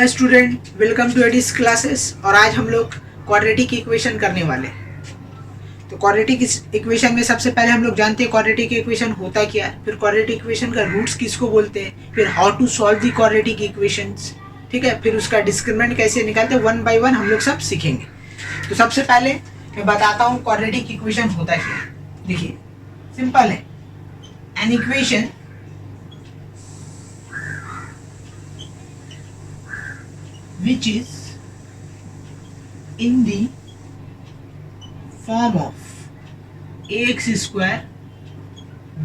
Hello student, welcome to Adis classes. और आज हम लोग क्वाड्रेटिक इक्वेशन करने वाले हैं। तो क्वाड्रेटिक इक्वेशन में सबसे पहले हम लोग जानते हैं क्वाड्रेटिक इक्वेशन होता क्या है, फिर क्वाड्रेटिक इक्वेशन का रूट्स किसको बोलते हैं, फिर how to solve the quadratic equations, ठीक है, फिर उसका डिस्क्रिमिनेंट कैसे निकालते हैं, वन बाय वन हम लोग सब सीखेंगे। तो सबसे पहले मैं बताता हूँ क्वाड्रेटिक इक्वेशन होता क्या है। देखिए सिंपल है, an equation which is in the form of ax square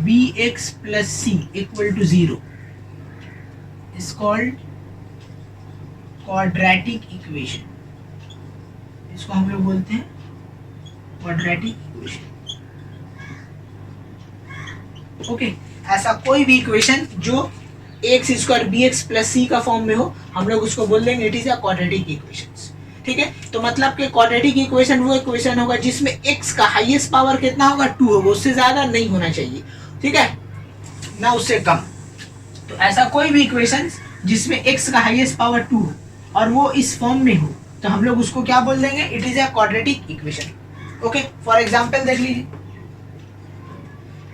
bx plus c equal to 0 is called quadratic equation। इसको हम लोग बोलते हैं quadratic equation। ओके, ऐसा कोई भी इक्वेशन जो x square b x plus c का फॉर्म में हो हम लोग उसको बोल देंगे it is a quadratic equations. ठीक है, तो मतलब कि क्वाड्रेटिक इक्वेशन वो इक्वेशन होगा जिसमें एक्स का हाईएस्ट पावर कितना होगा, 2 होगा, उससे ज्यादा नहीं होना चाहिए, ठीक है, ना उससे कम। तो ऐसा कोई भी इक्वेशन जिसमें एक्स का हाईएस्ट पावर 2 हो और वो इस फॉर्म में हो तो हम लोग उसको क्या बोल देंगे, it is a quadratic equation. Okay, for example देख लीजिए,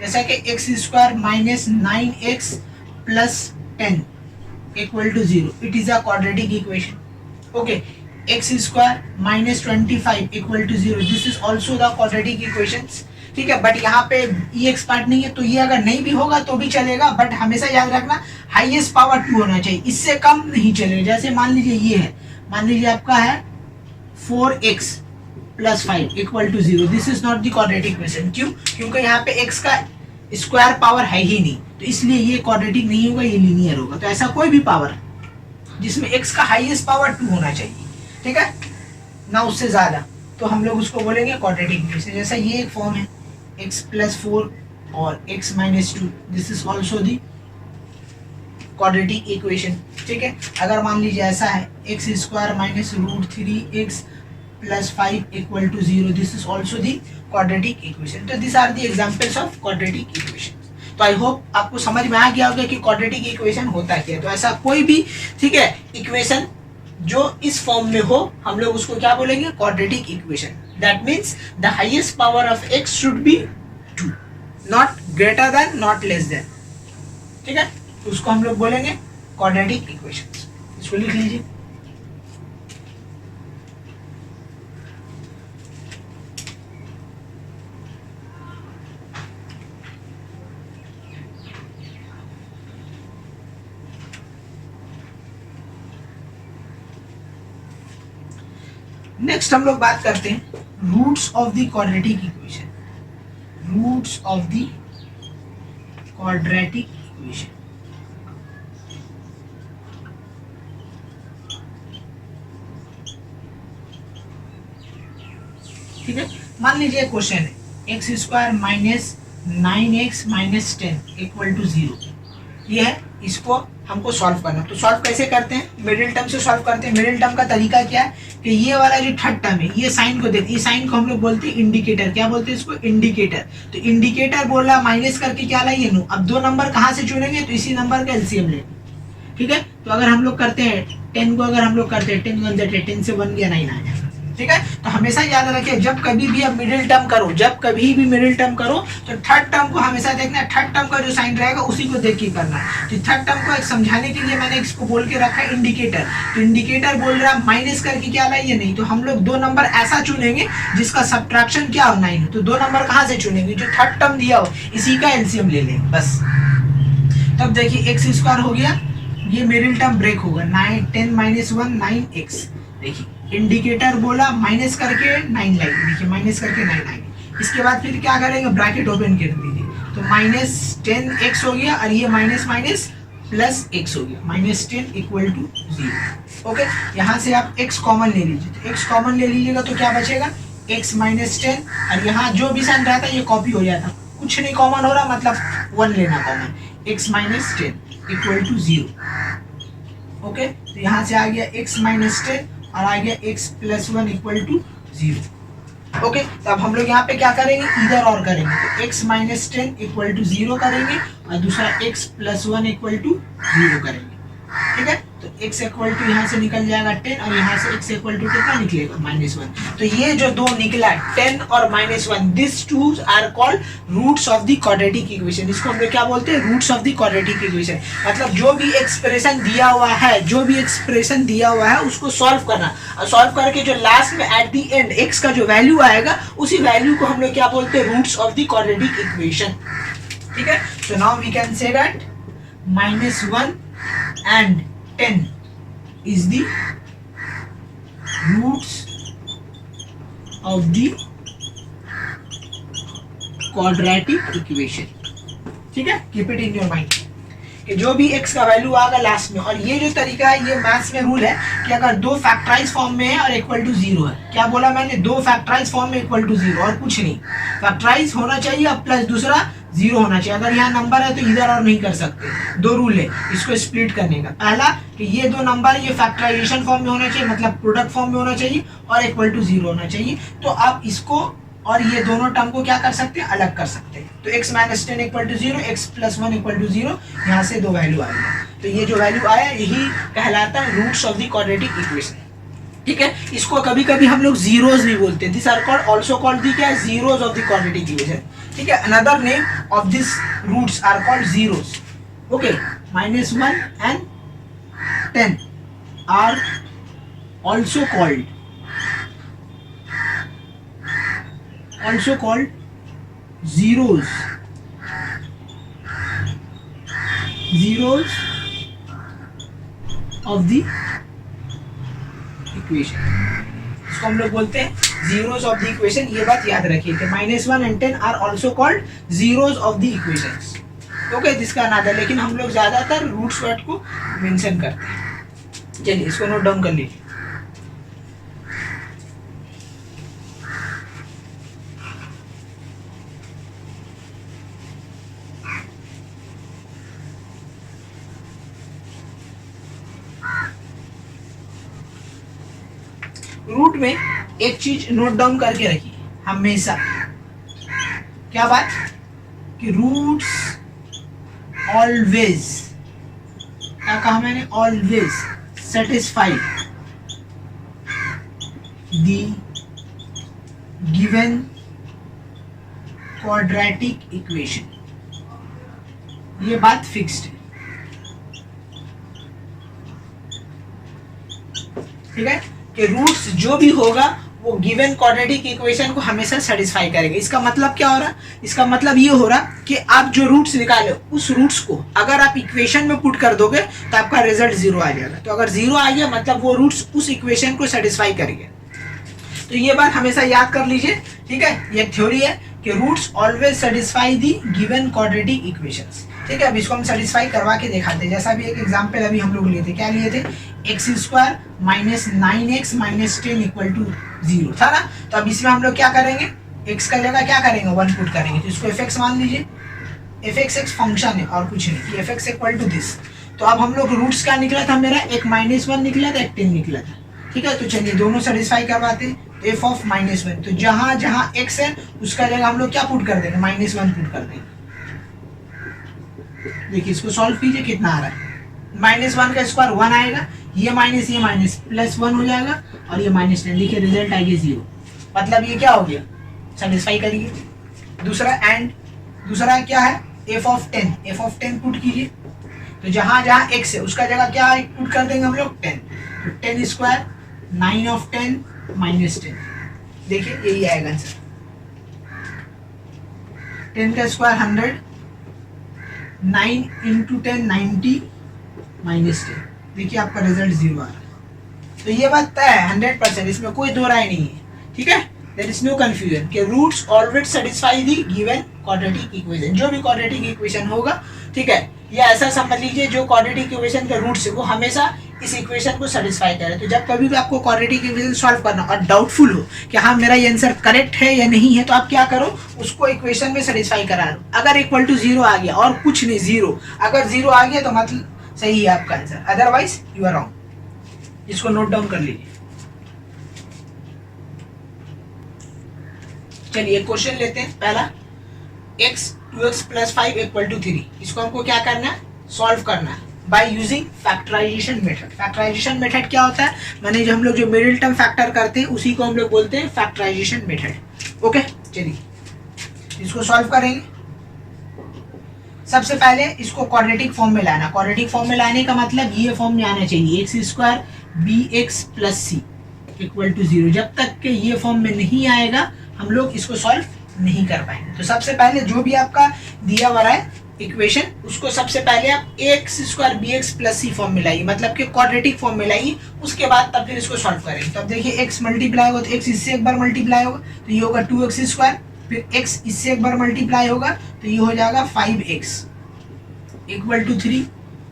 जैसा कि x square minus 9x plus 10 equal to 0, it is a quadratic equation. Okay, x square minus 25 equal to 0, this is also the quadratic equations। ठीक है, but यहाँ पे ex part नहीं है तो ये अगर नहीं भी होगा तो भी चलेगा, बट हमेशा याद रखना हाईएस्ट पावर 2 होना चाहिए, इससे कम नहीं चलेगा। जैसे मान लीजिए ये है, मान लीजिए आपका है 4x plus 5 equal to 0, this is not the quadratic equation। क्यों? क्योंकि यहाँ पे x का स्क्वायर पावर है ही नहीं, तो इसलिए ये क्वाड्रेटिक नहीं होगा, ये लीनियर होगा। तो ऐसा कोई भी पावर जिसमें x का हाईएस्ट पावर 2 होना चाहिए, ठीक है, ना उससे ज्यादा, तो हम लोग उसको बोलेंगे क्वाड्रेटिक इक्वेशन। जैसा ये एक फॉर्म है x प्लस 4 और x minus 2, this is also the quadratic equation. ठीक है, अगर मान लीजिए ऐसा है x square minus root 3x plus 5 equal to 0, this is also the quadratic equation। तो these are the examples of quadratic equation। तो आई होप आपको समझ में आ गया होगा कि quadratic equation होता क्या है। तो ऐसा कोई भी, ठीक है, इक्वेशन जो इस फॉर्म में हो हम लोग उसको क्या बोलेंगे, quadratic equation। That means the highest power of x should be 2, not greater than, not less than। ठीक है, तो उसको हम लोग बोलेंगे quadratic equation। इसको लिख लीजिए। नेक्स्ट हम लोग बात करते हैं roots of the quadratic equation. Roots of the quadratic equation, ठीक है, मान लीजिए क्वेश्चन है x square minus 9x minus 10 equal to 0, ये है, इसको हमको सॉल्व करना। तो सॉल्व कैसे करते हैं, मिडिल टर्म से सॉल्व करते हैं। मिडिल टर्म का तरीका क्या है कि ये वाला जो थर्ड टर्म है ये साइन को देखते, ये साइन को हम लोग बोलते हैं इंडिकेटर। क्या बोलते हैं इसको, इंडिकेटर। तो इंडिकेटर बोल रहा माइनस करके क्या लाइए, नो। अब दो नंबर कहाँ से चुनेंगे, तो इसी नंबर का एलसीएम लेंगे। ठीक है, तो अगर हम लोग करते हैं 10 को, अगर हम लोग करते हैं 10 1 10 से 1 गया 9 आ जाएगा। ठीक है, तो हमेशा याद रखिए जब कभी भी आप मिडिल टर्म करो, जब कभी भी मिडिल टर्म करो तो थर्ड टर्म को हमेशा देखना है, थर्ड टर्म का जो साइन रहेगा उसी को देख के करना है। तो थर्ड टर्म को समझाने के लिए मैंने इसको बोल के रखा है इंडिकेटर। तो इंडिकेटर बोल रहा है माइनस करके क्या लाइए, नहीं, तो हम लोग दो नंबर ऐसा चुनेंगे जिसका सब्ट्रैक्शन क्या हो, 9 हो। तो दो नंबर कहाँ से चुनेंगे, जो थर्ड टर्म दिया हो इसी का एलसीएम ले लेंगे बस। तब देखिए एक्स स्क्वायर हो गया, ये मिडिल टर्म ब्रेक होगा, 9 10 माइनस 1 9x। देखिए इंडिकेटर बोला माइनस करके 9 लाइन, देखिए माइनस करके 9 लाइन। इसके बाद फिर क्या करेंगे, ब्रैकेट ओपन कर दीजिए, तो माइनस 10x हो गया और ये माइनस माइनस प्लस x हो गया, माइनस 10 इक्वल टू 0। ओके, यहाँ से आप x कॉमन ले लीजिए, तो x कॉमन ले लीजिएगा तो क्या बचेगा, x माइनस 10, और यहाँ जो भी साइन रहता है ये कॉपी हो जाता, कुछ नहीं कॉमन हो रहा, मतलब 1 लेना common, x minus 10 equal to 0। Okay, तो यहाँ से आ गया x माइनस 10 और आ गया x plus 1 equal to 0। Okay, तो अब हम लोग यहाँ पे क्या करेंगे, इधर और करेंगे, तो x माइनस 10 इक्वल टू 0 करेंगे और दूसरा x प्लस 1 इक्वल टू 0 करेंगे। ठीक है, तो x इक्वल टू यहाँ से निकल जाएगा 10 और यहाँ से x इक्वल टू कितना निकलेगा -1। तो ये जो दो निकला 10 और -1, this two are called roots of the quadratic equation. इसको हम लोग क्या बोलते हैं, roots of the quadratic equation. मतलब जो भी एक्सप्रेशन दिया हुआ है उसको सॉल्व करना, और सॉल्व करके जो लास्ट में एट द एंड x का जो वैल्यू आएगा उसी वैल्यू को हम लोग क्या बोलते हैं, roots of the quadratic equation. ठीक है, so now we can say that -1 and 10 is the roots of the quadratic equation। ठीक है, keep it in your mind कि जो भी x का वैल्यू आएगा लास्ट में, और ये जो तरीका है ये मैथ्स में रूल है कि अगर दो फैक्टराइज फॉर्म में है और इक्वल टू 0 है, क्या बोला मैंने, दो फैक्टराइज फॉर्म में इक्वल टू 0 और कुछ नहीं, फैक्टराइज होना चाहिए और प्लस दूसरा 0 होना चाहिए। अगर यहाँ नंबर है तो इधर और नहीं कर सकते। दो रूल है इसको स्प्लिट करने का। पहला कि ये दो नंबर ये फैक्टराइजेशन फॉर्म में होना चाहिए, मतलब प्रोडक्ट फॉर्म में होना चाहिए और इक्वल टू 0 होना चाहिए। तो आप इसको और ये दोनों टर्म को क्या कर सकते हैं, अलग कर सकते हैं। तो x - 10 equal to 0, x + 1 equal to 0, यहाँ से दो वैल्यू आएगा। तो ये जो वैल्यू आया यही कहलाता है roots of the quadratic equation. ठीक है, इसको कभी कभी हम लोग जीरोस भी बोलते हैं। This are called also called the क्या, zeros of the quadratic equation. ठीक है, another name of this roots are called zeros. Okay, -1 and 10 are also called zeros of the equation। इसको हम लोग बोलते हैं zeros of the equation। ये बात याद रखिए कि -1 and 10 are also called zeros of the equations। Okay, जिसका नादा, लेकिन हम लोग ज्यादातर रूट्स वर्ड को मेंशन करते हैं। चलिए इसको नोट डाउन कर लीजिए। रूट में एक चीज नोट डाउन करके रखिए हमेशा, क्या बात, कि रूट्स ऑलवेज, क्या कहा मैंने, always satisfy the given quadratic equation. ये बात फिक्स्ड है। ठीक है, कि रूट्स जो भी होगा वो गिवन क्वाड्रेटिक इक्वेशन को हमेशा सेटिस्फाई करेगा। इसका मतलब क्या हो रहा है, इसका मतलब ये हो रहा कि आप जो रूट्स निकाले उस रूट्स को अगर आप इक्वेशन में पुट कर दोगे तो आपका रिजल्ट 0 आ जाएगा। तो अगर 0 आ गया मतलब वो रूट्स उस इक्वेशन को सेटिस्फाई करेंगे। तो ये बात हमेशा याद कर लीजिए। ठीक है, ये थ्योरी है कि roots always satisfy the given quadratic equations. ठीक है, अब इसको हम सेटिस्फाई करवा के दिखाते हैं। जैसा भी एक एग्जांपल अभी हम लोग लिए थे, क्या लिए थे, x² - 9x - 10 इक्वल टू 0 था ना। तो अब इसमें हम लोग क्या करेंगे, x का जगह क्या करेंगे, 1 पुट करेंगे। तो इसको fx मान लीजिए, fx एक फंक्शन है और कुछ नहीं, fx इक्वल टू दिस। तो अब हम लोग रूट्स क्या निकला था मेरा, एक -1 निकला था, एक 10 निकला था। ठीक है, तो चलिए दोनों सेटिस्फाई करवाते हैं। f ऑफ -1, तो जहां जहां x है उसका जगह हम लोग क्या पुट कर देंगे, -1 पुट कर देंगे। देखिए इसको सॉल्व कीजिए, कितना आ रहा है, -1 का स्क्वायर 1 आएगा, ये माइनस +1 हो जाएगा और ये -10। देखिए रिजल्ट आएगी 0। मतलब ये क्या हो गया, सेटिस्फाई करिए। दूसरा एंड, दूसरा क्या है, f ऑफ 10 पुट कीजिए। तो जहां जहां x है उसका जगह क्या पुट कर देंगे हम लोग, 10। तो 10² 9 ऑफ 10 -10। देखिए यही आएगा आंसर। 10 का स्क्वायर 100, 9 × 10 90 -10। देखिए आपका रिजल्ट 0 आ रहा है। तो ये बात तय है 100%, इसमें कोई दो राय नहीं है। ठीक है, देयर इज नो कंफ्यूजन कि roots always satisfy the given quadratic equation. जो भी क्वाड्रेटिक इक्वेशन होगा, ठीक है, या ऐसा समझ लीजिए जो क्वाड्रेटिक इक्वेशन का रूट्स है वो हमेशा इस इक्वेशन को सेटिस्फाई करे। तो जब कभी भी आपको क्वाड्रेटिक इक्वेशन सॉल्व करना और डाउटफुल हो कि हाँ मेरा ये आंसर करेक्ट है या नहीं है, तो आप क्या करो, उसको इक्वेशन में सेटिस्फाई करा लो। अगर इक्वल टू 0 आ गया और कुछ नहीं 0, अगर 0 आ गया तो मतलब सही है आपका answer, otherwise you are wrong. इसको नोट डाउन कर लीजिए। चलिए क्वेश्चन लेते हैं। पहला, x 2x + 5 = 3। इसको हमको क्या करना है, सॉल्व करना है। By using factorisation method. Factorisation method क्या होता है, माने जो हम लोग जो मिडिल टर्म फैक्टर करते हैं उसी को हम लोग बोलते हैं फैक्टराइजेशन मेथड। ओके, चलिए इसको सॉल्व करेंगे। सबसे पहले इसको क्वाड्रेटिक फॉर्म में लाना। क्वाड्रेटिक फॉर्म में लाने का मतलब ये फॉर्म में आना चाहिए, x square b x plus c equal to 0। जब तक के ये फॉर्म में नहीं आएगा हम लोग इसको सॉल्व नहीं कर पाएंगे। तो सबसे पहले जो भी आपका दिया हुआ है इक्वेशन, उसको सबसे पहले आप x square b x plus c form में लाइए, मतलब कि क्वाड्रेटिक फॉर्म में लाइए। उसके बाद तब फिर इसको सॉल्व करेंगे। तो अब देखिए एक्स मल्टीप्लाई होगा तो एक्स इससे एक बार मल्टीप्लाई होगा तो ये होगा 2x स्क्वायर, फिर एक्स इससे एक बार मल्टीप्लाई होगा तो ये हो जाएगा 5x इक्वल टू 3।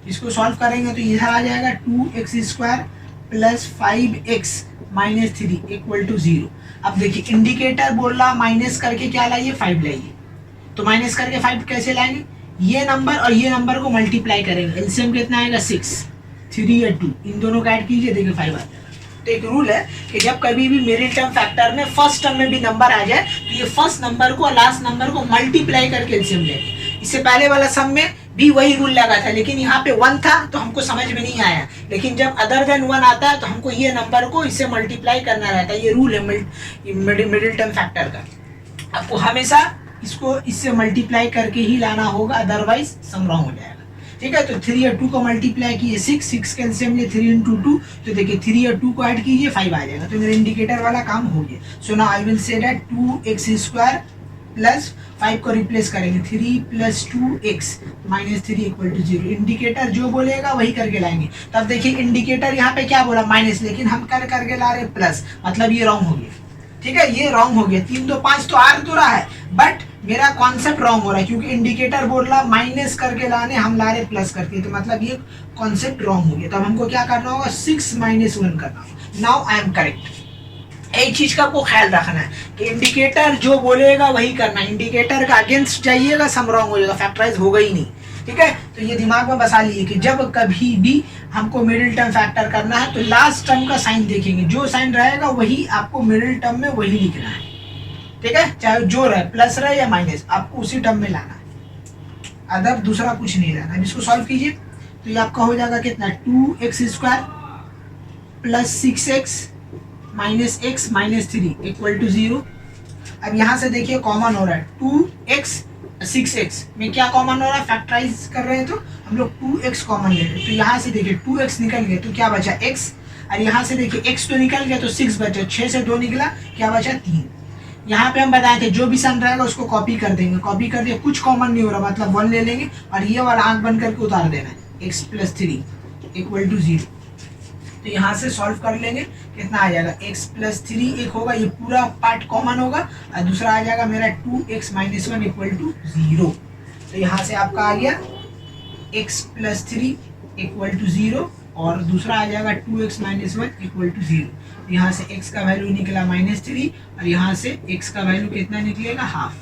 इसको सॉल्व करेंगे तो इधर आ जाएगा 2x square plus 5x minus 3 equal to 0। अब देखिए इंडिकेटर बोल रहा माइनस करके क्या लाइए, 5 लाइए। तो माइनस करके 5 कैसे लाएंगे, ये नंबर और ये नंबर को मल्टीप्लाई करेंगे। एलसीएम कितना आएगा 6, 3 या 2, इन दोनों का ऐड कीजिए, देखिए 5 आ जाएगा। तो एक रूल है कि जब कभी भी मिडिल टर्म फैक्टर में फर्स्ट टर्म में भी नंबर आ जाए तो ये फर्स्ट नंबर को और लास्ट नंबर को मल्टीप्लाई करके एलसीएम लेंगे। इससे पहले वाला सम में भी वही रूल लगा था, लेकिन यहाँ पे 1 था तो हमको समझ में नहीं आया। लेकिन जब अदर देन 1 आता है तो हमको ये नंबर को इससे मल्टीप्लाई करना रहता है। ये रूल है मिडिल टर्म फैक्टर का। आपको हमेशा इसको इससे मल्टीप्लाई करके ही लाना होगा, अदरवाइज सम रॉन्ग हो जाएगा। ठीक है, तो 3 और 2 को मल्टीप्लाई कीजिए, 6 के एलसीएम लिए 3 इंटू 2, तो देखिए 3 और 2 को ऐड कीजिए 5 आ जाएगा। तो मेरा इंडिकेटर वाला काम हो गया। So now I will say that 2x square plus 5 को रिप्लेस करेंगे 3 plus 2x minus 3 equal to 0। Indicator जो बोलेगा वही करके लाएंगे। तब देखिए इंडिकेटर यहाँ पे क्या बोला माइनस, लेकिन हम करके ला रहे प्लस, मतलब ये रॉन्ग हो गया। ठीक है, ये रॉन्ग हो गया। 3 2 5 तो आ तो रहा है, बट मेरा कॉन्सेप्ट रॉन्ग हो रहा है क्योंकि इंडिकेटर बोल रहा माइनस करके लाने, हम ला रहे प्लस करके, तो मतलब ये कॉन्सेप्ट रॉन्ग हो गया। तो अब हमको क्या करना होगा, 6 माइनस 1 करना होगा। Now I am correct. एक चीज का आपको ख्याल रखना है कि इंडिकेटर जो बोलेगा वही करना है। इंडिकेटर का अगेंस्ट जाइएगा सम रॉन्ग हो जाएगा, फैक्टराइज होगा ही नहीं। ठीक है, तो ये दिमाग में बसा लीजिए कि जब कभी भी हमको मिडिल टर्म फैक्टर करना है तो लास्ट टर्म का साइन देखेंगे, जो साइन रहेगा वही आपको मिडिल टर्म में वही लिखना है। ठीक है, चाहे जो रहे, प्लस रहे या माइनस, आपको उसी टर्म में लाना है, अदर दूसरा कुछ नहीं लाना। अब इसको सॉल्व कीजिए तो ये आपका हो जाएगा कितना, 2x square plus 6x minus x minus 3 equal to 0। अब यहाँ से देखिए कॉमन हो रहा है 2x 6x में क्या कॉमन हो रहा है, फैक्टराइज कर रहे हैं तो हम लोग 2x कॉमन ले रहे हैं। तो यहाँ से देखिए 2x निकल गया तो क्या बचा x, और यहाँ से देखिए x तो निकल गया तो 6 बचा, 6 से 2 निकला, क्या बचा 3। यहाँ पे हम बताए थे जो भी सम रहेगा उसको कॉपी कर देंगे, कॉपी कर दिया, कुछ कॉमन नहीं हो रहा मतलब 1 ले लेंगे और ये वाला आंख बंद करके उतार देना है, x प्लस 3 इक्वल टू 0। तो यहाँ से सॉल्व कर लेंगे, कितना आ जाएगा, x प्लस 3 एक होगा, ये पूरा पार्ट कॉमन होगा, और दूसरा आ जाएगा मेरा 2x माइनस 1 इक्वल टू 0। तो यहाँ से आपका आ गया x प्लस 3 इक्वल टू 0 और दूसरा आ जाएगा 2x माइनस 1 इक्वल टू 0। यहाँ से x का वैल्यू निकला -3 और यहाँ से x का वैल्यू कितना निकलेगा, हाफ।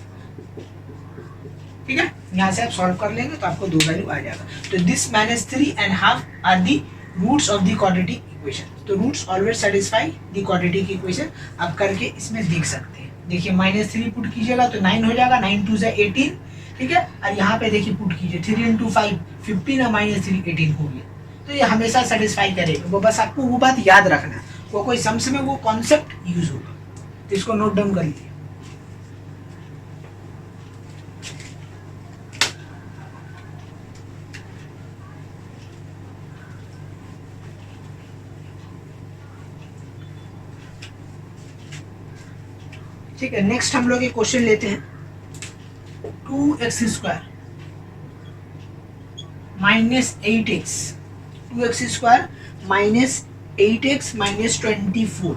ठीक है, यहाँ से आप सॉल्व कर लेंगे तो आपको 2 वैल्यू आ जाएगा। तो this -3 and half are the roots of the quadratic equation. तो roots always satisfy the quadratic equation. आप करके इसमें देख सकते हैं। देखिए -3 पुट कीजिएगा तो 9 हो जाएगा, 9 2 से 18। ठीक है, और यहाँ पे देखिए पुट कीजिए 3 इंटू 5 15 और -3 18 हो गया। तो ये हमेशा सेटिस्फाई करेगा, वो बस आपको वो बात याद रखना, वो कोई सम्स में वो कॉन्सेप्ट यूज होगा। तो इसको नोट डाउन कर लीजिए। ठीक है, नेक्स्ट हम लोग एक क्वेश्चन लेते हैं। 2x square minus 8x, 2x square minus 8x minus 24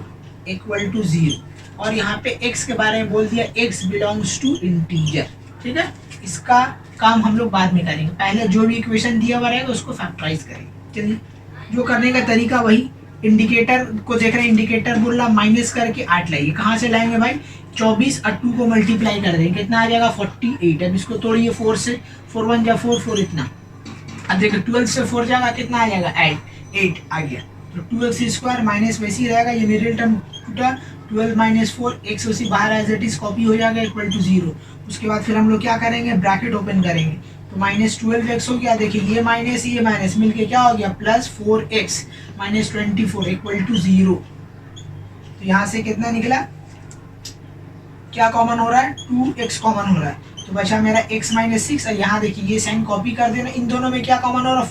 equal to 0। और यहाँ पे x के बारे में बोल दिया x बिलोंग्स टू इंटीजर। ठीक है, इसका काम हम लोग बाद में करेंगे, पहले जो भी इक्वेशन दिया हुआ रहेगा उसको फैक्टराइज करेंगे। चलिए, जो करने का तरीका वही, इंडिकेटर को देख रहे हैं, इंडिकेटर बोल रहा माइनस करके 8 लाइए। कहाँ से लाएंगे भाई, 24 और 2 को मल्टीप्लाई कर देंगे, कितना आ जाएगा 48। अब इसको तोड़िए 4 से, 4 1 जा 4 4 इतना। अब देखिए 12 से 4 जाएगा, कितना आ जाएगा 8 आ गया। तो 2x स्क्वायर माइनस वैसे ही रहेगा, ये मिडिल टर्म टूटा, 12 माइनस 4 x वैसे बाहर एज इट इज कॉपी हो जाएगा इक्वल टू 0। उसके बाद फिर हम लोग क्या करेंगे, ब्रैकेट ओपन करेंगे तो माइनस 12x हो गया। देखिए ये माइनस मिलके क्या हो गया plus 4x minus 24 equal to 0। तो यहाँ से कितना निकला, क्या कॉमन हो रहा है 2x कॉमन हो रहा है, तो बचा मेरा x माइनस 6। और यहाँ देखिए ये साइन कॉपी कर देना, इन दोनों में क्या कॉमन हो रहा है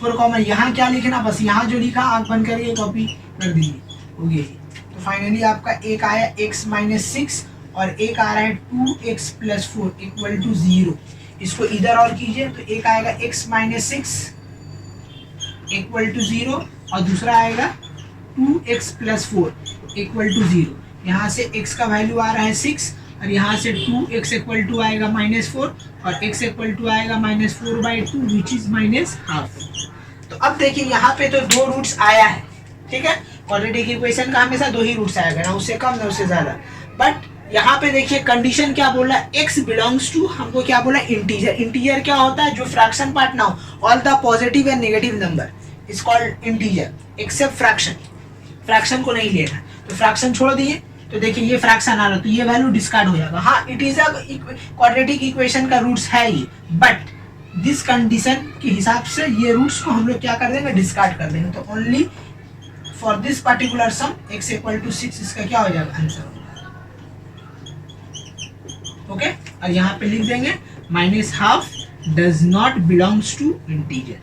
4 कॉमन। यहाँ क्या लिखना, बस यहाँ जो लिखा आंख बंद करके कॉपी कर दीजिए, हो गया। तो फाइनली आपका एक आया x माइनस 6 और एक आ रहा है 2x प्लस 4 इक्वल टू 0। इसको इधर और कीजिए तो एक आएगा x माइनस 6 इक्वल टू 0 और दूसरा आएगा 2x प्लस 4 इक्वल टू 0। यहाँ से x का वैल्यू आ रहा है 6 और यहाँ से 2x इक्वल टू आएगा -4 और x इक्वल टू आएगा -4/2 विच इज -हाफ। तो अब देखिए यहाँ पे तो दो रूट्स आया है, ठीक है। क्वाड्रेटिक इक्वेशन का हमेशा दो ही रूट्स आएगा, ना उससे कम ना उससे ज्यादा। बट यहाँ पे देखिए कंडीशन क्या बोला, x बिलोंग्स टू, हमको क्या बोला इंटीजर। इंटीजर क्या होता है, जो फ्रैक्शन पार्ट ना हो, all the positive and negative number is called integer except fraction. Fraction को नहीं लेना, तो फ्रैक्शन छोड़ दिए। तो देखिए ये फ्रैक्शन आ रहा है तो ये वैल्यू डिस्कार्ड हो जाएगा। हाँ it is a quadratic equation का रूट्स है ये, बट दिस कंडीशन के हिसाब से ये रूट्स को हम लोग क्या कर देंगे, डिस्कार्ड कर देंगे। तो only for this particular sum x equal to 6 इसका क्या हो जाएगा आंसर, ओके। और यहाँ पे लिख देंगे -half does not belongs to integer.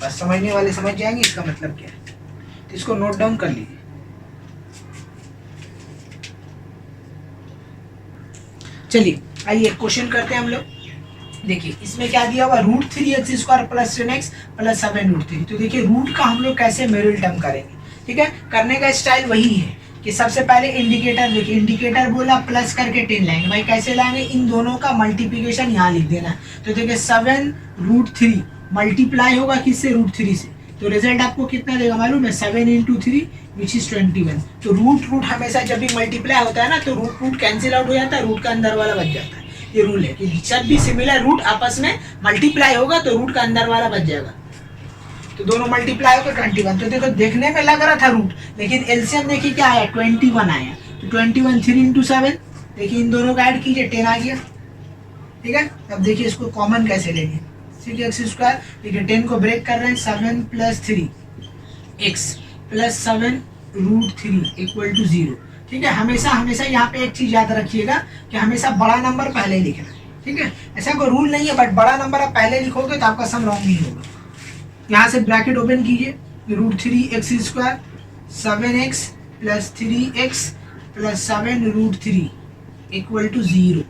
बस समझने वाले समझ जाएंगे इसका मतलब क्या है, तो इसको नोट डाउन कर लीजिए। चलिए आइए क्वेश्चन करते हैं हम लोग। देखिए इसमें क्या दिया हुआ, √3x² प्लस 10x प्लस 7√3। तो देखिए रूट का हम लोग कैसे मिडिल टर्म करेंगे, ठीक है। करने का स्टाइल वही है कि सबसे पहले इंडिकेटर, देखिए इंडिकेटर बोला प्लस करके 10 लाएंगे। भाई कैसे लाएंगे, इन दोनों का मल्टीप्लिकेशन यहाँ लिख देना। तो देखिए 7√3 मल्टीप्लाई होगा किससे, √3 से। तो रिजल्ट आपको कितना देगा मालूम है, 7 × 3 विच इज 21। तो रूट हमेशा जब भी मल्टीप्लाई होता है ना तो रूट कैंसिल आउट हो जाता है, रूट का अंदर वाला बच जाता है। ये रूल है कि जब भी सिमिलर रूट आपस में मल्टीप्लाई होगा तो रूट का अंदर वाला बच जाएगा। तो दोनों मल्टीप्लाई होकर 21। तो देखो देखने में लग रहा था रूट, लेकिन एलसीएम देखिए क्या आया 21 आया। तो 21 3 × 7, देखिए इन दोनों का ऐड कीजिए 10 आ गया, ठीक है। अब देखिए इसको कॉमन कैसे लेंगे, 6x², देखिए 10 को ब्रेक कर रहे हैं, 7 + 3 x प्लस 7√3 इक्वल टू 0, ठीक है। हमेशा यहाँ पे एक चीज याद रखिएगा कि हमेशा बड़ा नंबर पहले लिखना है, ठीक है। ऐसा कोई रूल नहीं है, बट बड़ा नंबर आप पहले लिखोगे तो आपका सम रॉन्ग नहीं होगा। यहाँ से ब्रैकेट ओपन कीजिए, √3x², 7x plus 3x plus 7√3 equal to 0।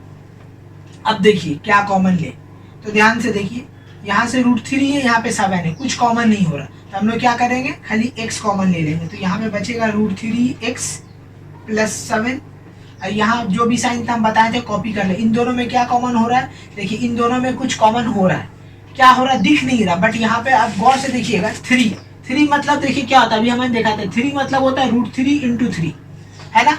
अब देखिए क्या कॉमन ले, तो ध्यान से देखिए यहाँ से √3 है, यहाँ पे 7 है, कुछ कॉमन नहीं हो रहा। तो हम लोग क्या करेंगे, खाली x कॉमन ले लेंगे। तो यहाँ पे बचेगा √3x प्लस 7 और यहाँ जो भी साइन था हम बताए थे कॉपी कर ले। इन दोनों में क्या कॉमन हो रहा है, देखिए इन दोनों में कुछ कॉमन हो रहा है। क्या हो रहा है दिख नहीं रहा, बट यहाँ पे आप गौर से देखिएगा 3 मतलब देखिए क्या होता है, अभी हमने देखा था 3 मतलब होता है √3 × 3, है ना।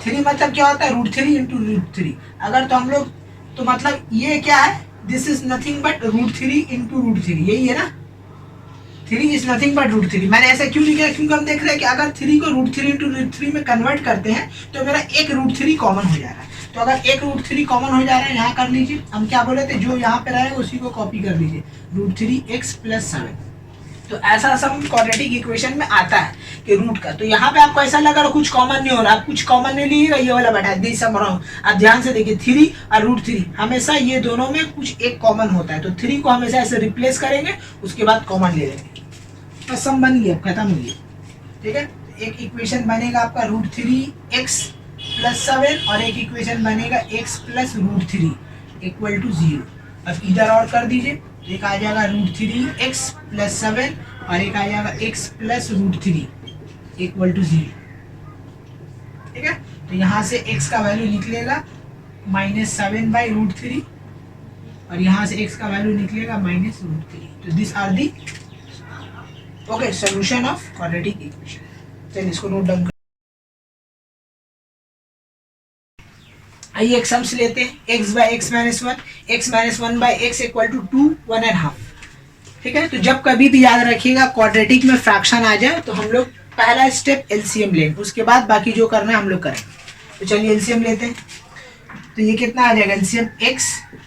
3 मतलब क्या होता है, √3 × √3। अगर तो हम लोग तो मतलब ये क्या है, दिस इज नथिंग बट √3 × √3, यही है ना। 3 इज नथिंग बट √3। मैंने ऐसा क्यों लिखा है, क्योंकि हम देख रहे हैं कि अगर 3 को √3 × √3 में कन्वर्ट करते हैं तो मेरा एक √3 कॉमन हो जा रहा है। तो अगर एक √3 कॉमन हो जा रहा है, यहाँ कर लीजिए। हम क्या बोले थे, जो यहाँ पे रहेगा उसी को कॉपी कर लीजिए, √3x प्लस 7। तो ऐसा सम क्वाड्रेटिक इक्वेशन में आता है कि रूट का। तो यहाँ पे आपको ऐसा लग रहा है कुछ कॉमन नहीं हो रहा, आप कुछ कॉमन नहीं लीजिएगा, ये वाला बैठा है दिस सम रॉन्ग। आप ध्यान से देखिए 3 और √3 हमेशा ये दोनों में कुछ एक कॉमन होता है। तो 3 को हमेशा ऐसे रिप्लेस करेंगे, उसके बाद कॉमन ले लेंगे, बस सम बन गया, खत्म हो गया, ठीक है। एक इक्वेशन बनेगा आपका √3x प्लस 7 और एक इक्वेशन बनेगा x प्लस √3 इक्वल टू 0। अब इधर और कर दीजिए, एक आ जाएगा √3x प्लस 7 और एक आ जाएगा x प्लस √3 इक्वल टू 0, ठीक है। तो यहाँ से x का वैल्यू निकलेगा -7/√3 और यहाँ से x का वैल्यू निकलेगा -√3। तो this are the okay solution of quadratic equation. चलिए इसको नोट डाउन। आइए एक सम्स लेते हैं, x/x - 1, x - 1/x equal to 2 1/2, ठीक है। तो जब कभी भी याद रखिएगा क्वाड्रेटिक में फ्रैक्शन आ जाए तो हम लोग पहला स्टेप एलसीएम लेंगे, उसके बाद बाकी जो करना है हम लोग करेंगे। तो चलिए एलसीएम लेते हैं। तो ये कितना आ जाएगा एलसीएम, x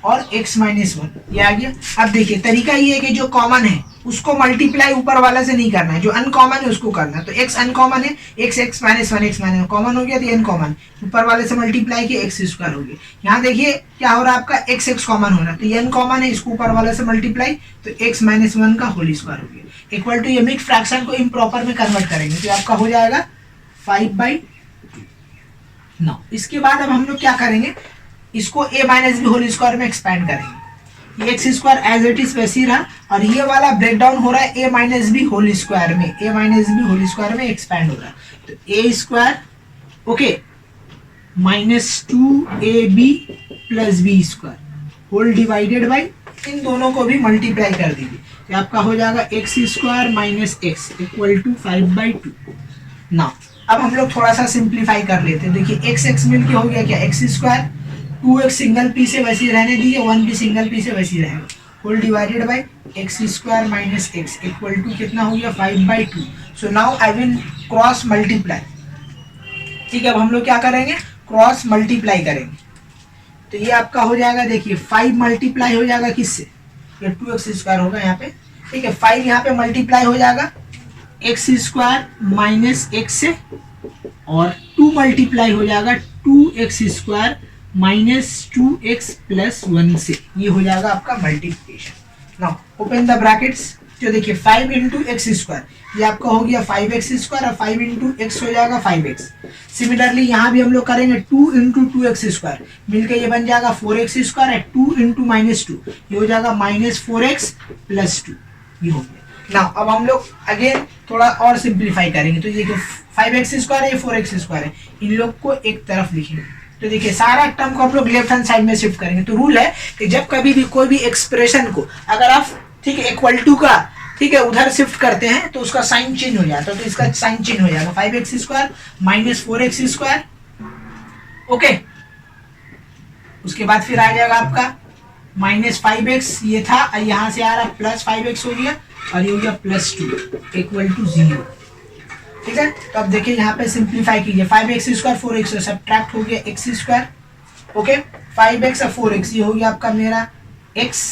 और x माइनस वन, ये आ गया। अब देखिए तरीका ये है कि जो कॉमन है उसको मल्टीप्लाई ऊपर वाला से नहीं करना है, जो अनकॉमन है उसको करना है। तो x अनकॉमन है, x माइनस वन कॉमन हो गया, तो अनकॉमन ऊपर वाले से मल्टीप्लाई किया x स्क्वायर हो गया। यहाँ देखिए क्या हो रहा है आपका x कॉमन हो रहा है, तो ये अनकॉमन है, इसको ऊपर वाले से मल्टीप्लाई, तो x माइनस वन का होल स्क्वायर हो गया इक्वल टू, ये मिक्स फ्रैक्शन को इम्प्रॉपर में कन्वर्ट करेंगे तो आपका हो जाएगा 5/9। इसके बाद अब हम लोग क्या करेंगे, इसको a minus b whole square में एक्सपैंड करेंगे। ये x square as it is वैसे ही रहा, और ये वाला ब्रेक डाउन हो रहा है a minus b whole square में, a minus b whole square में एक्सपैंड हो रहा है। तो a square okay minus 2ab plus b square whole divided by, इन दोनों को भी मल्टीप्लाई कर दीजिए, तो आपका हो जाएगा x square minus x equal to 5/2। ना अब हम लोग थोड़ा सा सिंप्लीफाई कर लेते हैं। देखिए एक्स एक्स मिल के हो गया क्या, x square, 2x single P से वैसे ही रहने दीजिए, 1 भी सिंगल पी से वैसे ही रहेगा, whole divided by x square minus x equal to कितना हो गया 5/2। So now I will cross multiply. ठीक है, अब हम लोग क्या करेंगे, क्रॉस मल्टीप्लाई करेंगे, तो ये आपका हो जाएगा, देखिए 5 मल्टीप्लाई हो जाएगा किससे, ये 2x स्क्वायर होगा यहाँ पे। ठीक है, 5 यहाँ पे मल्टीप्लाई हो जाएगा एक्स स्क्वायर माइनस एक्स से, और 2 मल्टीप्लाई हो जाएगा 2x square minus 2x plus 1 से, ये हो जाएगा आपका multiplication. Now open the brackets, जो देखिए 5 इंटू एक्स स्क्वायर, ये आपका हो गया 5x स्क्वायर, और 5 इंटू एक्स हो जाएगा 5x। सिमिलरली यहाँ भी हम लोग करेंगे 2 इंटू 2x स्क्वायर, मिलकर ये बन जाएगा 4x स्क्वायर है, 2 इंटू माइनस 2, ये हो जाएगा माइनस 4x प्लस 2, ये हो गया। ना अब हम लोग अगेन थोड़ा और सिंप्लीफाई करेंगे, तो ये जो 5x स्क्वायर है, ये 4x स्क्वायर है, इन लोग को एक तरफ लिखेंगे, तो देखिए सारा टर्म को हम लोग लेफ्ट हैंड साइड में शिफ्ट करेंगे। तो रूल है कि जब कभी भी कोई भी एक्सप्रेशन को अगर आप ठीक है इक्वल टू का ठीक है उधर शिफ्ट करते हैं तो उसका साइन चेंज हो जाता है, तो इसका साइन चेंज हो जाएगा 5x square minus 4x square. Okay, उसके बाद फिर आ जाएगा आपका माइनस 5x, ये था, यहाँ से आ रहा प्लस 5x हो गया, और ये हो गया प्लस 2 इक्वल टू 0। ठीक है, तो अब देखिए यहाँ पे सिंप्लीफाई कीजिए, 5x स्क्वायर 4x सब्ट्रैक्ट हो गया x स्क्वायर, ओके 5x और 4x, ये हो गया आपका मेरा x,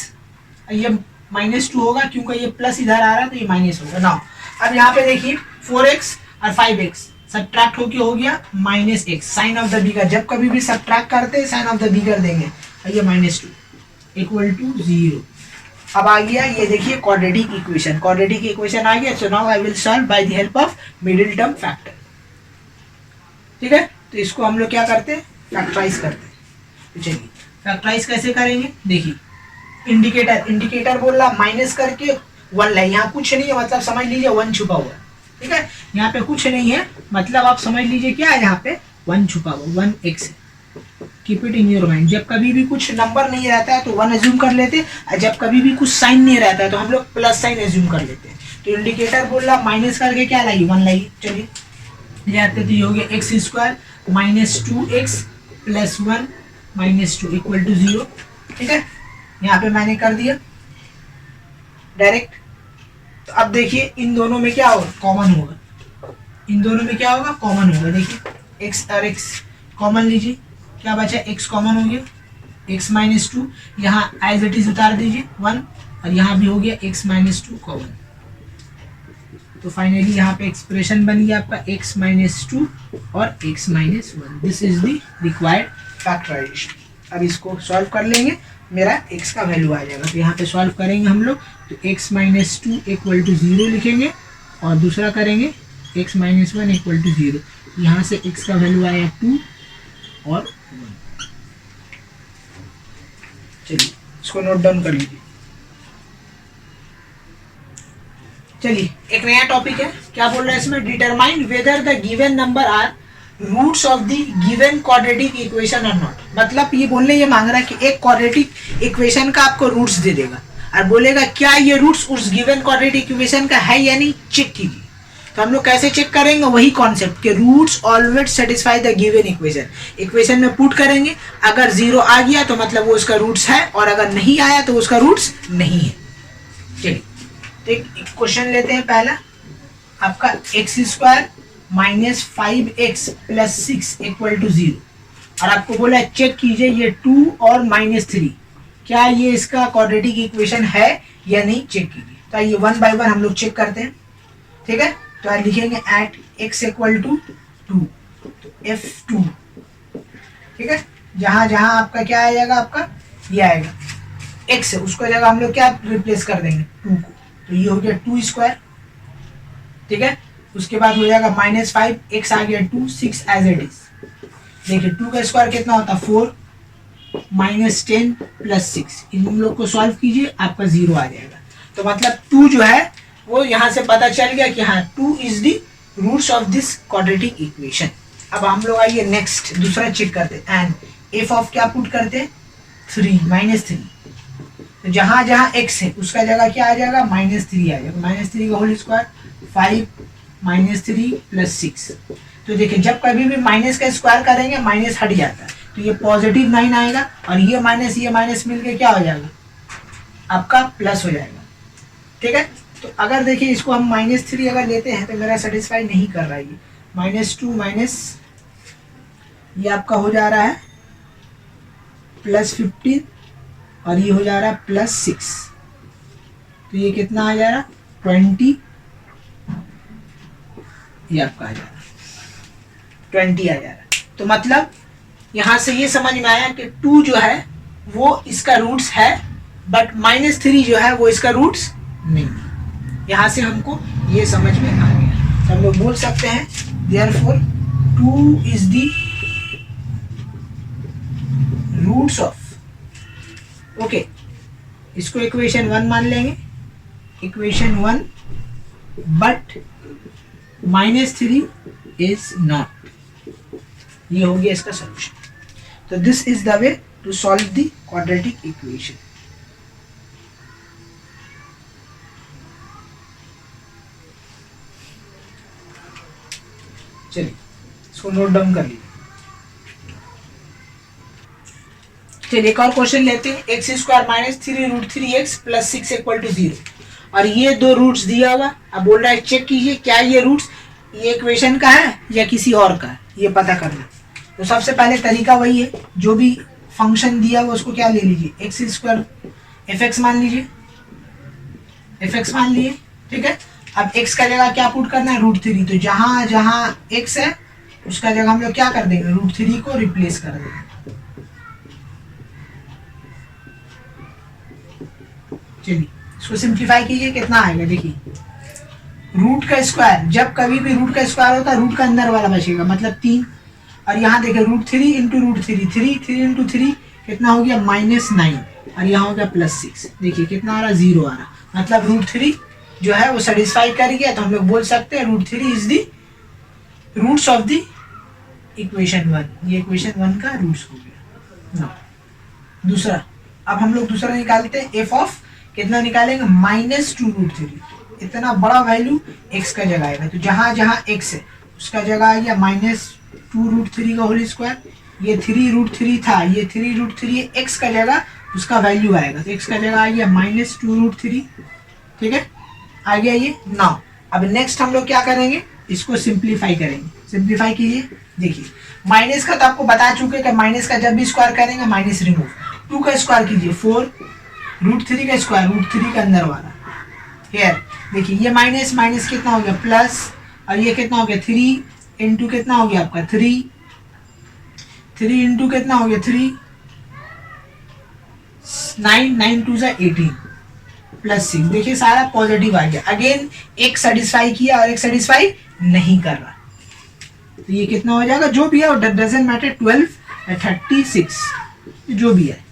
ये माइनस 2 होगा क्योंकि ये प्लस इधर आ रहा है तो ये माइनस होगा। ना अब यहाँ पे देखिए 4x और 5x सब्ट्रैक्ट हो गया minus x, sign of the bigger, जब कभी भी सब्ट्रैक्ट करते हैं साइन ऑफ द बिगर देंगे, और ये माइनस 2 इक्वल टू 0। अब आ गया ये देखिए क्वाड्रेटिक इक्वेशन, क्वाड्रेटिक इक्वेशन आ गया। So now I will solve by the help of middle term factor. ठीक है, तो इसको हम लोग क्या करते हैं, फैक्टराइज करते हैं। तो चलिए फैक्टराइज कैसे करेंगे, देखिए इंडिकेटर बोल रहा माइनस करके 1 लाइन, यहाँ कुछ नहीं है, मतलब समझ लीजिए 1 छुपा हुआ है। ठीक है, यहाँ पे कुछ नहीं है, मतलब आप समझ लीजिए क्या है, यहाँ पे 1 छुपा हुआ, 1x। Keep it in your mind, जब कभी भी कुछ नंबर नहीं रहता है तो 1 एज्यूम कर लेते हैं, और जब कभी भी कुछ साइन नहीं रहता है तो हम लोग प्लस साइन एज्यूम कर लेते हैं। तो इंडिकेटर बोल रहा माइनस करके क्या लाइए, 1 लाइए। चलिए ले आते, तो ये हो गया x square minus 2x plus 1 minus 2 equal to 0। ठीक है, यहाँ पे मैंने कर दिया डायरेक्ट। तो अब देखिए इन दोनों में क्या होगा, कॉमन होगा, इन दोनों में क्या होगा, कॉमन होगा। देखिए x और x कॉमन लीजिए, क्या बचा, x कॉमन हो गया, x माइनस 2 यहाँ एज इट इज उतार दीजिए 1, और यहाँ भी हो गया x माइनस 2 कॉमन। तो फाइनली यहाँ पे एक्सप्रेशन बन गया आपका x माइनस 2 और x minus 1। This is the required factorisation. अब इसको सॉल्व कर लेंगे, मेरा x का वैल्यू आ जाएगा। तो यहाँ पे सॉल्व करेंगे हम लोग, तो x माइनस 2 इक्वल टू 0 लिखेंगे, और दूसरा करेंगे x माइनस 1 इक्वल टू 0। यहाँ से x का वैल्यू आया 2 और 1। चलिए इसको नोट डाउन कर लीजिए। चलिए एक नया टॉपिक है, क्या बोल रहा है इसमें, determine whether the given number are roots of the given quadratic equation और नॉट। मतलब ये बोलने ये मांग रहा है कि एक क्वाड्रेटिक इक्वेशन का आपको रूट्स दे देगा, और बोलेगा क्या ये रूट्स उस गिवन क्वाड्रेटिक इक्वेशन का है या नहीं, चेक कीजिए। तो हम लोग कैसे चेक करेंगे, वही कॉन्सेप्ट के roots always satisfy the given equation. Equation में पुट करेंगे, अगर 0 आ गया तो मतलब वो उसका रूट्स है, और अगर नहीं आया तो उसका रूट्स नहीं है। चलिए तो एक क्वेश्चन लेते हैं पहला, आपका x square minus 5x plus 6 equal to 0, और आपको बोला चेक कीजिए ये 2 और माइनस 3 क्या ये इसका क्वाड्रेटिक इक्वेशन है या नहीं, चेक कीजिए। तो ये 1 बाय 1 हम लोग चेक करते हैं, ठीक है। तो आज लिखेंगे एट x इक्वल टू 2, तो F2, ठीक है। जहां जहां आपका क्या आ जाएगा, आपका ये आएगा x है, उसको जगह हम लोग क्या रिप्लेस कर देंगे 2 को, तो ये हो गया 2 स्क्वायर, ठीक है। उसके बाद हो जाएगा -5, x आ गया 2, 6 एज इट इज। देखिए 2 का स्क्वायर कितना होता है 4, -10 + 6, इन लोग को सॉल्व कीजिए, आपका 0 आ जाएगा। तो मतलब 2 जो है वो यहाँ से पता चल गया कि हाँ 2 is the roots of this quadratic equation. अब हम लोग आइए नेक्स्ट दूसरा चेक करते हैं, एंड एफ ऑफ क्या पुट करते हैं 3, -3। तो जहाँ जहाँ x है उसका जगह क्या आ जाएगा -3 आ जाएगा, -3 का होल स्क्वायर 5 -3 + 6। तो देखिए जब कभी भी माइनस का स्क्वायर करेंगे माइनस हट जाता है, तो ये +9 आएगा और ये माइनस मिलके क्या हो जाएगा आपका प्लस हो जाएगा, ठीक है। तो अगर देखिए इसको हम -3 अगर लेते हैं तो मेरा सेटिस्फाई नहीं कर रहा है, ये -2 माइनस ये आपका हो जा रहा है +15 और ये हो जा रहा है +6, तो ये कितना आ जा रहा 20, ये आपका आ जा रहा 20 आ जा रहा। तो मतलब यहाँ से ये समझ में आया कि 2 जो है वो इसका रूट्स है, बट -3 जो है वो इसका रूट्स नहीं। यहाँ से हमको ये समझ में आ गया, तो हम लोग बोल सकते हैं therefore 2 is the roots of, okay, इसको इक्वेशन 1 मान लेंगे, इक्वेशन 1, बट -3 इज नॉट, ये हो गया इसका सोल्यूशन। तो this is the way to solve the quadratic equation. चलिए इसको नोट डाउन कर लीजिए। चलिए एक और क्वेश्चन लेते हैं, x² -3√3x + 6 = 0, और ये दो रूट्स दिया हुआ। अब बोल रहा है चेक कीजिए क्या ये रूट्स ये इक्वेशन का है या किसी और का है, ये पता करना। तो सबसे पहले तरीका वही है, जो भी फंक्शन दिया हुआ उसको क्या ले लीजिए x² fx मान लीजिए, fx मान लिए, ठीक है। अब x का जगह क्या पुट करना है √3, तो जहां जहां x है उसका जगह हम लोग क्या कर देंगे √3 को रिप्लेस कर देंगे। चलिए इसको सिंप्लीफाई कीजिए, कितना आएगा देखिए, रूट का स्क्वायर, जब कभी भी रूट का स्क्वायर होता है रूट का अंदर वाला बचेगा, मतलब 3, और यहाँ देखिए √3 × √3, 3 × 3 कितना हो गया -9, और यहाँ हो गया +6, देखिए कितना आ रहा 0 आ रहा, मतलब √3 जो है वो सेटिस्फाई कर गया। तो हम लोग बोल सकते हैं √3 is the roots of the equation 1, ये इक्वेशन 1 का रूट्स हो गया ना। दूसरा, अब हम लोग दूसरा निकालते हैं, एफ ऑफ कितना निकालेंगे -2√3, इतना बड़ा वैल्यू x का जगह आएगा, तो जहां जहां x है उसका जगह आ गया -2√3 का होल स्क्वायर, ये 3√3 था, ये 3√3 x का जगह उसका वैल्यू आएगा, तो x का जगह आ गया -2√3, ठीक है, आ गया ये ना। अब नेक्स्ट हम लोग क्या करेंगे, इसको सिंप्लीफाई करेंगे, सिंप्लीफाई कीजिए। देखिए माइनस का तो आपको बता चुके कि माइनस का जब भी स्क्वायर करेंगे माइनस रिमूव, 2 का स्क्वायर कीजिए 4, √3 का स्क्वायर √3 का अंदर वाला, हियर देखिए ये माइनस माइनस कितना हो गया प्लस, और ये कितना हो गया 3 इंटू कितना हो गया आपका 3 इंटू कितना हो गया 3, 9 2 = 18 +6, देखिए सारा पॉजिटिव आ गया। अगेन एक सेटिस्फाई किया और एक सेटिस्फाई नहीं कर रहा, तो ये कितना हो जाएगा जो भी है डजंट मैटर, 12 या 36 जो भी है,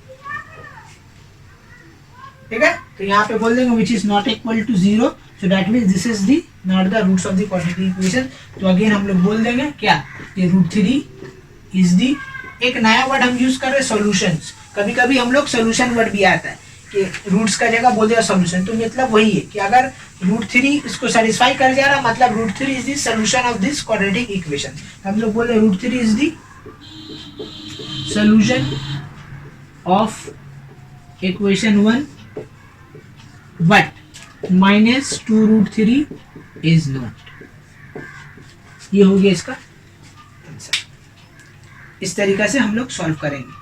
ठीक है। तो यहाँ पे बोल देंगे which is not equal to 0, so that means this is the not the roots of the quadratic equation. तो अगेन हम लोग बोल देंगे क्या, ये √3 इज दी, एक नया वर्ड हम यूज कर रहे हैं सॉल्यूशंस, कभी कभी हम लोग सॉल्यूशन वर्ड भी आता है कि रूट्स का जगह बोल दिया सॉल्यूशन, तो मतलब वही है कि अगर √3 इसको सेटिस्फाई कर जा रहा, मतलब √3 is the solution of this quadratic equation. हम लोग बोल रहे हैं √3 is the solution of equation 1, but -2√3 is not, ये हो गया इसका आंसर। इस तरीका से हम लोग सॉल्व करेंगे।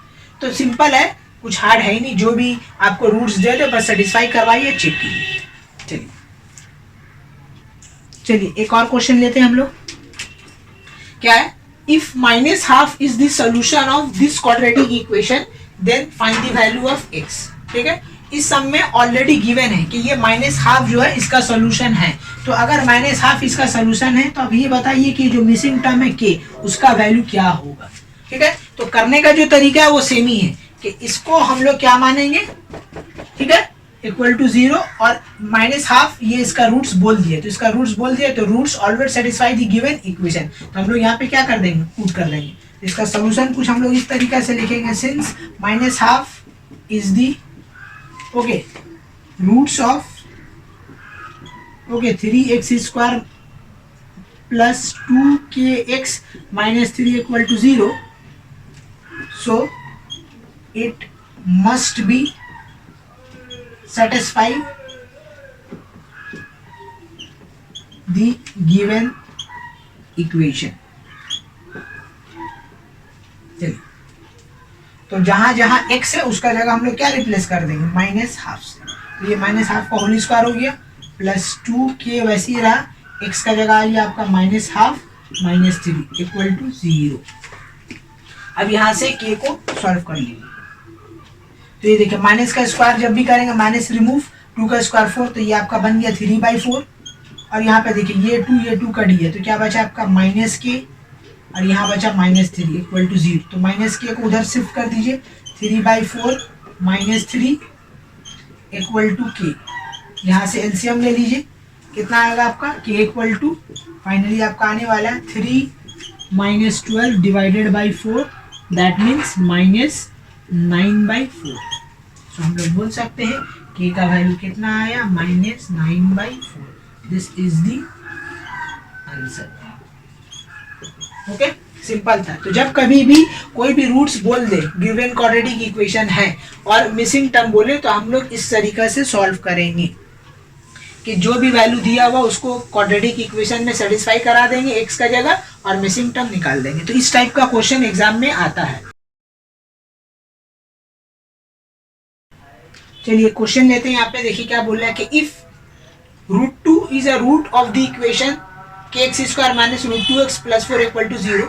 तो सिंपल है कुछ हार्ड है ही नहीं, जो भी आपको रूट्स दे दे बस सेटिस्फाई करवाइए, चेक कीजिए। चलिए चलिए एक और क्वेश्चन लेते हैं हम लोग। क्या है, if minus half is the solution of this quadratic equation then find the value of x. ठीक है, इस सम में ऑलरेडी गिवन है कि ये माइनस हाफ जो है इसका सॉल्यूशन है। तो अगर माइनस हाफ इसका सॉल्यूशन है तो अब ये बताइए कि जो मिसिंग टर्म है के, उसका वैल्यू क्या होगा। ठीक है, तो करने का जो तरीका है वो सेम ही है कि इसको हम लोग क्या मानेंगे, ठीक है, इक्वल टू 0 और माइनस हाफ ये इसका रूट्स बोल दिए, तो इसका रूट्स बोल दिए तो roots always satisfy the given equation. तो हम लोग यहाँ पे क्या कर देंगे, पुट कर देंगे। इसका सोल्यूशन कुछ हम लोग इस तरीके से लिखेंगे, since minus half is the okay roots of okay 3x square plus 2kx minus 3 equal to 0, so it must be satisfy the given equation। चलिए, तो जहां जहां x है उसका जगह हम लोग क्या रिप्लेस कर देंगे, माइनस हाफ से। तो ये माइनस हाफ का होल स्क्वायर हो गया प्लस 2k वैसे ही रहा, x का जगह आ गया आपका minus half minus 3 equal to 0। अब यहां से k को सॉल्व कर लीजिए। तो ये देखिए माइनस का स्क्वायर जब भी करेंगे माइनस रिमूव, 2 का स्क्वायर 4, तो ये आपका बन गया 3/4। और यहाँ पे देखिए ये 2 कट गया, तो क्या बचा आपका माइनस के और यहाँ बचा माइनस 3 इक्वल टू 0। तो माइनस के को उधर शिफ्ट कर दीजिए, 3/4 माइनस 3 इक्वल टू के। यहाँ से एलसीएम ले लीजिए, कितना आएगा आपका के इक्वल टू फाइनली आपका आने वाला है 3 minus 12 divided by 4, that means minus 9/4। तो हम लोग बोल सकते हैं k का वैल्यू कितना आया, minus 9/4। This is the answer. Okay, simple था। तो जब कभी भी कोई भी रूट्स बोल दे, गिवन क्वाड्रेटिक इक्वेशन है और मिसिंग टर्म बोले, तो हम लोग इस तरीके से सॉल्व करेंगे कि जो भी वैल्यू दिया हुआ उसको क्वाड्रेटिक इक्वेशन में सेटिस्फाई करा देंगे x का जगह और मिसिंग टर्म निकाल देंगे। तो इस टाइप का क्वेश्चन एग्जाम में आता है। चलिए क्वेश्चन लेते हैं। यहाँ पे देखिए क्या बोल रहा है कि if √2 is a root of the equation kx square minus √2x plus 4 equal to 0,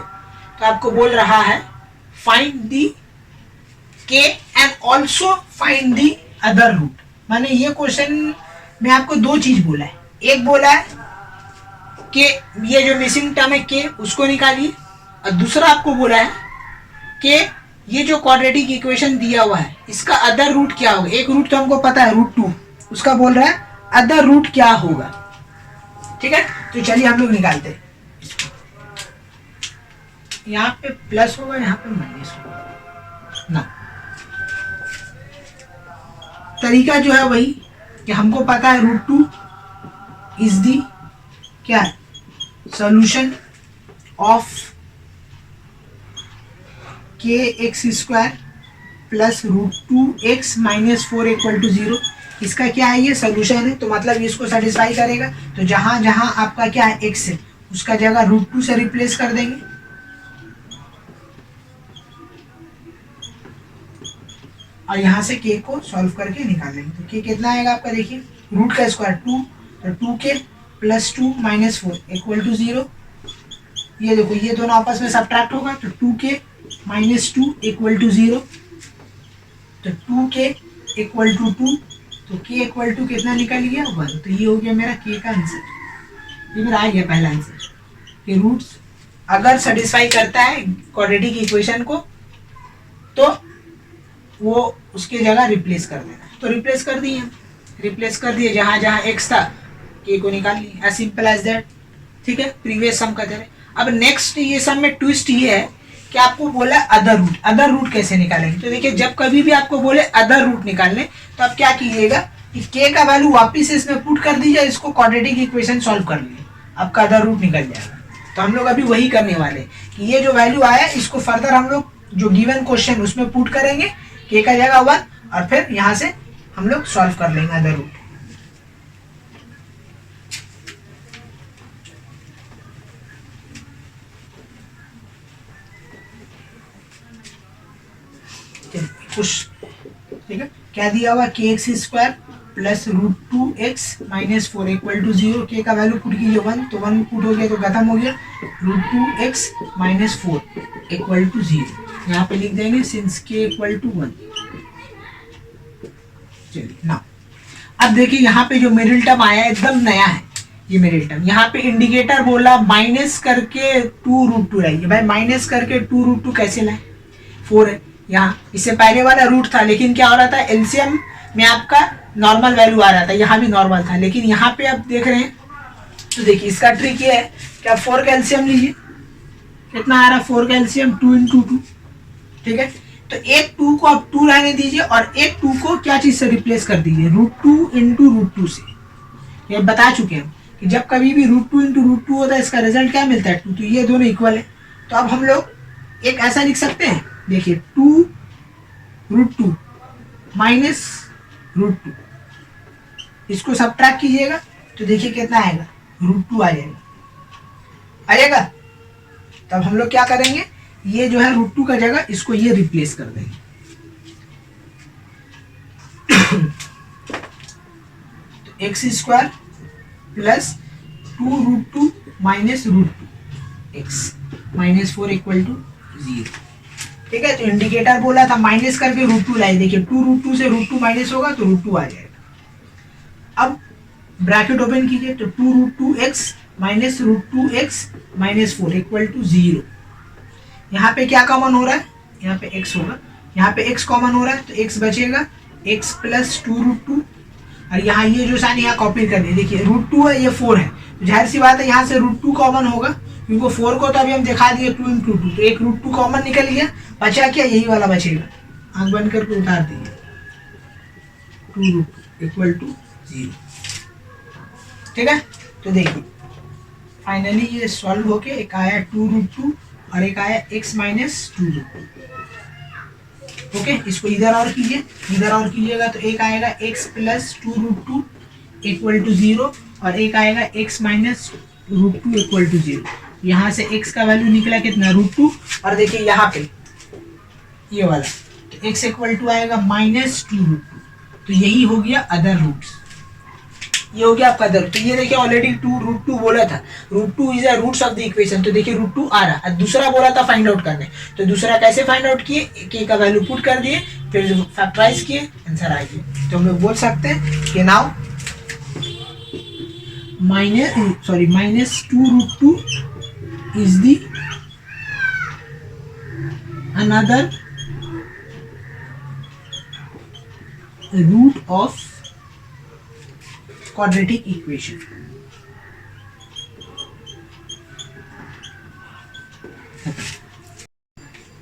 तो आपको बोल रहा है find the k and also find the other root. माने ये क्वेश्चन में आपको दो चीज बोला है, एक बोला है कि ये जो मिसिंग टर्म है k उसको निकालिए, और दूसरा आपको बोला है कि ये जो क्वाड्रेटिक इक्वेशन दिया हुआ है इसका अदर रूट क्या होगा। एक रूट तो हमको पता है √2, उसका बोल रहा है अदर रूट क्या होगा। ठीक है, तो चलिए हम लोग निकालते हैं। यहाँ पे प्लस होगा, यहाँ पे माइनस होगा ना। तरीका जो है वही कि हमको पता है √2 इज दी क्या है, solution of kx square plus √2x minus 4 equal to 0। इसका क्या है, ये सोल्यूशन है, तो मतलब इसको सेटिस्फाई करेगा। तो जहां जहां आपका क्या है x है उसका जगह √2 से रिप्लेस कर देंगे, और यहाँ से k को सॉल्व करके निकाल लेंगे। तो k कितना आएगा आपका, देखिए रूट का स्क्वायर 2, तो 2k plus 2 minus 4 equal to 0। ये देखो ये दोनों आपस में सब्ट्रैक्ट होगा, तो 2k माइनस 2 इक्वल टू 0, तो 2k इक्वल टू 2, तो k इक्वल टू कितना निकल गया 1। तो ये हो गया मेरा k का आंसर। ये मेरा आ गया पहला आंसर कि रूट्स अगर सेटिस्फाई करता है क्वाड्रेटिक इक्वेशन को तो वो उसके जगह रिप्लेस कर देना। तो रिप्लेस कर दिए, रिप्लेस कर दिए, जहां जहां x था k को निकाल लिया, एज सिंपल एज दैट। ठीक है, प्रीवियस सम का तरह। अब नेक्स्ट ये सम में ट्विस्ट ये है कि आपको बोला अदर रूट। अदर रूट कैसे निकालेंगे, तो देखिए जब कभी भी आपको बोले अदर रूट निकालने, तो आप क्या कीजिएगा कि k का वैल्यू वापिस इसमें पुट कर दीजिए, इसको क्वाड्रेटिक इक्वेशन सॉल्व कर लीजिए, आपका अदर रूट निकल जाएगा। तो हम लोग अभी वही करने वाले कि ये जो वैल्यू आया इसको फर्दर हम लोग जो गिवन क्वेश्चन उसमें पुट करेंगे, k का जगह 1, और फिर यहाँ से हम लोग सॉल्व कर लेंगे अदर रूट। कुछ ठीक है, क्या दिया हुआ k x square plus root two x minus four equal to zero. K का वैल्यू पुट कीजिए वन, तो वन पुट हो गया तो खत्म हो गया। Root two x minus four equal to zero, यहाँ पे लिख देंगे सिंस के इक्वल टू वन। चलिए ना, अब देखिए यहाँ पे जो मिडिल टर्म आया एकदम नया है ये मिडिल टर्म। यहाँ पे इंडिकेटर बोला माइनस करके टू रूट टू लाइए। भाई माइनस करके टू रूट टू कैसे लाए, फोर है यहाँ, इससे पहले वाला रूट था लेकिन क्या हो रहा था एलसीएम में आपका नॉर्मल वैल्यू आ रहा था, यहाँ भी नॉर्मल था, लेकिन यहाँ पे आप देख रहे हैं तो देखिए इसका ट्रिक ये है कि आप फोर का एलसीएम लीजिए, कितना आ रहा है फोर का एलसीएम, टू इंटू टू। ठीक है, तो एक टू को आप टू रहने दीजिए और एक टू को क्या चीज से रिप्लेस कर दीजिए, root two into root two से। ये बता चुके हैं कि जब कभी भी root two into root two होता है इसका रिजल्ट क्या मिलता है, टू। तो ये दोनों इक्वल है, तो अब हम लोग एक ऐसा लिख सकते हैं, देखिए two root two minus root two, इसको सब्ट्रैक्ट कीजिएगा तो देखिए कितना आएगा, रूट टू आ जाएगा। तब हम लोग क्या करेंगे, ये जो है रूट टू का जगह इसको ये रिप्लेस कर देंगे। तो x square plus two root two minus root two x minus four equal to zero. ठीक है, तो इंडिकेटर बोला था माइनस करके रूट टू लाए, देखिए टू रूट टू से रूट टू माइनस होगा तो रूट टू आ जाएगा। अब ब्रैकेट ओपन कीजिए तो two root two x minus root two x minus four equal to zero. यहाँ पे क्या कॉमन हो रहा है, यहाँ पे x होगा, यहाँ पे x कॉमन हो रहा है तो x बचेगा x plus two root two, और यहाँ ये जो साइन यहाँ कॉपी कर दिए, देखिए रूट टू है ये फोर है, तो जाहिर सी बात है यहाँ से रूट टू कॉमन होगा, क्योंकि फोर को तो अभी हम दिखा दिए टू इंटू टू, तो एक रूट टू कॉमन निकल गया, बचा क्या यही वाला बचेगा, आंख बंद करके उतार दीजिए, two root two equal to zero. ठीक है, तो देखिए फाइनली ये सॉल्व होके एक आया टू रूट टू और एक आया x minus two root two. Okay, इसको इधर और कीजिए, इधर और कीजिएगा तो एक आएगा x plus two root two equal to zero और एक आएगा x minus root two equal to zero. यहाँ से x का वैल्यू निकला कितना, रूट टू, और देखिए यहाँ पे ये वाला तो x इक्वल टू आएगा माइनस टू रूट टू, तो यही हो गया अदर रूट्स, ये हो गया आपका अदर। तो ये देखिए ऑलरेडी टू रूट टू बोला था, root two is a roots of the equation, तो देखिए रूट टू आ रहा है। दूसरा बोला था फाइंड आउट करने, तो दूसरा कैसे फाइंड आउट किए, के का वैल्यू पुट कर दिए, फिर फैक्टराइज किए, आंसर आ गया। तो हम लोग बोल सकते हैं कि now minus two root two is the another root of quadratic equation।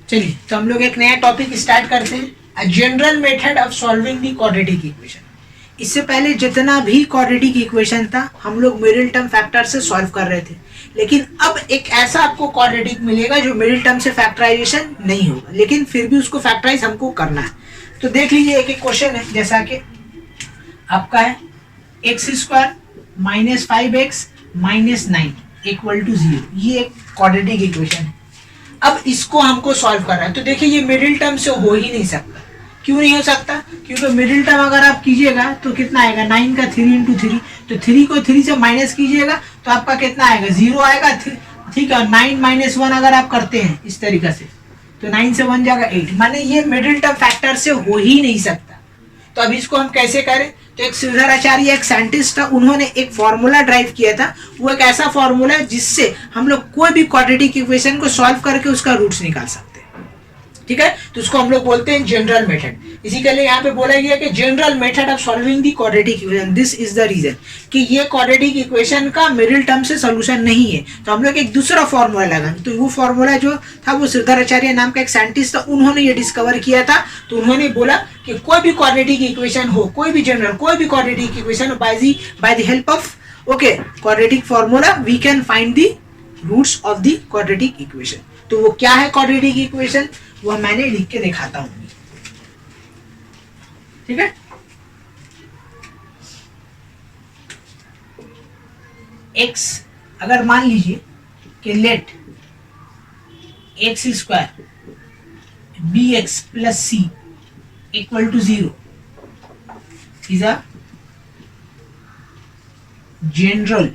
चलिए तो हम लोग एक नया टॉपिक स्टार्ट करते हैं, general method of solving the quadratic equation. इससे पहले जितना भी क्वाड्रेटिक इक्वेशन था हम लोग मिडिल टर्म फैक्टर से सॉल्व कर रहे थे, लेकिन अब एक ऐसा आपको क्वाड्रेटिक मिलेगा जो मिडिल टर्म से फैक्टराइजेशन नहीं होगा, लेकिन फिर भी उसको फैक्टराइज हमको करना है। तो देख लीजिए एक एक क्वेश्चन है, जैसा कि आपका है x square minus five x minus nine equal to zero, ये एक क्वाड्रेटिक इक्वेशन है। अब इसको हमको सॉल्व करना है, तो देखिए ये मिडिल टर्म से हो ही नहीं सकता। क्यों नहीं हो सकता, क्योंकि मिडिल टर्म अगर आप कीजिएगा तो कितना आएगा, नाइन का थ्री इंटू थ्री, तो थ्री को थ्री से माइनस कीजिएगा तो आपका कितना आएगा, जीरो आएगा। ठीक है, नाइन माइनस वन अगर आप करते हैं इस तरीके से तो नाइन से वन जाएगा एट, माने ये मिडिल टर्म फैक्टर से हो ही नहीं सकता। तो अब इसको हम कैसे करें, तो एक श्रीधर आचार्य एक साइंटिस्ट था, उन्होंने एक फॉर्मूला ड्राइव किया था, वो एक ऐसा फॉर्मूला है जिससे हम लोग कोई भी क्वाड्रेटिक इक्वेशन को सॉल्व करके उसका रूट्स निकाल सकते हैं। ठीक है, तो उसको हम लोग बोलते हैं जनरल मेथड। इसी के लिए यहाँ पे बोला गया कि general method of solving the quadratic equation, this is the reason कि ये क्वाड्रेटिक इक्वेशन का मिडिल टर्म से सोल्यूशन नहीं है, तो हम लोग एक दूसरा फॉर्मूला लगा। तो वो फॉर्मूला जो था वो श्रीधर आचार्य नाम का एक साइंटिस्ट था, उन्होंने ये डिस्कवर किया था। तो उन्होंने बोला कि कोई भी क्वाड्रेटिक इक्वेशन हो, कोई भी जनरल कोई भी quadratic equation by the help of quadratic formula we can find the roots of the quadratic equation. तो वो क्या है क्वाड्रेटिक इक्वेशन, वो मैंने लिख के दिखाता हूं। ठीक है, x अगर मान लीजिए कि let x square b x plus c equal to zero, is a general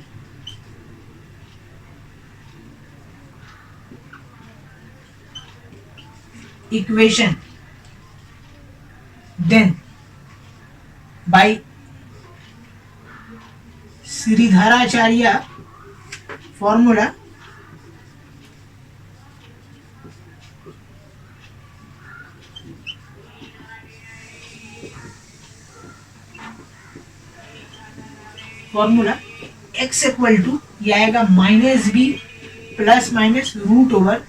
equation, then by Sridharacharya formula, x equal to ये आएगा minus b plus minus root over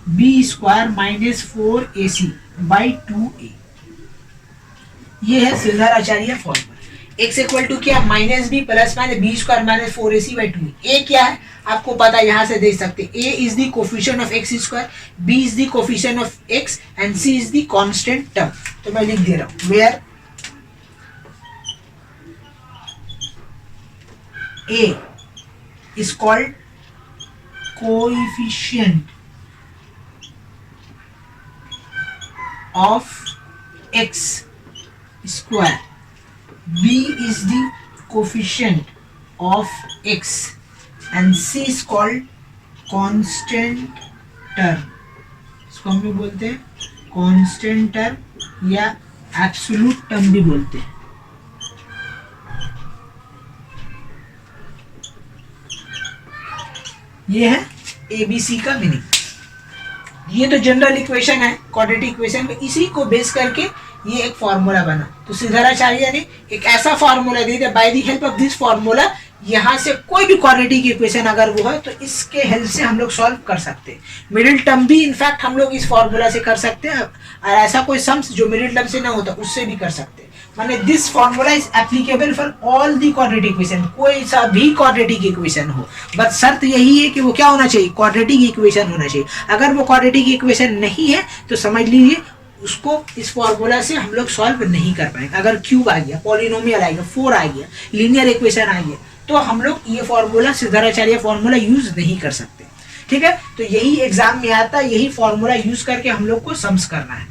b square minus 4ac by 2a। ये है Sridharacharya formula. x equal to क्या, minus b plus minus B square minus 4ac by 2a। ए क्या है आपको पता है, यहां से देख सकते हैं, a is the coefficient of x square, b is the coefficient of x and c is the constant term. तो मैं लिख दे रहा हूं where a is called coefficient of x square, b is the coefficient of x and c is called constant term। इसको हम भी बोलते हैं constant term या absolute term भी बोलते हैं। ये है एबीसी का मीनिंग। ये तो जनरल इक्वेशन है क्वाड्रेटिक इक्वेशन में, इसी को बेस करके ये एक फॉर्मूला बना। तो श्रीधराचार्य ने एक ऐसा फॉर्मूला दे दिया, bye the help of this formula यहाँ से कोई भी क्वाड्रेटिक इक्वेशन अगर वो है तो इसके हेल्प से हम लोग सॉल्व कर सकते हैं। मिडिल टर्म भी इनफैक्ट हम लोग इस फॉर्मूला से कर सकते हैं, और ऐसा कोई सम्स जो मिडिल टर्म से ना होता उससे भी कर सकते हैं। माने this formula is applicable for all the quadratic equation, कोई सा भी क्वाड्रेटिक इक्वेशन हो, बस शर्त यही है कि वो क्या होना चाहिए, क्वाड्रेटिक इक्वेशन होना चाहिए। अगर वो क्वाड्रेटिक इक्वेशन नहीं है तो समझ लीजिए उसको इस फॉर्मूला से हम लोग सॉल्व नहीं कर पाएंगे। अगर क्यूब आ गया, पॉलिनोमियल आ गया, 4 आ गया, लीनियर इक्वेशन आ गया, तो हम लोग ये फॉर्मूला श्रीधराचार्य फॉर्मूला यूज नहीं कर सकते। ठीक है, तो यही एग्जाम में आता है, यही फॉर्मूला यूज करके हम लोग को सम्स करना है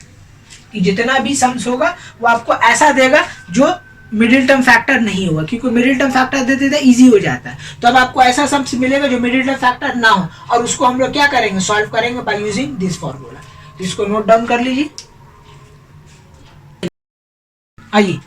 कि जितना भी सम्स होगा वो आपको ऐसा देगा जो मिडिल टर्म फैक्टर नहीं होगा, क्योंकि मिडिल टर्म फैक्टर देते थे इजी हो जाता है। तो अब आपको ऐसा सम्स मिलेगा जो मिडिल टर्म फैक्टर ना हो, और उसको हम लोग क्या करेंगे, सॉल्व करेंगे बाय यूजिंग दिस फॉर्मूला। तो इसको नोट डाउन कर लीजिए। आइए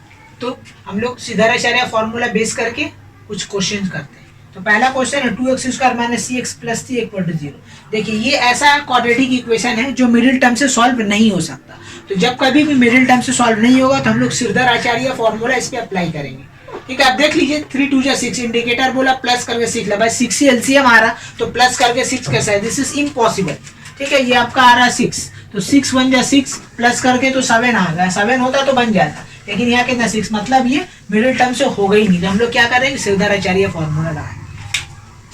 तो हम लोग श्रीधराचार्य फॉर्मूला बेस करके कुछ क्वेश्चन करते हैं। तो पहला क्वेश्चन है 2x square minus c x plus 3 equal to 0। देखिए ये ऐसा क्वाड्रेटिक इक्वेशन है जो मिडिल टर्म से सॉल्व नहीं हो सकता। तो जब कभी भी मिडिल टर्म से सॉल्व नहीं होगा तो हम लोग श्रीधराचार्य फॉर्मूला इस पे अप्लाई करेंगे। ठीक है, आप देख लीजिए 3 2 जा 6, इंडिकेटर बोला प्लस करके 6 ला, भाई 6 से एलसीएम आ रहा तो प्लस करके 6 कैसा है, दिस इज इम्पॉसिबल। ठीक है, ये आपका आ रहा 6, तो 6 1 जा 6 प्लस करके तो 7 आ गया, 7 होता तो बन जाता, लेकिन यहाँ कितना 6, मतलब ये मिडिल टर्म से हो गई नहीं। तो हम लोग क्या करेंगे, श्रीधराचार्य फॉर्मूला लगाएंगे।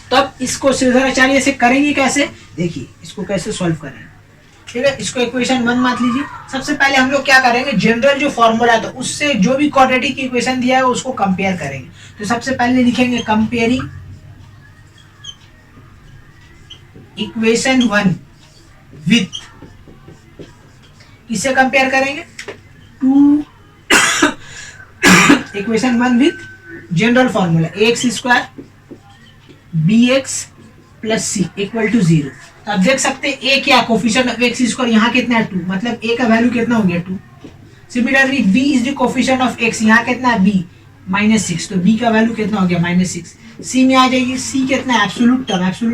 तो अब इसको श्रीधराचार्य से करेंगे कैसे, देखिए इसको कैसे सॉल्व करेंगे। ठीक है, इसको इक्वेशन 1 मान लीजिए। सबसे पहले हम लोग क्या करेंगे, जनरल जो फॉर्मूला था उससे जो भी क्वाड्रेटिक इक्वेशन दिया है उसको कंपेयर करेंगे। तो सबसे पहले लिखेंगे कंपेयरिंग इक्वेशन 1 विथ, किससे कंपेयर करेंगे, 2 equation 1 with general formula x square b x plus c equal to 0। तो आप देख सकते हैं ए क्या, कोफिशिएंट ऑफ एक्स स्क्वायर यहाँ कितना है 2, मतलब ए का वैल्यू कितना हो गया 2। Similarly b is the coefficient of x, यहाँ कितना है बी -6, तो बी का वैल्यू कितना हो गया -6। सी में आ जाएगी, सी कितना है एब्सोल्यूट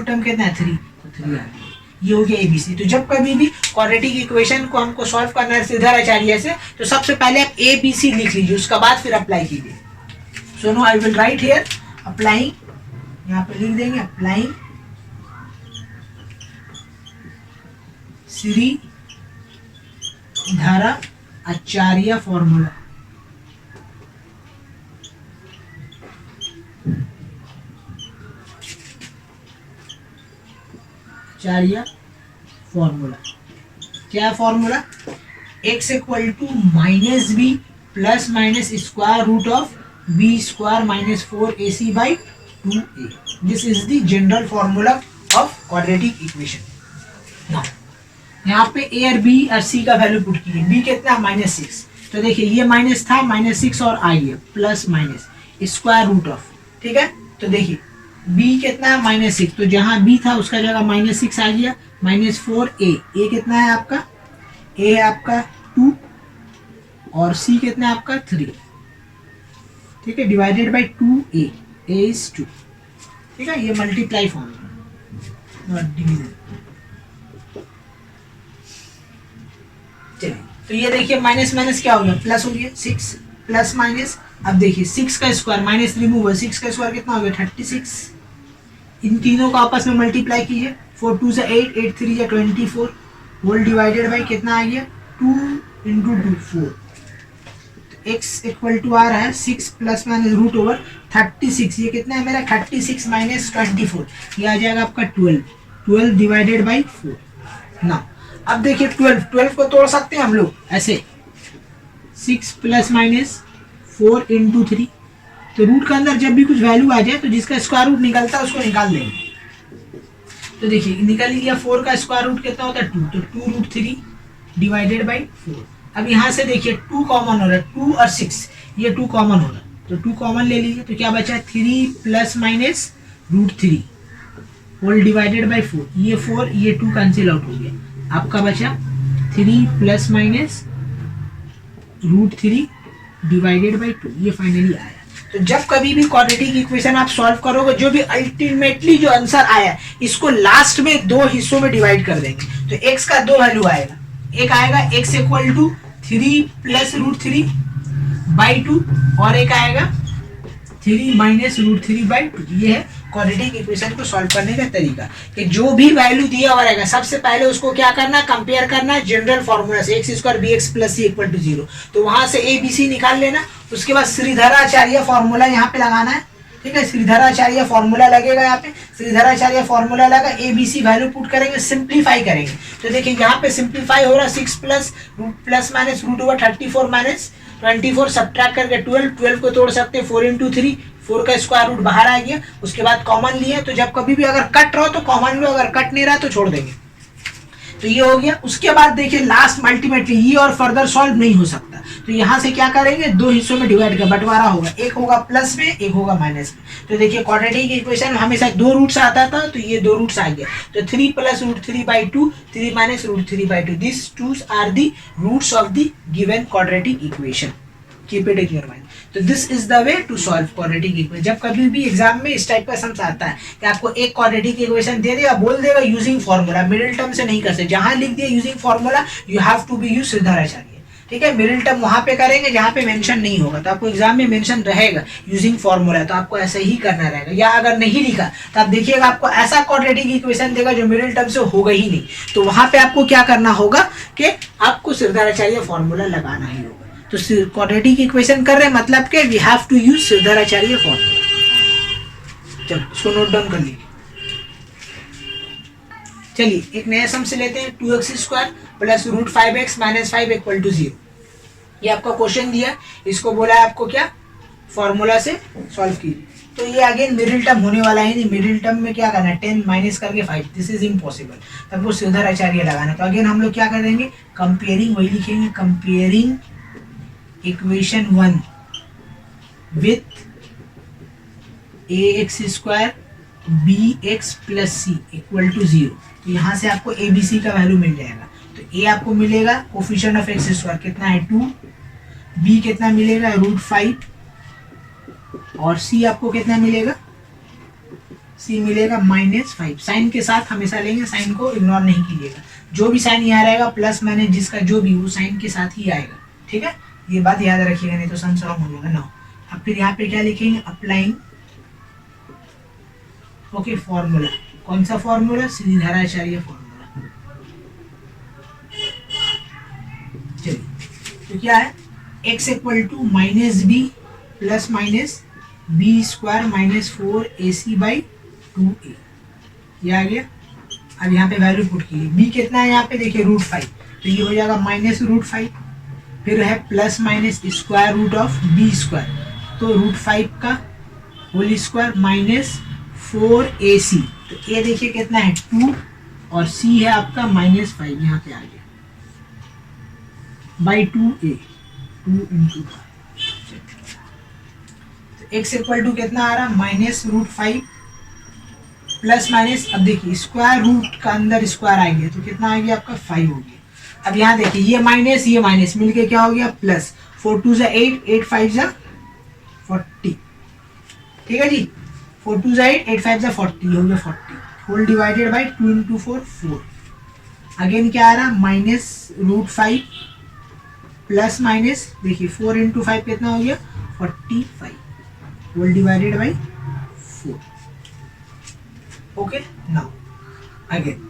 टर्म कितना है 3, तो 3 आ गया। ये हो गया एबीसी। तो जब कभी भी क्वाड्रेटिक इक्वेशन को हमको सॉल्व करना है श्रीधराचार्य से, तो सबसे पहले आप ए बी सी लिख लीजिए, उसका बाद फिर अप्लाई कीजिए। So no I will write here applying, यहाँ पे लिख देंगे applying Shridharacharya formula. Acharya formula क्या formula, x equal to minus b plus minus square root of b square minus 4ac by 2a। This is the general formula of quadratic equation. यहाँ पे a और b और c का value put कीजिए। b कितना -6, तो देखिए ये माइनस था, -6 और आ गया plus minus square root of, ठीक है। तो देखिए b कितना है -6, तो जहां b था उसका जगह -6 आ गया, -4a, a कितना है आपका, a है आपका 2 और c कितना है आपका 3, ठीक है, divided by 2a, a is 2, ठीक है। ये मल्टीप्लाई फॉर्म डिवीजन। चलिए तो ये देखिए माइनस माइनस क्या हो गया, प्लस हो गया, 6 प्लस माइनस, अब देखिए 6 का स्क्वायर माइनस रिमूव हुआ, 6 का स्क्वायर कितना हो गया 36, इन तीनों को आपस में मल्टीप्लाई कीजिए, 4 2 से 8, 8 3 या 24, होल डिवाइडेड बाई कितना आ गया 2 इंटू 2 4, तो x इक्वल टू आ रहा है 6 प्लस माइनस रूट ओवर 36, ये कितना है मेरा 36 माइनस 24, ये आ जाएगा आपका 12, 12 डिवाइडेड बाई 4 ना। अब देखिए 12 को तोड़ सकते हैं हम लोग ऐसे, 6 प्लस माइनस 4 इंटू 3, तो रूट का अंदर जब भी कुछ वैल्यू आ जाए तो जिसका स्क्वायर रूट निकलता है उसको निकाल देंगे। तो देखिए निकल लिया, 4 का स्क्वायर रूट कितना होता है 2, तो 2 रूट 3 डिवाइडेड बाई 4। अब यहाँ से देखिए 2 कॉमन हो रहा है, 2 और 6 ये 2 कॉमन हो रहा है, तो 2 कॉमन ले लीजिए, तो क्या बचा 3 plus minus root 3 whole divided by 4, ये 4 ये 2 कैंसिल आउट हो गया, आपका बचा 3 plus minus root 3 divided by 2, ये फाइनली आया। तो जब कभी भी क्वाड्रेटिक इक्वेशन आप सॉल्व करोगे, जो भी अल्टीमेटली जो आंसर आया इसको लास्ट में दो हिस्सों में डिवाइड कर देंगे, तो x का दो वैल्यू आएगा, एक आएगा x equal to 3 plus root 3 by 2 और एक आएगा 3 माइनस रूट 3 बाई 2। ये है क्वाड्रेटिक इक्वेशन को सॉल्व करने का तरीका, कि जो भी वैल्यू दिया हुआ रहेगा सबसे पहले उसको क्या करना है, कंपेयर करना है जनरल फॉर्मूला से, x square b x plus c equal to 0, तो वहां से ए बी सी निकाल लेना, उसके बाद श्रीधराचार्य फॉर्मूला यहाँ पे लगाना है, ठीक है, श्रीधराचार्य फॉर्मूला लगेगा यहाँ पे, श्रीधराचार्य फॉर्मूला लगा, a B c value put करेंगे, सिंप्लीफाई करेंगे, तो देखिए यहाँ पे सिंप्लीफाई हो रहा है 6 plus minus root over 34 minus 24 subtract करके 12 को तोड़ सकते हैं 4 इंटू 3, 4 का स्क्वायर रूट बाहर आ गया, उसके बाद कॉमन लिए, तो जब कभी भी अगर कट रहो तो कॉमन लो, अगर कट नहीं रहा तो छोड़ देंगे, तो ये हो गया। उसके बाद देखिए लास्ट अल्टीमेटली ये और फर्दर सॉल्व नहीं हो सकता, तो यहाँ से क्या करेंगे, दो हिस्सों में डिवाइड कर बंटवारा होगा, एक होगा प्लस में एक होगा माइनस में, तो देखिए क्वाड्रेटिक इक्वेशन में हमेशा दो रूट्स आता था, तो ये दो रूट्स आ गया, तो 3 plus root 3 by 2, 3 minus root 3 by 2, this twos are the roots of the given quadratic equation, keep it in your mind. तो this is the way to solve quadratic equation. जब कभी भी एग्जाम में इस type का समझ आता है कि आपको एक क्वाड्रेटिक इक्वेशन दे देगा, बोल देगा यूजिंग फॉर्मूला, मिडिल टर्म से नहीं कर सकते, जहां लिख दिया using formula you have to be use Shridharacharya, ठीक है, मिडिल टर्म वहां पे करेंगे जहां पे मेंशन नहीं होगा, तो आपको एग्जाम में मेंशन रहेगा यूजिंग फॉर्मूला, तो आपको ऐसे ही करना रहेगा, या अगर नहीं लिखा तो आप देखिएगा आपको ऐसा क्वाड्रेटिक इक्वेशन देगा जो मिडिल टर्म से होगा ही नहीं, तो वहां पे आपको क्या करना होगा कि आपको श्रीधराचार्य फॉर्मूला लगाना ही होगा। तो क्वाड्रेटिक इक्वेशन कर रहे हैं मतलब के we have to use Shridharacharya formula. चलो इसको नोट डाउन कर लीजिए। चलिए एक नया सम से लेते हैं, 2x square plus root 5x minus 5 equal to 0, ये आपका क्वेश्चन दिया, इसको बोला है आपको क्या, फॉर्मूला से सॉल्व कीजिए। तो ये अगेन मिडिल टर्म होने वाला है नहीं, मिडिल टर्म में क्या करना है 10 माइनस करके 5, दिस इज इम्पॉसिबल, तब वो श्रीधराचार्य लगाना, तो अगेन हम लोग क्या कर देंगे, कंपेयरिंग वही लिखेंगे, comparing equation 1 with ax square bx plus c equal to 0, तो यहाँ से आपको ए बी सी का वैल्यू मिल जाएगा, तो a आपको मिलेगा कोफिशिएंट ऑफ एक्स स्क्वायर कितना है 2, b कितना मिलेगा रूट 5, और c आपको कितना मिलेगा, c मिलेगा -5, साइन के साथ हमेशा लेंगे, साइन को इग्नोर नहीं कीजिएगा, जो भी साइन यहाँ रहेगा प्लस माइनस जिसका जो भी वो साइन के साथ ही आएगा, ठीक है, ये बात याद रखिएगा नहीं तो सम सॉल्व हो जाएगा ना। अब फिर यहाँ पे क्या लिखेंगे, अप्लाइंग ओके फॉर्मूला, कौन सा फॉर्मूला, श्रीधराचार्य फॉर्मूला। चलिए तो क्या है, x equal to minus b plus minus B square minus 4ac by 2a, ये आ गया। अब यहाँ पे वैल्यू पुट कीजिए, b कितना है यहाँ पे देखिए रूट 5, तो ये हो जाएगा माइनस रूट 5, फिर है plus minus square root of b square, तो रूट 5 का होल स्क्वायर माइनस 4ac, तो a देखिए कितना है 2 और c है आपका -5, यहाँ पे आ गया बाई 2a, 2 तो x इक्वल टू कितना आ रहा, -√5 प्लस माइनस, अब देखिए स्क्वायर रूट का अंदर स्क्वायर आ गया तो कितना आ गया आपका 5 हो गया। अब यहाँ देखिए ये माइनस मिलके क्या हो गया प्लस, 4 2 = 8, 8 5 = 40, ठीक है जी, 4 2 = 8, 8 5 = 40, हो गया 40 होल डिवाइडेड बाई 2 × 4 4। अगेन क्या आ रहा, -√5 प्लस माइनस, देखिए 4 × 5 कितना हो गया 45 whole divided by 4। Okay, now again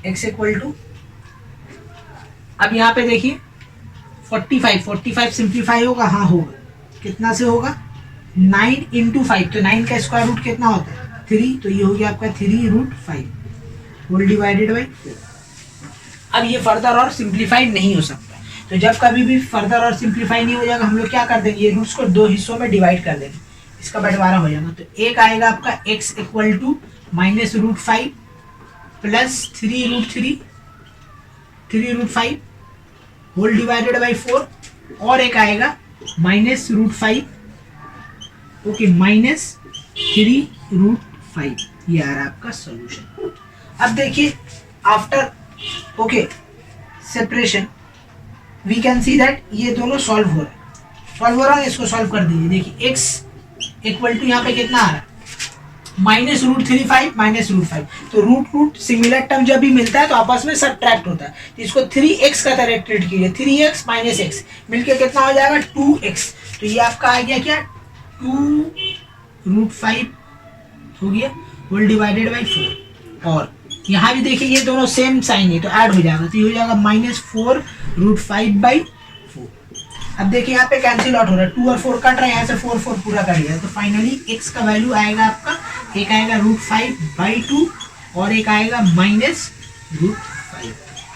x equal to, अब यहाँ पे देखिए 45 सिंप्लीफाई होगा, हाँ होगा, कितना से होगा 9 × 5, तो 9 का स्क्वायर रूट कितना होता है 3, तो ये हो गया आपका 3√5 होल डिवाइडेड बाई 4। अब ये फर्दर और सिंप्लीफाई नहीं हो सकता, तो जब कभी भी फर्दर और सिंप्लीफाई नहीं हो जाएगा हम लोग क्या कर देंगे, ये रूट्स को 2 हिस्सों में डिवाइड कर देंगे, इसका बंटवारा हो जाएगा। तो एक आएगा आपका x इक्वल टू -√5 प्लस 3√5 होल डिवाइडेड बाई 4, और एक आएगा -√5, ओके, -3√5, ये आ रहा है आपका सॉल्यूशन। अब देखिए after okay separation we can see that ये दोनों सॉल्व हो रहा है, इसको सॉल्व कर दीजिए। देखिए x इक्वल टू यहाँ पे कितना आ रहा है -√35 -√5, तो रूट सिमिलर टर्म जब भी मिलता है तो आपस में सब्ट्रैक्ट होता है, तो इसको 3x का तरह ट्रीट कीजिए, 3x - x मिलके कितना हो जाएगा 2x, तो ये आपका आ गया क्या 2√5 हो गया होल डिवाइडेड बाई 4, और यहाँ भी देखिए ये दोनों सेम साइन है तो ऐड हो जाएगा, तो ये हो जाएगा -4√5/4। अब देखिए यहाँ पे कैंसिल आउट हो रहा है, 2 और 4 कट रहा है, यहाँ से 4 4 पूरा कट गया, तो फाइनली x का वैल्यू आएगा आपका, एक आएगा √5/2 और एक आएगा -√5।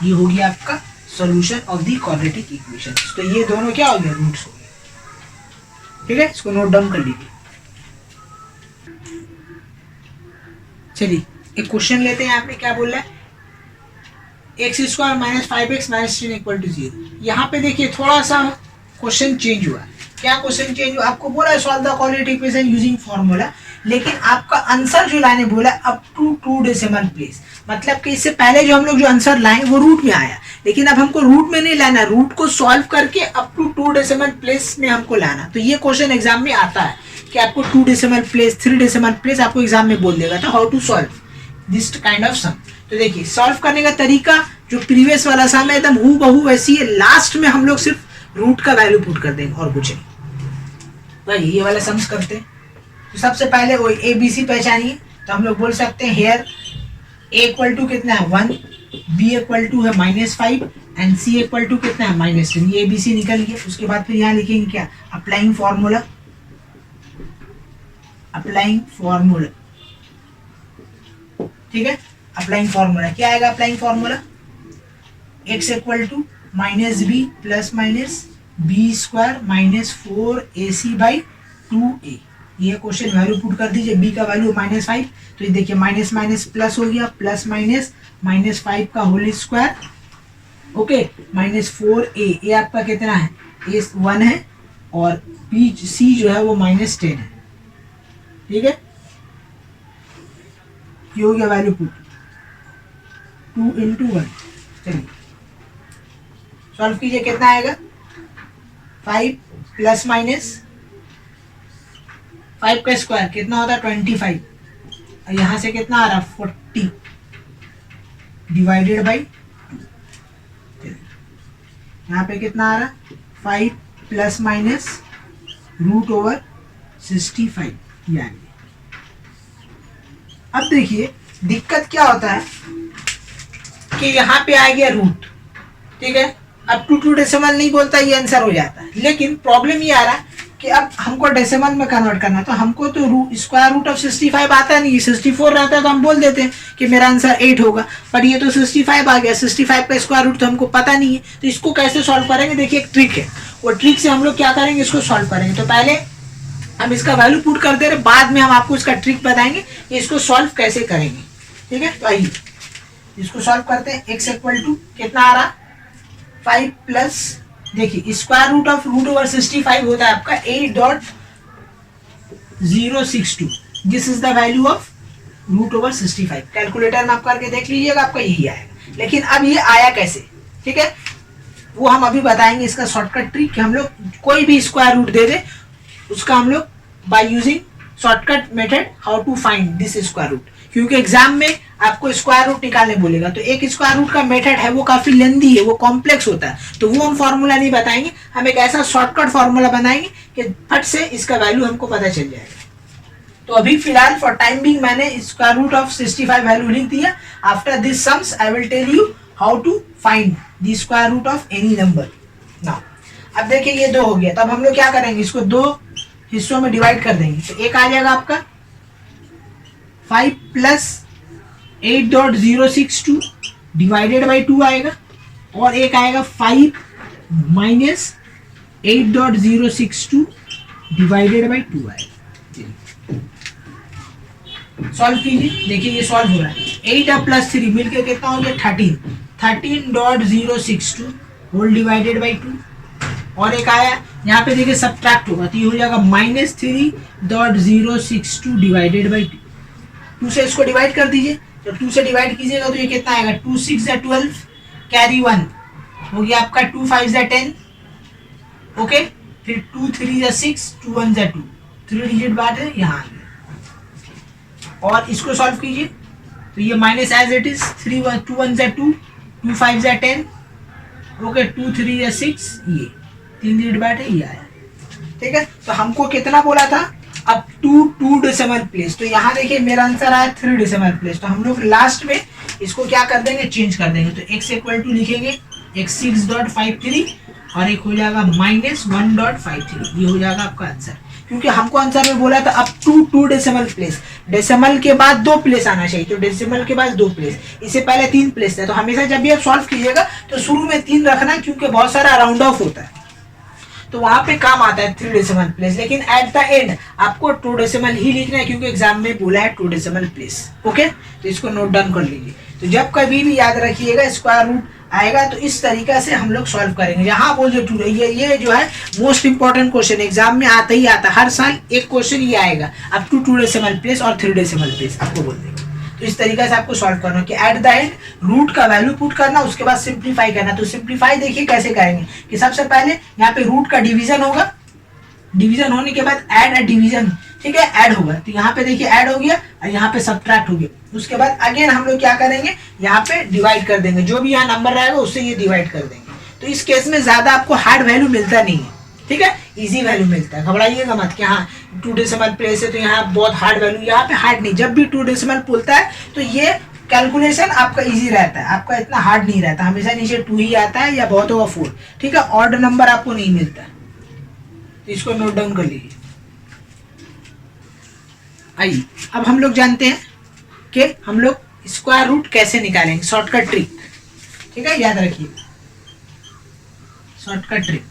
ये हो गया आपका solution of the quadratic equation. तो ये दोनों क्या हो गया रूट्स हो गए, ठीक है, इसको नोट डाउन कर लीजिए। चलिए एक क्वेश्चन लेते हैं, यहाँ पे क्या बोल रहा है x² - 5x - 10 = 0। यहाँ पे देखिए थोड़ा सा क्वेश्चन चेंज हुआ, क्या क्वेश्चन चेंज हुआ, आपको बोला है solve the quadratic equation using formula, लेकिन आपका आंसर जो लाने बोला अप टू 2 डेसिमल प्लेस, मतलब कि इससे पहले जो हम लोग जो आंसर लाए वो रूट में आया, लेकिन अब हमको रूट में नहीं लाना, रूट को सॉल्व करके अप टू 2 डेसिमल प्लेस में हमको लाना। तो ये क्वेश्चन एग्जाम में आता है कि आपको 2 डेसिमल प्लेस 3 डेसिमल प्लेस आपको एग्जाम में बोल देगा, तो how to solve this kind of sum. तो देखिए सॉल्व करने का तरीका जो प्रीवियस वाला सम है एकदम हूबहू वैसी है, लास्ट में हम लोग सिर्फ रूट का वैल्यू पुट कर देंगे और कुछ नहीं। भाई ये वाला सम्स करते हैं, तो सबसे पहले वो ए बी सी पहचानिए, तो हम लोग बोल सकते हैं हेयर ए इक्वल टू कितना है 1, बी इक्वल टू है -5 एंड सी इक्वल टू कितना है -3, ये बी सी निकल गया। उसके बाद फिर यहाँ लिखेंगे क्या, अप्लाइंग फॉर्मूला, ठीक है, अप्लाइंग फॉर्मूला क्या आएगा, applying formula x equal to -b plus minus b² -4ac/2a। ये क्वेश्चन वैल्यू पुट कर दीजिए, b का वैल्यू -5, तो ये देखिए माइनस माइनस प्लस हो गया, प्लस माइनस -5 का होल स्क्वायर, ओके, -4a, ये आपका कितना है a 1 है और b c जो है वो -10 है, ठीक है, ये हो गया वैल्यू पुट 2 × 1। चलिए सॉल्व कीजिए, कितना आएगा 5 प्लस माइनस 5 का स्क्वायर कितना होता है 25, और यहाँ से कितना आ रहा 40 डिवाइडेड बाई, यहाँ पे कितना आ रहा 5 प्लस माइनस √65 यानी। अब देखिए दिक्कत क्या होता है कि यहाँ पे आ गया रूट, ठीक है, अब 2 डेसिमल नहीं बोलता ये आंसर हो जाता है, लेकिन प्रॉब्लम ये आ रहा है कि अब हमको डेसिमल में कन्वर्ट करना, तो हमको तो स्क्वायर रूट ऑफ 65 आता नहीं, 64 रहता है तो हम बोल देते हैं कि मेरा आंसर 8 होगा, पर ये तो 65 आ गया, 65 का स्क्वायर रूट तो हमको पता नहीं है, तो इसको कैसे सॉल्व करेंगे, देखिए एक ट्रिक है, वो ट्रिक से हम लोग क्या करेंगे इसको सॉल्व करेंगे। तो पहले हम इसका वैल्यू पुट कर दे रहे, बाद में हम आपको इसका ट्रिक बताएंगे कि इसको सॉल्व कैसे करेंगे, ठीक है। तो आइए इसको सॉल्व करते हैं। x इक्वल टू कितना आ रहा 5 प्लस, देखिए square root of root over 65 होता है आपका 8.062। This is the value of root over 65। Calculator में आप करके देख लीजिएगा, आपका यही आएगा। लेकिन अब ये आया कैसे, ठीक है, वो हम अभी बताएंगे। इसका शॉर्टकट ट्रिक कि हम लोग कोई भी स्क्वायर रूट दे दे, उसका हम लोग by using shortcut method how to find this square root. क्योंकि एग्जाम में आपको स्क्वायर रूट निकालने बोलेगा, तो एक स्क्वायर रूट का मेथड है वो काफी लेंदी है, वो कॉम्प्लेक्स होता है, तो वो हम फॉर्मूला नहीं बताएंगे। हम एक ऐसा शॉर्टकट फॉर्मूला बनाएंगे कि फट से इसका वैल्यू हमको पता चल जाएगा। तो अभी फिलहाल फॉर टाइम बिंग मैंने स्क्वायर रूट ऑफ 65 वैल्यू लिख दिया। After this sums I will tell you how to find the square root of any number. Now अब देखिए ये 2 हो गया, तब हम लोग क्या करेंगे, इसको 2 हिस्सों में डिवाइड कर देंगे। तो एक आ जाएगा आपका 5 प्लस 8.062 डिवाइडेड बाई 2 आएगा, और एक आएगा 5 माइनस 8.062 डिवाइडेड बाई 2 आएगा। सॉल्व कीजिए, देखिए ये सॉल्व हो रहा है। 8 और प्लस 3 मिलकर कितना हो गया 13, 13.062 होल डिवाइडेड बाई 2, और एक आया यहाँ पे देखिए सब्ट्रैक्ट होगा, तो ये हो जाएगा -3.062 डिवाइडेड बाई 2। 2 से इसको डिवाइड कर दीजिए, जब 2 से डिवाइड कीजिएगा तो ये कितना आएगा 2 6 12 कैरी 1 हो गया आपका, 2 5 10 ओके, फिर 2 3 6 2 1 2, 3 डिजिट बात है यहाँ आ गया। और इसको सॉल्व कीजिए तो ये minus as it is 3 1 2 1 2 2 5 10 okay, 2 3 6, ये 3 डिजिट बात है, ये आया। ठीक है, तो हमको कितना बोला था अब 2 डेसिमल प्लेस, तो यहाँ देखिए मेरा आंसर आया 3 डेसिमल प्लेस। तो हम लोग लास्ट में इसको क्या कर देंगे, चेंज कर देंगे। तो x इक्वल टू लिखेंगे एक 6.53 और एक हो जाएगा -1.53, ये हो जाएगा आपका आंसर। क्योंकि हमको आंसर में बोला था अब 2 डेसिमल प्लेस, डेसिमल के बाद 2 प्लेस आना चाहिए, तो डेसिमल के बाद 2 प्लेस, इससे पहले 3 प्लेस था। तो हमेशा जब भी आप सॉल्व कीजिएगा तो शुरू में 3 रखना, क्योंकि बहुत सारा राउंड ऑफ होता है, तो वहां पे काम आता है 3 डेसिमल प्लेस। लेकिन एट द एंड आपको 2 डेसिमल ही लिखना है, क्योंकि एग्जाम में बोला है 2 डेसिमल प्लेस। ओके, तो इसको नोट डाउन कर लीजिए। तो जब कभी भी याद रखिएगा स्क्वायर रूट आएगा तो इस तरीका से हम लोग सॉल्व करेंगे। यहाँ बोल जो ये जो है मोस्ट इंपॉर्टेंट क्वेश्चन, एग्जाम में आता ही आता, हर साल एक क्वेश्चन ये आएगा अप टू 2 डेसिमल प्लेस और 3 डेसिमल प्लेस आपको बोल देंगे। तो इस तरीके से आपको सॉल्व करना कि एट द एंड रूट का वैल्यू पुट करना, उसके बाद सिंप्लीफाई करना। तो सिंप्लीफाई देखिए कैसे करेंगे कि सबसे पहले यहाँ पे रूट का डिवीजन होगा, डिवीजन होने के बाद ऐड डिवीजन, ठीक है, ऐड होगा, तो यहाँ पे देखिए ऐड हो गया और यहाँ पे सब्ट्रैक्ट हो गया। उसके बाद अगेन हम लोग क्या करेंगे, यहाँ पे डिवाइड कर देंगे, जो भी यहाँ नंबर रहेगा उससे ये डिवाइड कर देंगे। तो इस केस में ज्यादा आपको हार्ड वैल्यू मिलता नहीं है, ठीक है, इजी वैल्यू मिलता है। घबराइएगा मत कि हाँ 2 डेसिमल प्लेस है तो यहाँ बहुत हार्ड वैल्यू, यहाँ पे हार्ड नहीं। जब भी 2 डेसिमल बोलता है तो ये कैलकुलेशन आपका इजी रहता है, आपका इतना हार्ड नहीं रहता, हमेशा नीचे 2 ही आता है या बहुत होगा 4, ठीक है, ऑड नंबर आपको नहीं मिलता। तो इसको नोट डाउन कर लीजिए। आइए अब हम लोग जानते हैं कि हम लोग स्क्वायर रूट कैसे निकालेंगे, शॉर्टकट ट्रिक, ठीक है, याद रखिए शॉर्टकट ट्रिक।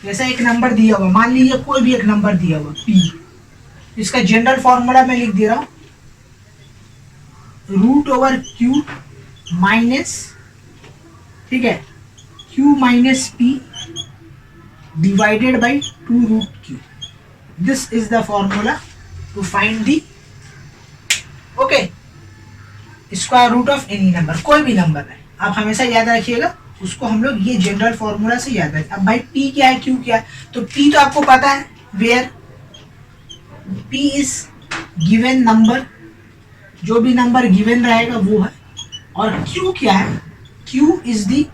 जैसा एक नंबर दिया हुआ, मान लीजिए कोई भी एक नंबर दिया हुआ p, इसका जनरल फॉर्मूला मैं लिख दे रहा हूं, √q माइनस, ठीक है, q minus p divided by 2√q। This is the formula to find the square root of any number, कोई भी नंबर है, आप हमेशा याद रखिएगा उसको। हम लोग ये जनरल फॉर्मूला से याद रखें। अब भाई p क्या है, q क्या है, तो p तो आपको पता है, where p is given number, जो भी नंबर गिवन रहेगा वो है, और q क्या है, q इज द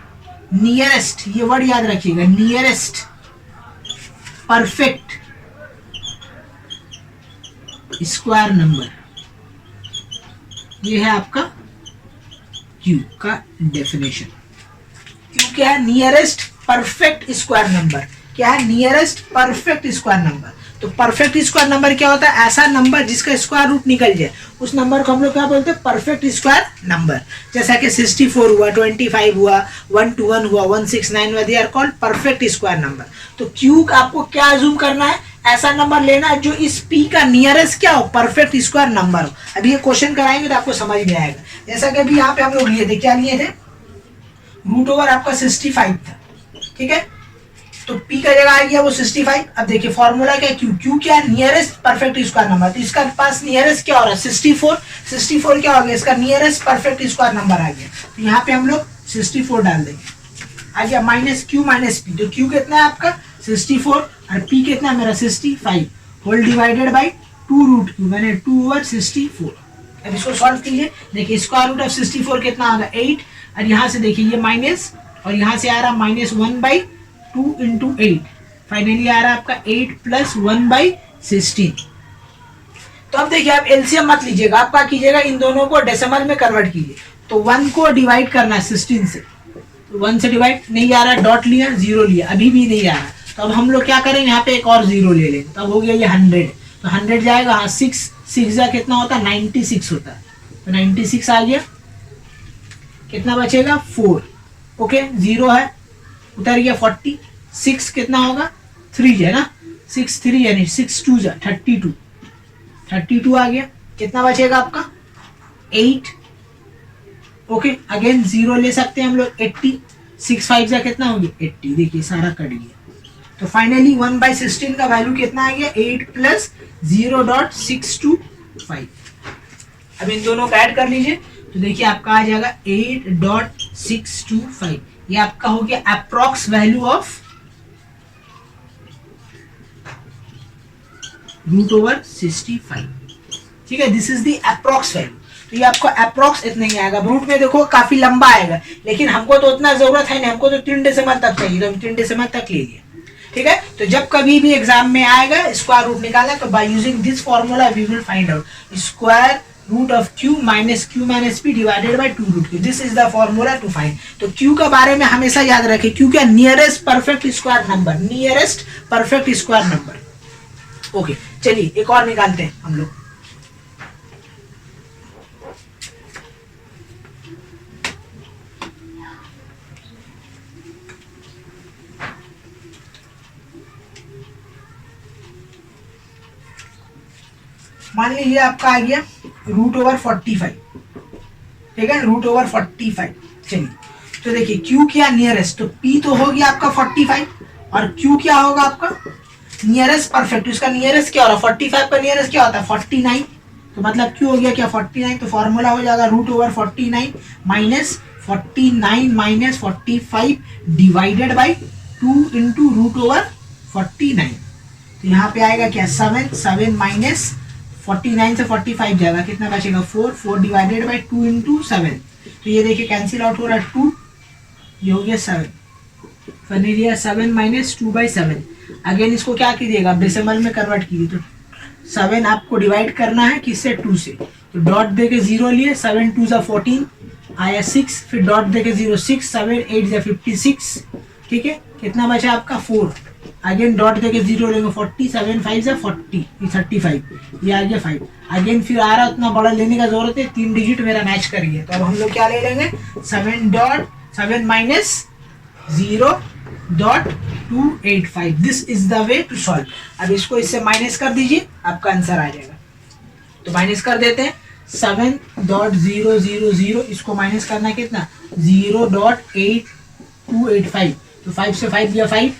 नियरेस्ट, ये वर्ड याद रखिएगा, नियरेस्ट परफेक्ट स्क्वायर नंबर, ये है आपका q का डेफिनेशन। q क्या है, नियरेस्ट परफेक्ट स्क्वायर नंबर, क्या है, नियरेस्ट परफेक्ट स्क्वायर नंबर। तो परफेक्ट स्क्वायर नंबर क्या होता है, ऐसा नंबर जिसका स्क्वायर रूट निकल जाए, उस नंबर को हम लोग क्या बोलते हैं, परफेक्ट स्क्वायर नंबर। जैसा कि 64 हुआ, 25 हुआ, 121 हुआ, 169 हुआ, they are called perfect square number. तो क्यू आपको क्या अज्यूम करना है, ऐसा नंबर लेना जो इस p का नियरेस्ट क्या हो, परफेक्ट स्क्वायर नंबर हो। अभी ये क्वेश्चन कराएंगे तो आपको समझ में आएगा। जैसा कि अभी यहाँ पे हम लोग लिए थे, क्या लिए थे, रूट ओवर आपका 65 था, ठीक है, तो p का जगह आ गया वो 65। अब देखिए फॉर्मूला क्या, q क्या, नियरेस्ट परफेक्ट स्क्वायर नंबर, तो इसका पास नियरेस्ट क्या हो रहा है 64, 64 क्या हो गया, इसका नियरेस्ट परफेक्ट स्क्वायर नंबर आ गया। तो यहाँ पे हम लोग 64 डाल देंगे, आ गया माइनस q माइनस p, तो q कितना है आपका 64 और p कितना है मेरा 65, whole divided by 2 root q, मैंने 2 ओवर 64। अब इसको सॉल्व कीजिए, देखिए स्क्वायर रूट ऑफ 64 कितना आ गया 8, और यहाँ से देखिए ये माइनस, और यहाँ से आ रहा माइनस 1/2 इंटू 8, फाइनली आ रहा आपका 8 प्लस 1/16। तो अब देखिए आप एलसीएम मत लीजिएगा, आप क्या कीजिएगा, इन दोनों को डेसिमल में कन्वर्ट कीजिए। तो 1 को डिवाइड करना है 16 से, तो 1 से डिवाइड नहीं आ रहा, डॉट लिया, 0 लिया, अभी भी नहीं आ रहा, तो अब हम लोग क्या करेंगे, यहाँ पे एक और 0 ले लेंगे, तो अब हो गया ये 100, तो 100 जाएगा, हाँ 6 जा कितना होता है 96 होता है, तो 96 आ गया, कितना बचेगा 4, ओके 0 है उतर गया 40, 6 कितना होगा 3 है ना, 6 3 यानी 6 2 जा 32, 32 आ गया, कितना बचेगा आपका 8, ओके अगेन 0 ले सकते हैं हम लोग 80, 6 5 जा कितना हो गया 80, देखिए सारा कट गया, तो फाइनली 1/16 का वैल्यू कितना आ गया 8 प्लस 0.625। अब इन दोनों को ऐड कर लीजिए, तो देखिए आपका आ जाएगा 8.625, ये आपका हो गया approx value of root over 65, ठीक है, this is the approx value. तो ये आपको अप्रॉक्स इतना ही आएगा, रूट में देखो काफी लंबा आएगा, लेकिन हमको तो उतना जरूरत है नहीं, हमको तो 3 डेसिमल तक चाहिए, तो हम 3 डेसिमल तक ले लिए, ठीक है। तो जब कभी भी एग्जाम में आएगा स्क्वायर रूट निकालना, तो by using this formula we will find out square root of q minus p divided by 2 root q, this is the formula to find. तो q का बारे में हमेशा याद रखें, q क्या nearest perfect square number, nearest perfect square number, okay. चलिए एक और निकालते हैं हम लोग, मान लीजिए आपका आ गया रूट ओवर 45, ठीक है, रूट ओवर 45। चलिए तो देखिए q क्या नियरेस्ट, तो p तो हो गया आपका 45 और q क्या होगा आपका नियरेस्ट परफेक्ट, उसका नियरेस्ट क्या हो रहा है 45 का नियरेस्ट क्या होता है 49, तो मतलब q हो गया क्या 49, तो फॉर्मूला हो जाएगा root over 49 minus 49 minus 45 divided by 2 into root over 49, तो यहाँ पे आएगा क्या 7 माइनस 49 से 45 जाएगा, कितना बचेगा 4 डिवाइडेड बाई 2 इंटू 7, तो ये देखिए कैंसिल आउट हो रहा है 2, ये हो गया 7, फाइनली 7 माइनस 2/7। अगेन इसको क्या कीजिएगा डेसिमल में कन्वर्ट कीजिए, तो 7 आपको डिवाइड करना है किससे 2 से, तो डॉट देके 0 लिए, 7 2 जा 14 आया 6, फिर डॉट देके 0 6 7 8 जा 56, ठीक है, कितना बचा आपका 4, अगेन डॉट देके 0 लेंगे 40 7 5 जा 40 35, ये आ गया 5, अगेन फिर आ रहा उतना बड़ा लेने का जरूरत है, 3 डिजिट मेरा मैच कर गया, तो अब हम लोग क्या ले लेंगे 7 minus 0.285, this is the way to solve. अब इसको इससे माइनस कर दीजिए, आपका आंसर आ जाएगा, तो माइनस कर देते हैं 7.000, इसको माइनस करना कितना 0.8285, तो 5 से 5 गया 5,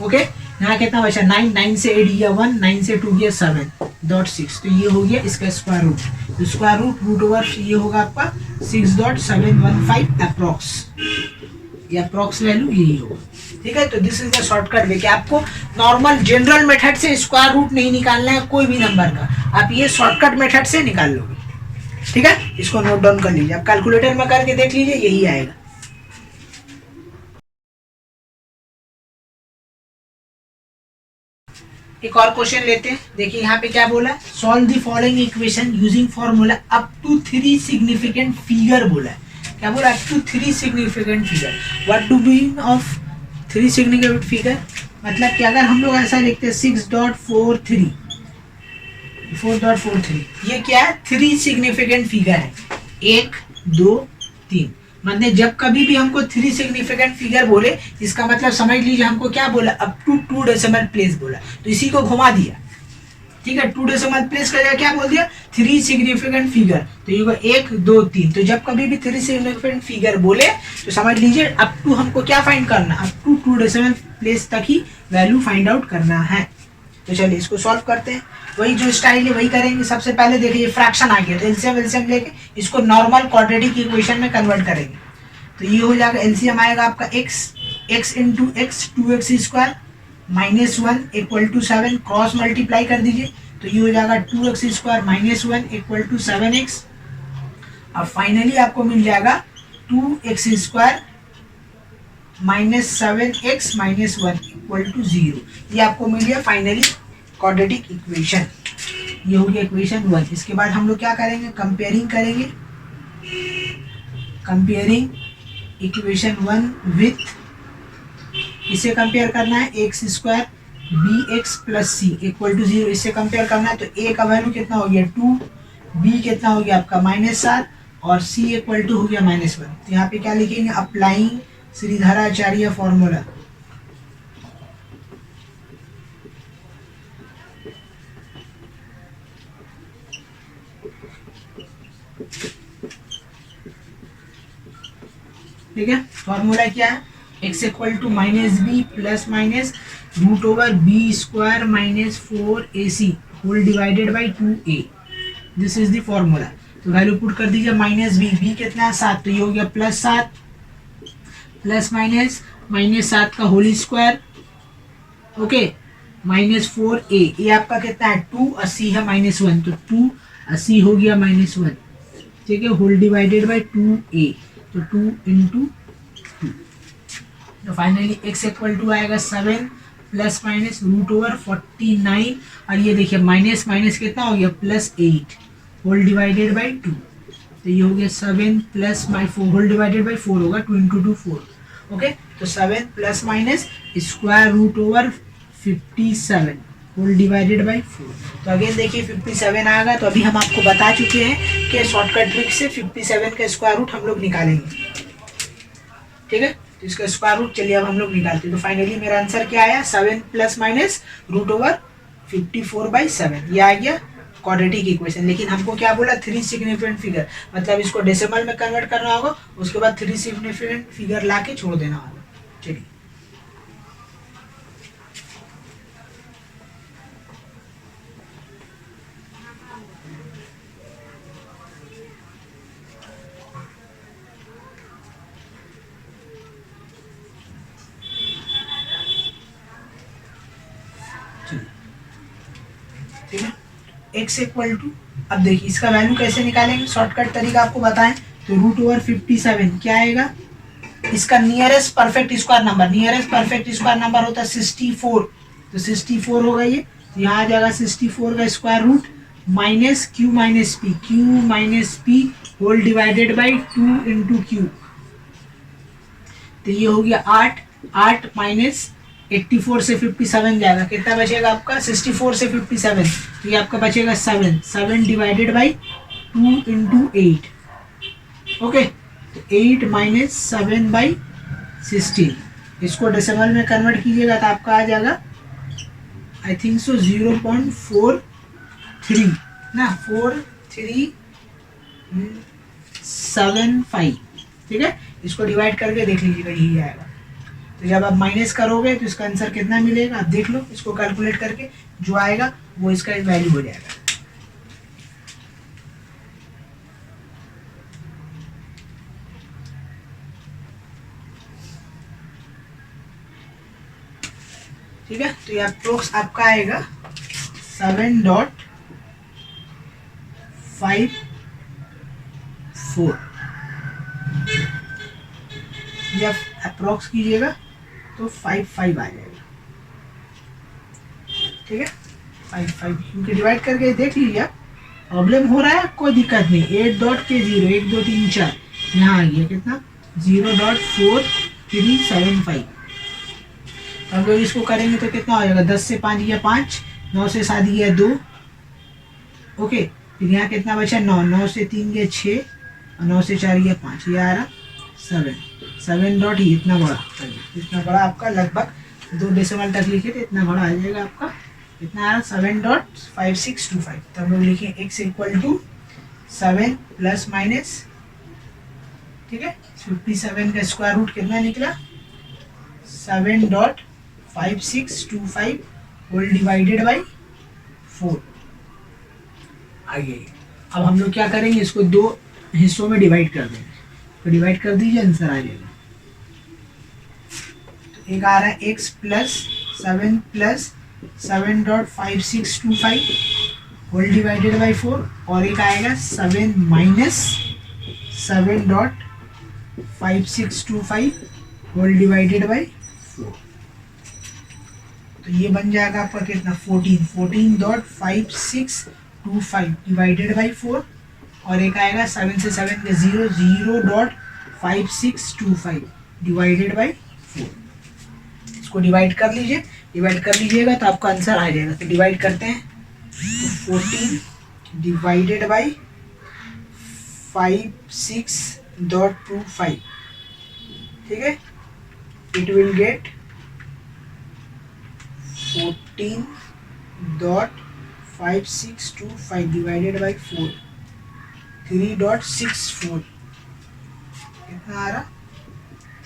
ओके, यहाँ कितना बचा 9 से 8 गया 1, 9 से 2 गया 7.6, तो ये हो गया इसका स्क्वायर रूट, तो स्क्वायर रूट ओवर ये होगा आपका 6.715 अप्रॉक्स, ये अप्रॉक्स वैल्यू यही होगा, ठीक है। तो this is the shortcut way कि आपको नॉर्मल जनरल मेथड से स्क्वायर रूट नहीं निकालना है कोई भी नंबर का, आप ये शॉर्टकट मेथड से निकाल लोगे, ठीक है। इसको नोट डाउन कर लीजिए, आप कैलकुलेटर में करके देख लीजिए, यही आएगा। एक और क्वेश्चन लेते हैं, देखिए यहाँ पे क्या बोला, solve the following equation using formula up to 3 significant figure बोला है, क्या बोला up to 3 significant figure, what do mean of 3 significant figure, मतलब कि अगर हम लोग ऐसा लिखते हैं 6.43, ये क्या है 3 सिग्निफिकेंट फिगर है, 1 2 3, मतलब जब कभी भी हमको 3 सिग्निफिकेंट फिगर बोले, इसका मतलब समझ लीजिए हमको क्या बोला, अप टू 2 डेसिमल प्लेस बोला, तो इसी को घुमा दिया। ठीक है, 2 डेसिमल प्लेस का जगह क्या बोल दिया, 3 सिग्निफिकेंट फिगर, तो ये होगा 1 2 3। तो जब कभी भी 3 सिग्निफिकेंट फिगर बोले तो समझ लीजिए अप टू हमको क्या फाइंड करना, अप टू 2 डेसिमल प्लेस तक ही वैल्यू फाइंड आउट करना है। तो चलिए इसको सॉल्व करते हैं, वही जो स्टाइल है वही करेंगे। सबसे पहले देखिए फ्रैक्शन आ गया, तो एलसीएम एलसीएम लेके इसको नॉर्मल क्वाड्रेटिक इक्वेशन में कन्वर्ट करेंगे। तो ये हो जाएगा, एलसीएम आएगा आपका x into x 2x² -1 equal to 7, cross multiply कर दीजिए, तो ये हो जाएगा 2x² -1 इक्वल टू 7x। अब फाइनली आपको मिल जाएगा 2x² -7x -1 इक्वल टू 0। ये आपको मिल गया फाइनली क्वाड्रेटिक इक्वेशन। ये हो गया इक्वेशन 1। इसके बाद हम लोग क्या करेंगे, कंपेयरिंग करेंगे। कंपेयरिंग इक्वेशन 1 विथ, इसे कंपेयर करना है x² bx plus c equal to 0, इससे कंपेयर करना है। तो a का वैल्यू कितना हो गया 2, b कितना हो गया आपका -7 और c इक्वल टू हो गया -1। तो यहाँ पे क्या लिखेंगे, अप्लाइंग श्रीधराचार्य फॉर्मूला। ठीक है, फॉर्मूला क्या है, x equal to -b plus minus √b² -4ac whole divided by 2a। This is the formula. तो वैल्यू पुट कर दीजिए -b कितना है 7, तो ये हो गया +7 प्लस माइनस -7 का होल स्क्वायर, ओके, -4a, ये आपका कितना है 280 है -1, तो 280 हो गया -1, ठीक है, होल डिवाइडेड बाई 2a, तो 2 इंटू 2। तो फाइनली x इक्वल टू आएगा 7 प्लस माइनस √49, और ये देखिए माइनस माइनस कितना हो गया +8 होल डिवाइडेड बाई 2, तो ये हो गया 7 प्लस 4 होल डिवाइडेड बाई 4 होगा, 2 इंटू 2 4, ओके। तो 7 plus minus √57 whole divided by 4। तो अगेन देखिए 57 आएगा। तो अभी हम आपको बता चुके हैं कि शॉर्टकट ट्रिक से 57 का स्क्वायर रूट हम लोग निकालेंगे, ठीक है। तो इसका स्क्वायर रूट चलिए अब हम लोग निकालते हैं। तो फाइनली मेरा आंसर क्या आया, 7 प्लस माइनस √54/7, ये आ गया क्वाड्रेटिक इक्वेशन। लेकिन हमको क्या बोला, 3 सिग्निफिकेंट फिगर, मतलब इसको डेसिमल में कन्वर्ट करना होगा, उसके बाद 3 सिग्निफिकेंट फिगर ला के छोड़ देना होगा। चलिए ठीक है, x इक्वल टू, अब देखिए इसका वैल्यू कैसे निकालेंगे, शॉर्टकट तरीका आपको बताएं। तो √57 क्या आएगा, इसका nearest perfect square number, nearest perfect square number होता है 64, तो 64 होगा ये, तो यहाँ आ जाएगा 64 का square root minus q minus p whole divided by 2 into q. तो ये हो गया 8 माइनस 84 से 57 जाएगा, कितना बचेगा आपका 64 से 57, तो ये आपका बचेगा 7 डिवाइडेड बाई 2 इंटू 8, ओके। तो 8 माइनस 7 बाई 16, इसको डेसिमल में कन्वर्ट कीजिएगा तो आपका आ जाएगा आई थिंक सो 0.43 ना, 4375, ठीक है। इसको डिवाइड करके देख लीजिएगा, यही आएगा। तो जब आप माइनस करोगे तो इसका आंसर कितना मिलेगा, आप देख लो, इसको कैलकुलेट करके जो आएगा वो इसका वैल्यू हो जाएगा। ठीक है, तो ये अप्रोक्स आपका आएगा 7.54, जब अप्रोक्स कीजिएगा तो 55 आ जाएगा, ठीक है, 55, क्योंकि डिवाइड करके देख लीजिए आप, प्रॉब्लम हो रहा है कोई दिक्कत नहीं। 8 डॉट के 0 1 2 3 4 यहाँ आ गया कितना 0.4375। तो हम लोग इसको करेंगे तो कितना हो जाएगा, 10 से 5 गया 5, 9 से 7 गया 2, ओके। फिर यहाँ कितना बचा 9, 9 से 3 गया 6 और 9 से 4 गया 5, ये आ रहा 7 7 डॉट ही इतना बड़ा, इतना बड़ा आपका लगभग 2 डेसिमल तक लिखे तो इतना बड़ा आ जाएगा आपका, इतना आ रहा 7.5625। तो हम लोग लिखें x equal to 7 plus minus, ठीक है, 57 का स्क्वायर रूट कितना निकला 7.5625 होल डिवाइडेड बाई 4 आइए। अब हम लोग क्या करेंगे, इसको 2 हिस्सों में डिवाइड कर देंगे, तो डिवाइड कर दीजिए, आंसर आ जाएगा। तो एक आ रहा है x plus 7 plus 7.5625 whole divided by 4, और एक आएगा 7 माइनस 7.5625 होल डिवाइडेड बाई 4। तो ये बन जाएगा आपका कितना 14.5625 डिवाइडेड बाई 4, और एक आएगा 7 से 7 के 0.5625 डिवाइडेड बाई 4। इसको डिवाइड कर लीजिए, डिवाइड कर लीजिएगा तो आपका आंसर आ जाएगा। तो डिवाइड करते हैं, तो 14 डिवाइडेड बाई 56.25, ठीक है, it will get 14.5625 divided by 4, 3.64, कितना आ रहा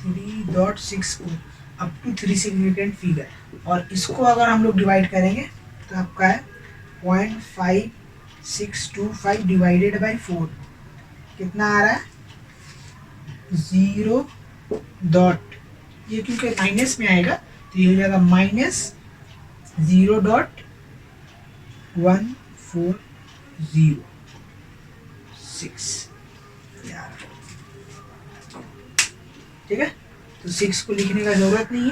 3.64 अप टू 3 सिग्निफिकेंट फिगर। और इसको अगर हम लोग डिवाइड करेंगे तो आपका है 0.5625 डिवाइडेड बाई 4, कितना आ रहा है 0 डॉट, ये क्योंकि माइनस में आएगा तो ये हो जाएगा माइनस 0.1406, ठीक है। तो 6 को लिखने का जरूरत नहीं है,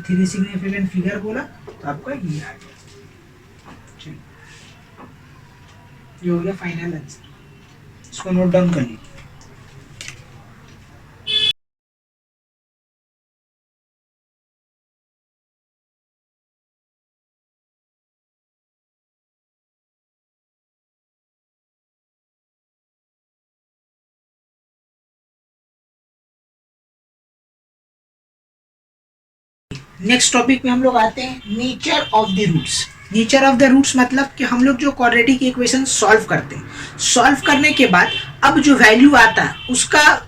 3 सिग्निफिकेंट फिगर बोला तो आपका ये आ गया। चलिए, ये हो गया फाइनल आंसर, इसको नोट डाउन कर लीजिए। नेक्स्ट टॉपिक में हम लोग आते हैं nature of the roots. Nature of the roots मतलब कि हम लोग जो क्वाड्रेटिक इक्वेशन सॉल्व करते हैं, सॉल्व करने के बाद अब जो वैल्यू आता है उसका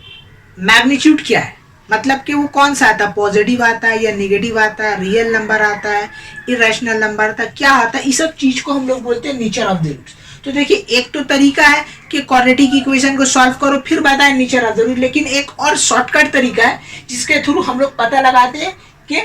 मैग्नीट्यूड क्या है, मतलब कि वो कौन सा आता है, पॉजिटिव आता है या नेगेटिव आता है, रियल नंबर आता है, इरेशनल नंबर आता है, क्या आता है, इस सब चीज को हम लोग बोलते हैं नेचर ऑफ द रूट्स। तो देखिए, एक तो तरीका है कि क्वाड्रेटिक इक्वेशन को सॉल्व करो फिर बताएं नेचर ऑफ द रूट, लेकिन एक और शॉर्टकट तरीका है जिसके थ्रू हम लोग पता लगाते हैं कि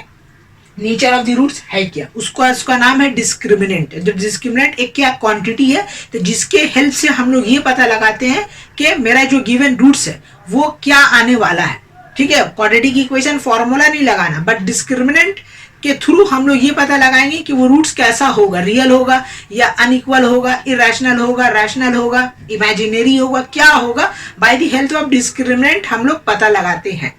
नेचर ऑफ द रूट्स है क्या। उसका नाम है डिस्क्रिमिनेंट। तो डिस्क्रिमिनेंट एक क्या क्वांटिटी है, तो जिसके हेल्प से हम लोग ये पता लगाते हैं कि मेरा जो गिवन रूट्स है वो क्या आने वाला है, ठीक है। क्वाड्रेटिक इक्वेशन फॉर्मूला नहीं लगाना, बट डिस्क्रिमिनेंट के थ्रू हम लोग ये पता लगाएंगे कि वो रूट्स कैसा होगा, रियल होगा या अनइक्वल होगा, इरेशनल होगा, रैशनल होगा, इमेजिनरी होगा, क्या होगा। Bye the help of discriminant हम लोग पता लगाते हैं।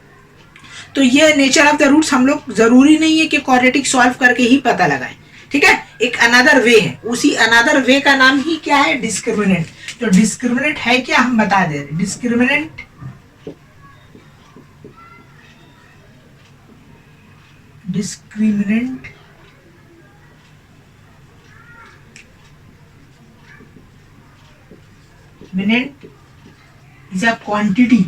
तो ये नेचर ऑफ द रूट्स हम लोग जरूरी नहीं है कि क्वाड्रेटिक सॉल्व करके ही पता लगाएं, ठीक है। एक अनदर वे है, उसी अनदर वे का नाम ही क्या है, डिस्क्रिमिनेंट। तो डिस्क्रिमिनेंट है क्या हम बता दे रहे। डिस्क्रिमिनेंट मिनेंट is a quantity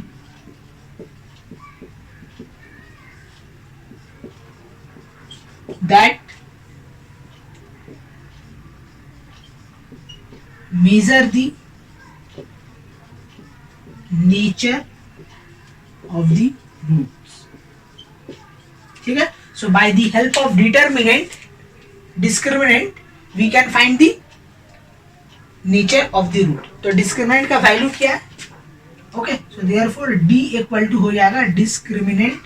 that measure the nature of the roots, ठीक है। So by the help of determinant, discriminant, we can find the nature of the root। तो discriminant का वैल्यू क्या है, okay. So therefore D equal to हो जाएगा discriminant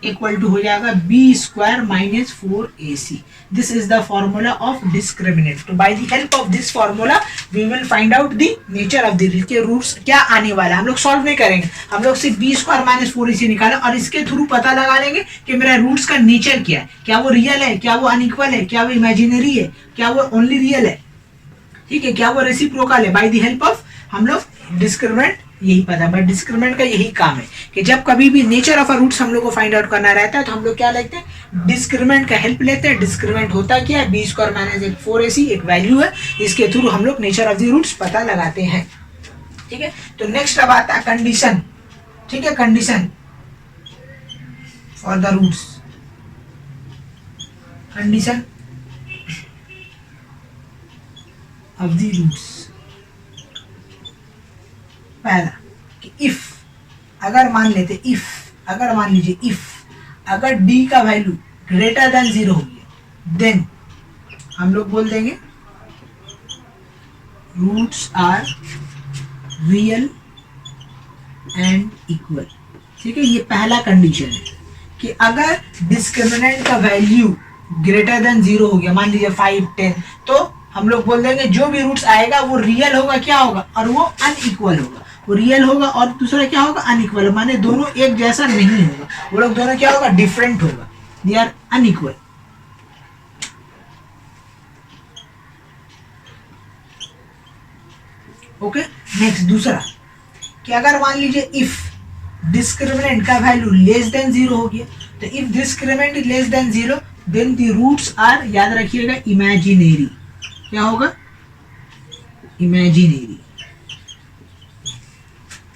equal to हो जाएगा B square minus 4ac। This is the formula of discriminant. तो by the help of this formula we will find out the nature of the के roots क्या आने वाला है। हम लोग सॉल्व नहीं करेंगे, हम लोग सिर्फ बी स्क्वायर माइनस 4ac निकालें और इसके थ्रू पता लगा लेंगे कि मेरा रूट्स का नेचर क्या है, क्या वो रियल है, क्या वो अनइक्वल है, क्या वो इमेजिनरी है, क्या वो ओनली रियल है, ठीक है, क्या वो रेसिप्रोकल है। बाय द हेल्प ऑफ हम लोग डिस्क्रिमिनेंट यही पता है, बट डिस्क्रिमिनेंट का यही काम है कि जब कभी भी नेचर ऑफ अ रूट्स हम लोग को फाइंड आउट करना रहता है तो हम लोग क्या लेते हैं, डिस्क्रिमिनेंट का हेल्प लेते हैं। डिस्क्रिमिनेंट होता क्या है, बी स्क्वायर माइनस एक 4ac एक वैल्यू है, इसके थ्रू हम लोग नेचर ऑफ द रूट्स पता लगाते हैं। ठीक है, तो नेक्स्ट अब आता है कंडीशन। ठीक है, condition for the roots, condition of the roots. पहला कि इफ, अगर मान लेते इफ, अगर मान लीजिए इफ अगर d का वैल्यू ग्रेटर देन 0 हो गया, देन हम लोग बोल देंगे roots are real and equal. ठीक है, ये पहला कंडीशन है कि अगर डिस्क्रिमिनेंट का वैल्यू ग्रेटर देन 0 हो गया, मान लीजिए 5, 10, तो हम लोग बोल देंगे जो भी रूट्स आएगा वो रियल होगा, क्या होगा, और वो अनइक्वल होगा। वो रियल होगा और दूसरा क्या होगा, अनइक्वल, माने दोनों एक जैसा नहीं होगा, वो लोग दोनों क्या होगा, डिफरेंट होगा, they are unequal. Okay, next दूसरा कि अगर मान लीजिए इफ डिस्क्रिमिनेंट का वैल्यू लेस देन 0 हो गया, तो if discriminant is less than 0 then the roots are, याद रखिएगा, इमेजिनरी। क्या होगा, इमेजिनरी।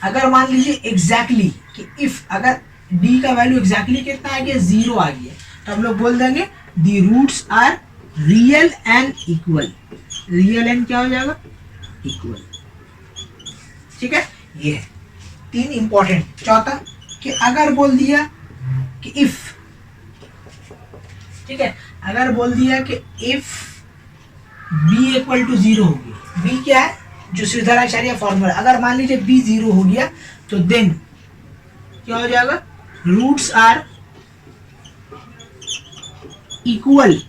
अगर मान लीजिए एग्जैक्टली कि इफ अगर d का वैल्यू एग्जैक्टली कितना आ गया, 0 आ गया, तो हम लोग बोल देंगे the roots are real and equal. Real and क्या हो जाएगा, इक्वल। ठीक है, ये है 3 इंपॉर्टेंट। चौथा कि अगर बोल दिया कि इफ, ठीक है, अगर बोल दिया कि इफ b इक्वल टू 0 हो गया, b क्या है, जो श्रीधराचार्य फॉर्मूला, अगर मान लीजिए b 0 हो गया तो देन क्या हो जाएगा, roots are equal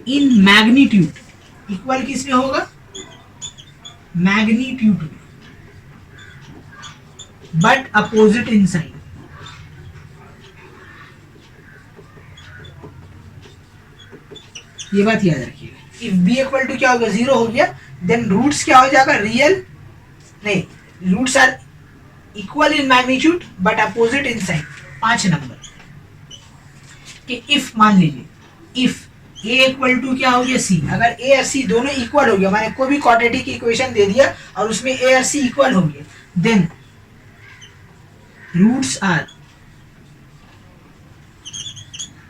in magnitude. Equal किस में होगा, मैग्नीट्यूड में, बट अपोजिट इन साइन। ये बात याद रखिएगा, इफ b इक्वल टू क्या होगा, 0 हो गया, देन रूट्स क्या हो जाएगा, रियल नहीं, roots are equal in magnitude but opposite in sign. 5 number कि इफ मान लीजिए इफ a इक्वल टू क्या हो गया, c, अगर a और c दोनों इक्वल हो गया, माने कोई भी क्वाड्रेटिक इक्वेशन दे दिया और उसमें a और c इक्वल हो गया, देन रूट्स आर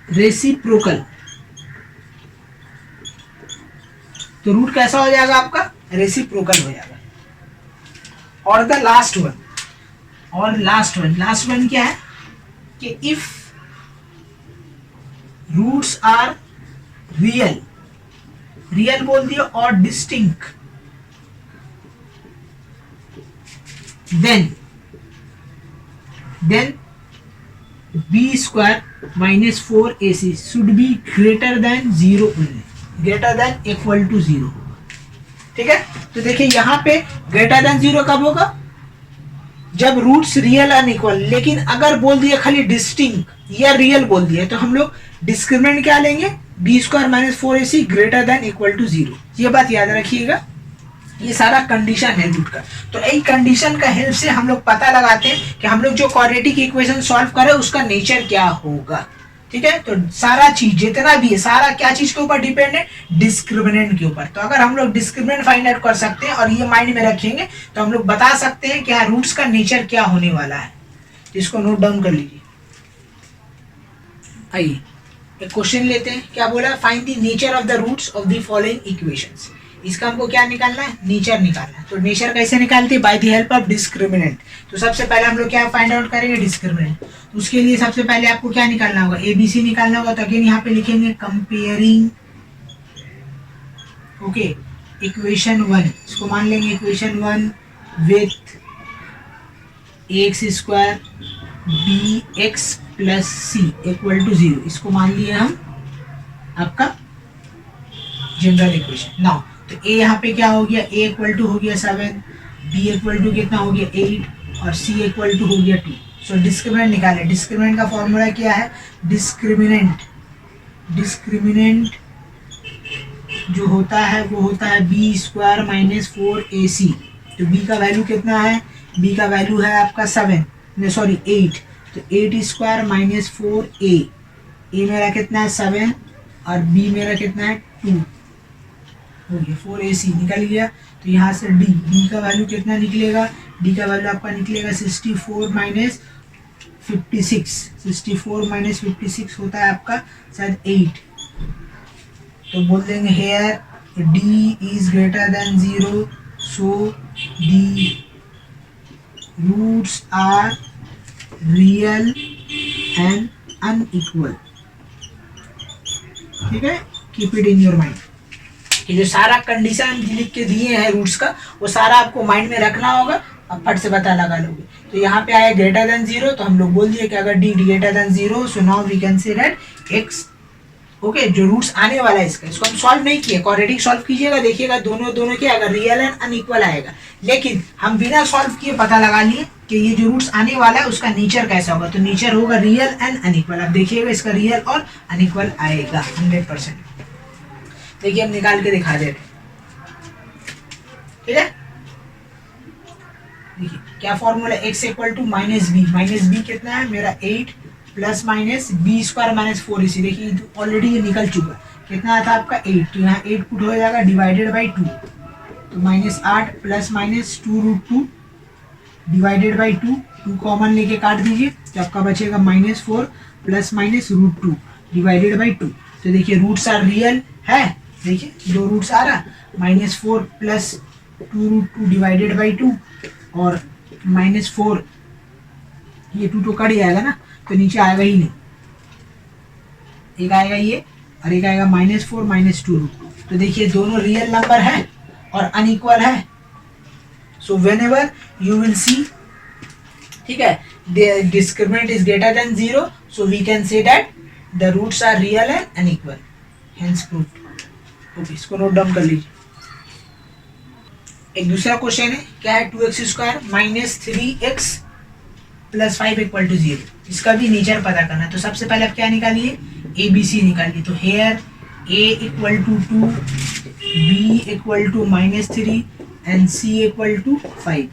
रेसिप्रोकल। तो रूट कैसा हो जाएगा आपका, रेसिप्रोकल हो जाएगा। और द लास्ट वन, और लास्ट वन क्या है कि if roots are real, real बोल दिया, और distinct, then b square minus 4ac should be greater than 0, greater than equal to 0। ठीक है, तो देखिए यहाँ पे ग्रेटर देन 0 कब होगा, जब रूट्स रियल अनइक्वल। लेकिन अगर बोल दिया खाली डिस्टिंक्ट या रियल बोल दिया तो हम लोग डिस्क्रिमिनेंट क्या लेंगे, b square minus 4ac greater than equal to 0। ये बात याद रखिएगा, ये सारा कंडीशन है रूट का। तो एक कंडीशन का हेल्प से हम लोग पता लगाते हैं कि हम लोग जो क्वाड्रेटिक इक्वेशन सॉल्व करें उसका नेचर क्या होगा। ठीक है, तो सारा चीज जितना भी है सारा क्या चीज के ऊपर डिपेंड है, डिस्क्रिमिनेंट के ऊपर। तो अगर हम लोग डिस्क्रिमिनेंट फाइंड आउट कर सकते हैं और ये माइंड में रखेंगे तो हम लोग बता सकते हैं कि हाँ रूट्स का नेचर क्या होने वाला है। इसको नोट डाउन कर लीजिए। आइए एक क्वेश्चन लेते हैं, क्या बोला, find the nature of the roots of the following equations. इसका हमको क्या निकालना है, नेचर निकालना है। तो नेचर कैसे निकालते हैं, bye the help of discriminant. तो सबसे पहले हम लोग क्या फाइंड आउट करेंगे, डिस्क्रिमिनेंट। तो उसके लिए सबसे पहले आपको क्या निकालना होगा, ABC निकालना होगा। तो अगेन यहाँ पे लिखेंगे कंपेयरिंग, ओके, इक्वेशन 1, इसको मान लेंगे equation 1 with ax square bx plus c equal to 0। इसको मान लिए हम आपका जनरल इक्वेशन। नाउ तो a यहाँ पे क्या हो गया, a इक्वल टू हो गया 7, b इक्वल टू कितना हो गया 8 और c इक्वल टू हो गया 2। सो डिस्क्रिमिनेंट निकाले। डिस्क्रिमिनेंट का फॉर्मूला क्या है, डिस्क्रिमिनेंट जो होता है वो होता है b स्क्वायर माइनस 4ac तो b का वैल्यू कितना है, b का वैल्यू है आपका 7, सॉरी 8, तो 8 स्क्वायर माइनस 4a, a मेरा कितना है 7 और b मेरा कितना है 2, हो गया 4ac निकल गया। तो यहाँ से d का वैल्यू कितना निकलेगा, d का वैल्यू आपका निकलेगा 64 माइनस 56, 64 माइनस 56 होता है आपका शायद 8, तो बोल देंगे here d is greater than 0, so the roots are real and unequal. ठीक है, keep it in your mind कि जो सारा कंडीशन लिख के दिए हैं रूट्स का, वो सारा आपको माइंड में रखना होगा, अब फट से पता लगा लोगे। तो यहाँ पे आया ग्रेटर देन 0, तो हम लोग बोल दिए कि अगर d greater than 0, so now we can say that x, okay, जो रूट्स आने वाला है इसका, इसको हम सॉल्व नहीं किए, क्वाड्रेटिक सॉल्व कीजिएगा, देखिएगा दोनों के अगर रियल एंड अनइक्वल आएगा, लेकिन हम बिना सॉल्व किए पता लगा लिए कि ये जो रूट्स आने वाला है उसका नेचर कैसा होगा, तो नेचर होगा रियल एंड अनइक्वल। अब देखिएगा इसका रियल और अनइक्वल आएगा 100%। देखिए हम निकाल के दिखा देते हैं, ठीक है। देखिए क्या formula, x equal to minus b कितना है मेरा 8 plus minus B square minus 4ac, देखिए ऑलरेडी ये निकल चुका, कितना था आपका 8, तो यहाँ 8 पुट हो जाएगा डिवाइडेड बाई 2, तो minus 8 plus minus 2√2 divided by 2 common लेके काट दीजिए, तो आपका बचेगा -4 प्लस माइनस √2 डिवाइडेड बाई 2। तो देखिए रूट्स आर रियल है, देखिए दो रूट्स आ रहा, -4 प्लस 2√2 डिवाइडेड बाई 2 और -4, ये 2 तो कट जाएगा ना, तो नीचे आएगा ही नहीं, एक आएगा ये और एक आएगा -4 माइनस 2√2। तो देखिए दोनों रियल नंबर है और अनइक्वल है, so whenever you will see, ठीक है, the discriminant is greater than 0, so we can say that the roots are real and unequal, hence proved. Okay, इसको नोट डाउन कर लीजिए। एक दूसरा क्वेश्चन है, क्या है 2x square minus 3x plus 5 equal to 0, इसका भी नेचर पता करना है। तो सबसे पहले आप क्या निकालिए, ए बी सी निकालिए। तो here a equal to 2, b equal to -3 and c equal to 5।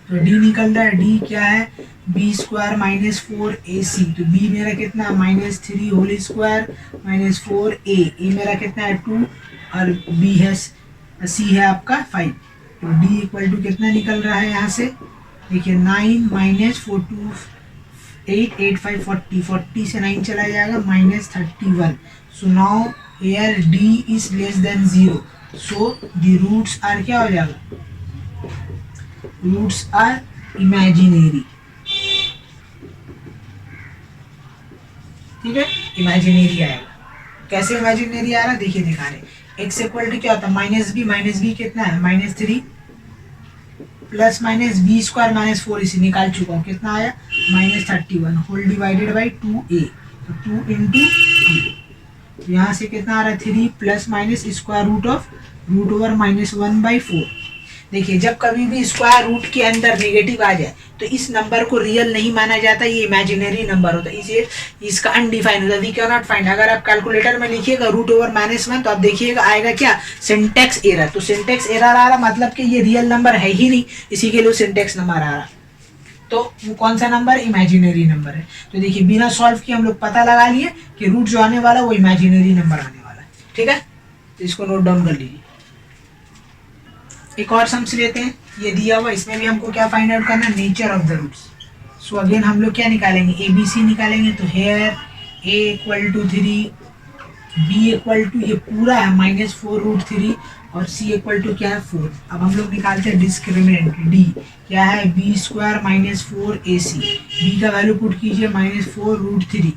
तो d निकल रहा है, d क्या है b स्क्वायर माइनस 4ac, तो b मेरा कितना -3 whole square minus 4a, a मेरा कितना है 2 और b है c है आपका 5। तो d इक्वल टू कितना निकल रहा है यहाँ से, देखिए 9 माइनस 4 2 8 8 5 40, 40 से 9 चला जाएगा -31। So now here d is less than 0, so the roots are क्या हो जाएगा, रूट्स आर इमेजिनरी, ठीक है, इमेजिनरी आएगा। कैसे इमेजिनरी आ रहा है देखिए दिखा रहे, x इक्वल टू क्या होता है माइनस बी कितना है -3 plus minus B square minus 4 इसे निकाल चुका हूँ, कितना आया -31 होल डिवाइडेड बाई 2a, तो 2 इंटू 2, यहाँ से कितना आ रहा है 3 plus minus square root of root over -1/4। देखिए जब कभी भी स्क्वायर रूट के अंदर नेगेटिव आ जाए तो इस नंबर को रियल नहीं माना जाता, ये इमेजिनरी नंबर होता है, इसे इसका अनडिफाइंड होता है, वी कैन नॉट फाइंड। अगर आप कैलकुलेटर में लिखिएगा रूट ओवर -1 तो आप देखिएगा आएगा क्या, सिंटेक्स एरर। तो सिंटेक्स एरर आ रहा मतलब कि ये रियल नंबर है ही नहीं, इसी के लिए सिंटेक्स नंबर आ रहा, तो वो कौन सा नंबर, इमेजिनरी नंबर है। तो देखिए बिना सॉल्व किए हम लोग पता लगा लिए कि रूट जो आने वाला वो इमेजिनरी नंबर आने वाला है, ठीक है, तो इसको नोट डाउन कर लीजिए। एक और सम्स लेते हैं, ये दिया हुआ, इसमें भी हमको क्या फाइंड आउट करना, nature of the roots. So again हम लोग क्या निकालेंगे, ए बी सी निकालेंगे। तो here a equal to 3, b equal to ये पूरा है -4√3 और c इक्वल टू क्या है 4। अब हम लोग निकालते हैं डिस्क्रिमिनेंट, d क्या है b स्क्वायर -4ac, b का वैल्यू पुट कीजिए -4√3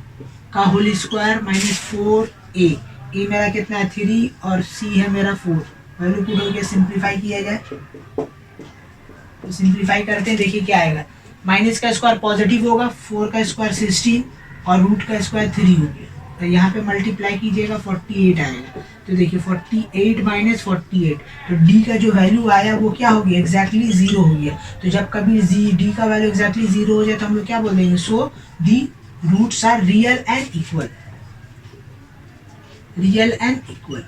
का होल स्क्वायर -4a, a मेरा कितना है 3 और c है मेरा 4, वैल्यू पुट हो गया, सिंप्लीफाई किया जाए तो सिंप्लीफाई करते हैं, देखिए क्या आएगा, माइनस का स्क्वायर पॉजिटिव होगा, 4 का स्क्वायर 16 और रूट का स्क्वायर 3 हो गया, तो यहाँ पे मल्टीप्लाई कीजिएगा 48 आएगा। तो देखिए 48 माइनस 48, तो d का जो वैल्यू आया वो क्या हो गया, एग्जैक्टली 0 हो गया। तो जब कभी d का वैल्यू एग्जैक्टली 0 हो जाए तो हम लोग क्या बोल देंगे, so the roots are real and equal, real and equal.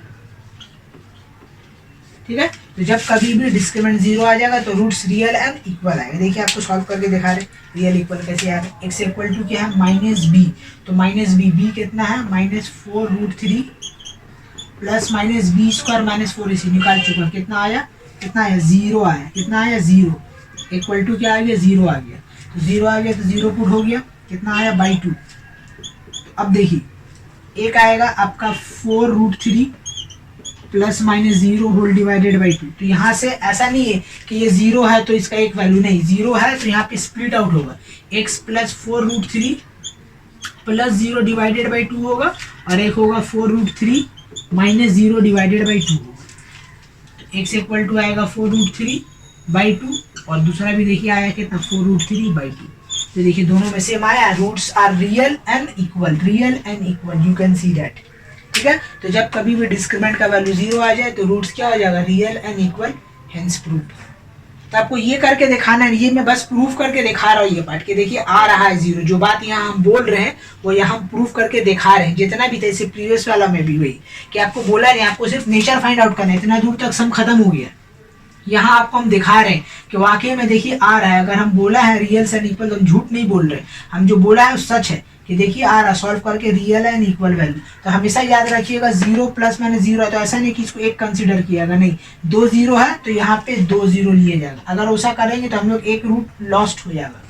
ठीक है। तो जब कभी भी डिस्क्रिमिनेंट 0 आ जाएगा तो रूट्स रियल एंड इक्वल आएगा। देखिए आपको सॉल्व करके दिखा रहे रियल इक्वल कैसे आएगा। एक्स इक्वल टू क्या है माइनस बी, तो माइनस बी, बी कितना है -4√3 plus minus B square -4ac निकाल चुका, कितना आया 0 आया, कितना आया 0 इक्वल टू क्या आ गया 0 आ गया, तो 0 आ गया तो 0 पुट हो गया, कितना आया /2। अब देखिए एक आएगा आपका 4√3 plus minus 0 whole divided by 2। तो यहाँ से ऐसा नहीं है कि ये 0 है तो इसका एक वैल्यू नहीं, 0 है तो यहाँ पे स्प्लिट आउट होगा, x plus 4√3 plus 0 divided by 2 होगा और एक होगा 4√3 माइनस 0 डिवाइडेड बाई 2 होगा। तो x इक्वल टू आएगा 4√3 बाई 2 और दूसरा भी देखिए आया कितना 4√3 बाई 2। तो देखिए दोनों में सेम आया, roots are real and equal, real and equal, you can see that. ठीक है, तो जब कभी भी डिस्क्रिमिनेंट का वैल्यू 0 आ जाए तो रूट्स क्या हो जाएगा real and equal, hence proved. तो आपको ये करके दिखाना है, ये मैं बस प्रूफ करके दिखा रहा हूँ ये पार्ट कि देखिए आ रहा है 0, जो बात यहाँ हम बोल रहे हैं वो यहाँ हम प्रूफ करके दिखा रहे हैं। जितना भी था इससे प्रीवियस वाला में भी वही कि आपको बोला नहीं, आपको सिर्फ नेचर फाइंड आउट करना है, इतना दूर तक सम खत्म हो गया। यहाँ आपको हम दिखा रहे हैं कि वाकई में देखिए आ रहा है, अगर हम बोला है रियल एंड इक्वल तो हम झूठ नहीं बोल रहे, हम जो बोला है वो सच है कि देखिए आ रहा, सॉल्व करके रियल एंड इक्वल वैल्यू। तो हमेशा याद रखिएगा 0 प्लस माइनस 0 है तो ऐसा नहीं कि इसको एक कंसीडर किएगा, नहीं 2 0 है तो यहाँ पे 2 0 लिए जाएगा। अगर ऐसा करेंगे तो हम लोग एक रूट लॉस्ट हो जाएगा,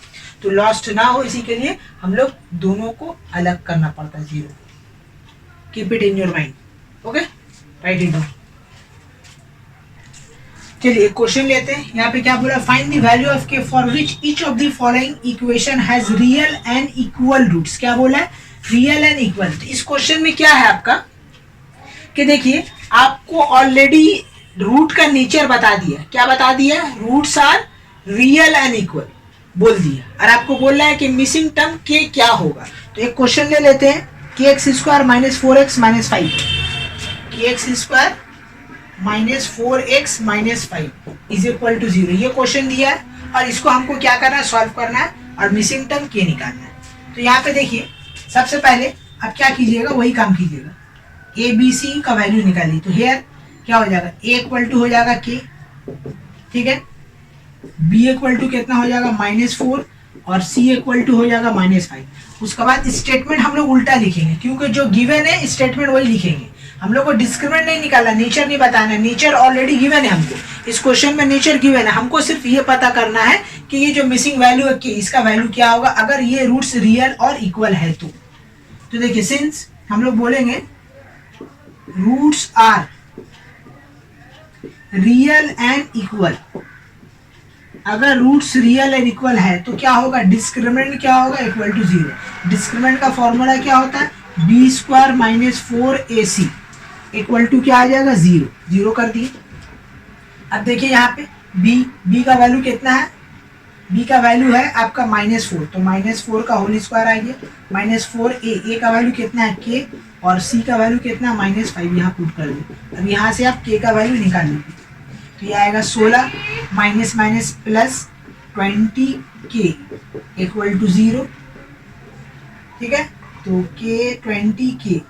तो लॉस्ट ना हो इसी के लिए हम लोग दोनों को अलग करना पड़ता है 0। Keep it in your mind, okay, write it down. चलिए एक क्वेश्चन लेते हैं। यहाँ पे क्या बोला, find the value of K for which each of the following equation has real and equal roots. क्या बोला है, रियल एंड इक्वल। तो इस क्वेश्चन में क्या है आपका कि देखिए आपको ऑलरेडी रूट का नेचर बता दिया, क्या बता दिया, roots are real and equal बोल दिया, और आपको बोल रहा है कि मिसिंग टर्म के क्या होगा। तो एक क्वेश्चन ले लेते हैं, के x square minus 4x minus 5, K x square minus 4x minus 5 is equal to 0, ये क्वेश्चन दिया है और इसको हमको क्या करना है, सॉल्व करना है और मिसिंग टर्म के निकालना है। तो यहाँ पे देखिए सबसे पहले आप क्या कीजिएगा, वही काम कीजिएगा, ए बी सी का वैल्यू निकालिए। तो हेयर क्या हो जाएगा, ए इक्वल टू हो जाएगा के, ठीक है, बी इक्वल टू कितना हो जाएगा -4 और सी इक्वल टू हो जाएगा -5। उसके बाद स्टेटमेंट हम लोग उल्टा लिखेंगे क्योंकि जो गिवन है स्टेटमेंट वही लिखेंगे, हम लोग को डिस्क्रिमिनेंट नहीं निकालना, नेचर नहीं बताना है, नेचर ऑलरेडी गिवन है हमको, इस क्वेश्चन में नेचर गिवन है, हमको सिर्फ ये पता करना है कि ये जो मिसिंग वैल्यू है कि इसका वैल्यू क्या होगा अगर ये रूट्स रियल और इक्वल है तो। देखिए सिंस हम लोग बोलेंगे roots are real and equal, अगर रूट्स रियल एंड इक्वल है तो क्या होगा, डिस्क्रिमिनेंट क्या होगा, इक्वल टू 0। डिस्क्रिमिनेंट का फॉर्मूला क्या होता है, B square minus 4ac equal to क्या आ जाएगा 0, 0 कर दिए। अब देखिए यहाँ पे b का वैल्यू कितना है, b का वैल्यू है आपका -4, तो -4 का होल स्क्वायर आ गया, -4a का वैल्यू कितना है k और c का वैल्यू कितना है -5, यहाँ पुट कर दिए। अब यहाँ से आप k का वैल्यू निकाल लीजिए, तो ये आएगा 16 minus minus plus 20k equal to 0, ठीक है। तो k 20k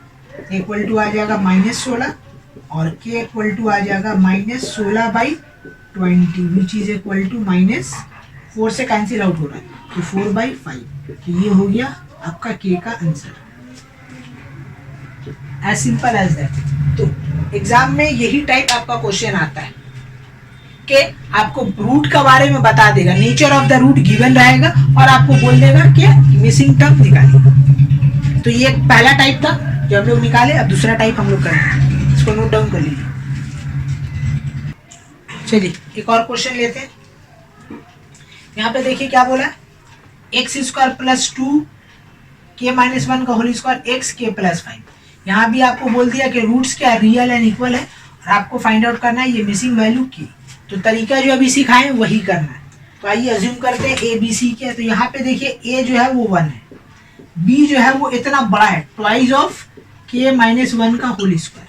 इक्वल टू आ जाएगा -16 और k इक्वल टू आ जाएगा -16/20 विच इज इक्वल टू -4 से कैंसिल आउट हो रहा है तो 4/5। तो ये हो गया आपका k का answer, as simple as that. तो एग्जाम में यही टाइप आपका क्वेश्चन आता है कि आपको रूट के बारे में बता देगा, nature of the root given रहेगा और आपको बोल देगा कि मिसिंग टर्म निकालिए। तो ये पहला टाइप था जो हम लोग निकाले, अब दूसरा टाइप हम लोग करेंगे, इसको नोट डाउन कर लीजिए। चलिए एक और क्वेश्चन लेते हैं। यहाँ पे देखिए क्या बोला, x square plus 2k minus 1 का होल स्क्वायर एक्स के प्लस 5। यहाँ भी आपको बोल दिया कि रूट्स क्या रियल एंड इक्वल है और आपको फाइंड आउट करना है ये मिसिंग वैल्यू की। तो तरीका जो अभी सिखाएं वही करना है। तो आइए अज्यूम करते हैं ए बी सी के। तो यहाँ पे देखिए ए जो है वो 1 है, बी जो है वो इतना बड़ा है ट्वाइस ऑफ k माइनस 1 का होल स्क्वायर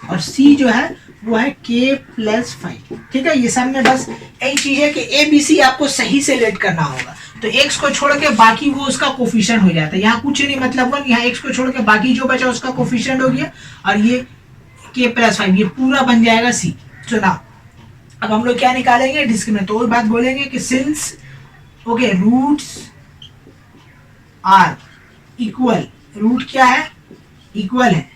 और सी जो है वो है k प्लस 5, ठीक है। ये सब में बस यही चीज है कि ए बी सी आपको सही से लेट करना होगा। तो x को छोड़ के बाकी वो उसका कोफिशिएंट हो जाता है, यहाँ कुछ नहीं मतलब 1, यहाँ x को छोड़ के बाकी जो बचा उसका कोफिशिएंट हो गया और ये k प्लस 5 ये पूरा बन जाएगा c। तो ना अब हम लोग क्या निकालेंगे, डिस्क्रिमिनेंट। तो वो बात बोलेंगे कि since okay roots are equal, root क्या है, इक्वल है,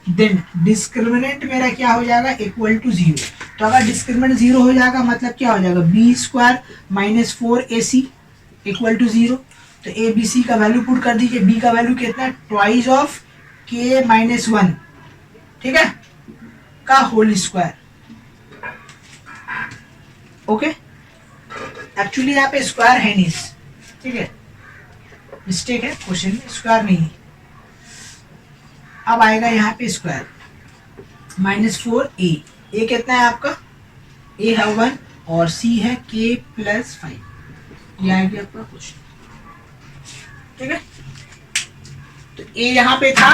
देन डिस्क्रिमिनेंट मेरा क्या हो जाएगा, इक्वल टू 0। तो अगर डिस्क्रिमिनेंट 0 हो जाएगा मतलब क्या हो जाएगा, B square minus 4ac equal to 0। तो ए बी सी का वैल्यू पुट कर दीजिए। बी का वैल्यू कितना है, ट्वाइस ऑफ के माइनस 1, ठीक है, का होल स्क्वायर। ओके, एक्चुअली यहाँ पे स्क्वायर है नहीं, ठीक है, मिस्टेक है क्वेश्चन में, स्क्वायर नहीं है। अब आएगा यहाँ पे स्क्वायर -4a, ए कितना है आपका, ए है 1 और सी है k + 5, ये आएगा आपका क्वेश्चन, ठीक है। तो ए यहाँ पे था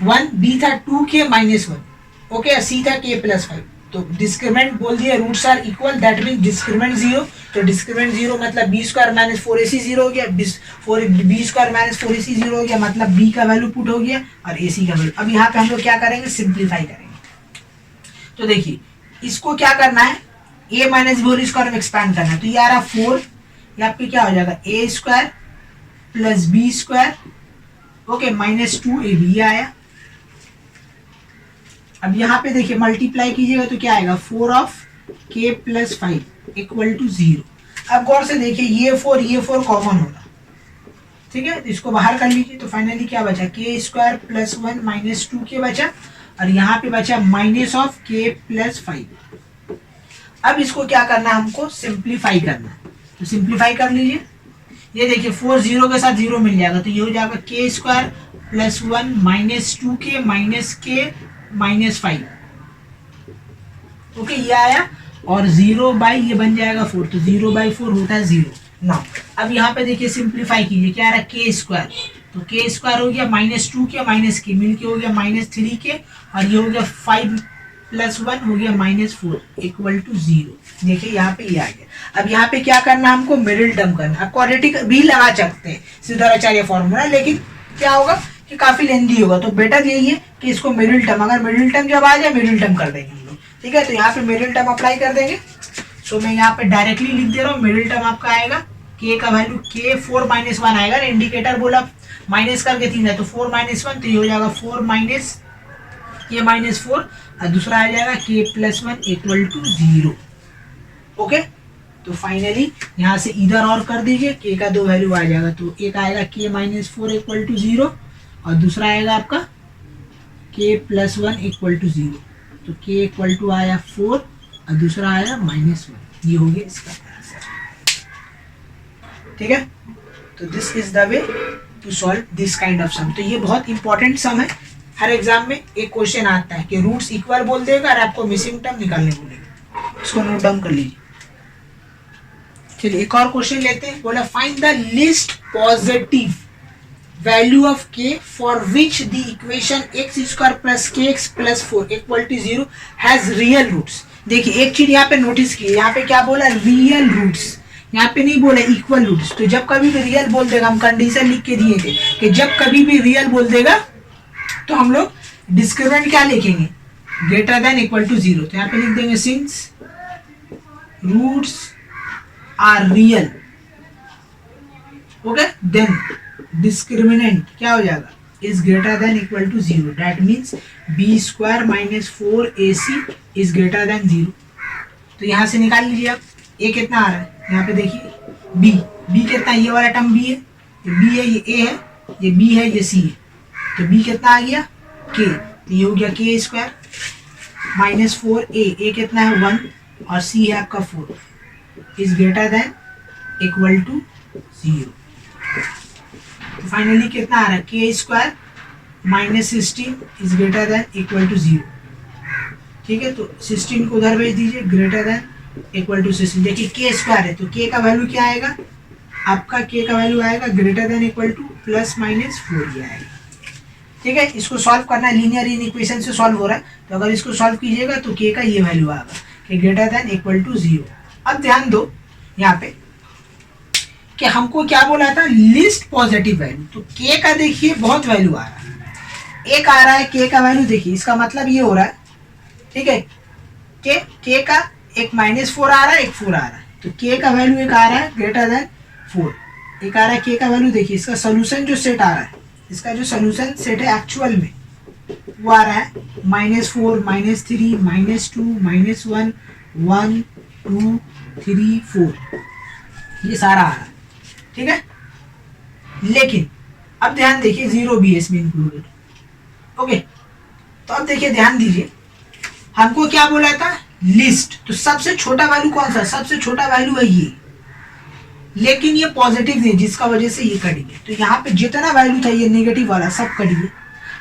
1, बी था 2k - 1, ओके, सी था k + 5। तो डिस्क्रिमिनेंट बोल दिया roots are equal, that mean discriminant 0। तो डिस्क्रिमिनेंट 0 मतलब b² - 4ac 0 हो गया, b² - 4ac 0 हो गया, मतलब b का वैल्यू पुट हो गया और ac का वैल्यू। अब यहाँ पे हम लोग क्या करेंगे, सिंप्लीफाई करेंगे। तो देखिए इसको क्या करना है, a - b² में एक्सपैंड करना है। तो ये आ रहा 4, यहाँ पे क्या हो जाएगा, a² + b², ओके, -2ab, ये आया। अब यहाँ पे देखिए मल्टीप्लाई कीजिएगा तो क्या आएगा, 4 ऑफ k + 5 इक्वल टू 0। अब गौर से देखिए ये 4 कॉमन होगा, ठीक है, तो इसको बाहर कर लीजिए। तो फाइनली क्या बचा, k² + 1 - 2k बचा, और यहाँ पे बचा माइनस ऑफ k + 5। अब इसको क्या करना है, हमको सिंप्लीफाई करना है। तो सिंप्लीफाई कर लीजिए। ये देखिए 4 0 के साथ 0 मिल जाएगा, तो ये हो जाएगा k² + 1 - 2k - k -5, ओके, ये आया। और 0 ये बन जाएगा 4, तो 0/4 होता है 0 ना। अब यहाँ पे देखिए सिंप्लीफाई कीजिए, क्या आ रहा है, k², तो k² हो गया -2k - k मिलके हो गया -3k, और ये हो गया 5 + 1 हो गया -4 इक्वल टू 0। देखिए यहाँ पे ये आ गया। अब यहाँ पे क्या करना है, हमको मिडिल टर्म करना है। क्वाड्रेटिक भी लगा सकते हैं, सिद्धाराचार्य फॉर्मूला, लेकिन क्या होगा कि काफी लेंदी होगा। तो बेटर यही है कि इसको मिडिल टर्म, अगर मिडिल टर्म जब आ जाए मिडिल टर्म कर देंगे हम लोग, ठीक है। तो यहाँ पे मिडिल टर्म अप्लाई कर देंगे। सो मैं यहाँ पे डायरेक्टली लिख दे रहा हूँ, मिडिल टर्म आपका आएगा k का वैल्यू k 4 - 1 आएगा, इंडिकेटर बोला माइनस करके 3 है, तो 4 - 1, तो ये हो जाएगा 4 - k -4, और दूसरा आ जाएगा k + 1 इक्वल टू 0, ओके। तो फाइनली यहाँ से इधर और कर दीजिए, k का 2 वैल्यू आ जाएगा, तो एक आएगा k -4 इक्वल टू 0, और दूसरा आएगा आपका k + 1 इक्वल टू 0। तो k इक्वल टू आया 4 और दूसरा आया -1, ये हो गया इसका आंसर, ठीक है। तो this is the way to solve this kind of sum. तो ये बहुत इंपॉर्टेंट सम है, हर एग्जाम में एक क्वेश्चन आता है कि रूट्स इक्वल बोल देगा और आपको मिसिंग टर्म निकालने बोलेगा, इसको नोट डाउन कर लीजिए। चलिए एक और क्वेश्चन लेते हैं। बोला find the least positive value of k for which the equation x² + kx + 4 equal to 0 has real roots. देखिए एक चीज यहाँ पे नोटिस की, यहाँ पे क्या बोला, रियल रूट्स, यहाँ पे नहीं बोला इक्वल रूट्स। तो जब कभी भी रियल बोल देगा, हम कंडीशन लिख के दिए थे कि जब कभी भी रियल बोल देगा तो हम लोग डिस्क्रिमिनेंट क्या लिखेंगे, ग्रेटर देन इक्वल टू 0। तो यहाँ पे लिख देंगे since roots are real, okay, then discriminant क्या हो जाएगा, is greater than equal to 0, that means b² - 4ac is greater than 0। तो यहाँ से निकाल लीजिए आप, a कितना आ रहा है, यहाँ पे देखिए b कितना, ये वाला टर्म b है, ये b है, ये a है, ये b है, ये c है, तो b कितना आ गया k, तो ये हो गया k² - 4a कितना है 1 और c है आपका 4 is greater than equal to 0। तो फाइनली कितना आ रहा है, k² - 16 is greater than equal to 0, ठीक है। तो 16 को उधर भेज दीजिए, ग्रेटर देन इक्वल टू 16। देखिए k² है तो k का वैल्यू क्या आएगा, आपका k का वैल्यू आएगा ग्रेटर देन इक्वल टू +-4 ये आएगा, ठीक है। इसको सॉल्व करना है, लीनियर इन इक्वेशन से सॉल्व हो रहा है, तो अगर इसको सॉल्व कीजिएगा तो k का ये वैल्यू आएगा कि ग्रेटर देन इक्वल टू 0। अब ध्यान दो यहाँ पे कि हमको क्या बोला था, लिस्ट पॉजिटिव वैल्यू। तो k का देखिए बहुत वैल्यू आ रहा है, एक आ रहा है k का वैल्यू, देखिए इसका मतलब ये हो रहा है, ठीक है, k का एक -4 आ रहा है, एक 4 आ रहा है, तो k का वैल्यू एक आ रहा है ग्रेटर देन 4, एक आ रहा है k का वैल्यू। देखिए इसका सोल्यूशन जो सेट आ रहा है, इसका जो सोल्यूशन सेट है एक्चुअल में वो आ रहा है -4 -3 -2 -1 1 2 3 4, ये सारा आ रहा है, ठीक है। लेकिन अब ध्यान देखिए 0 भी है इसमें इंक्लूडेड, ओके। तो अब देखिए ध्यान दीजिए, हमको क्या बोला था लिस्ट, तो सबसे छोटा वैल्यू कौन सा, सबसे छोटा वैल्यू है ये, लेकिन ये पॉजिटिव नहीं, जिसका वजह से ये कट गया। तो यहाँ पे जितना वैल्यू था ये नेगेटिव वाला सब कट गया।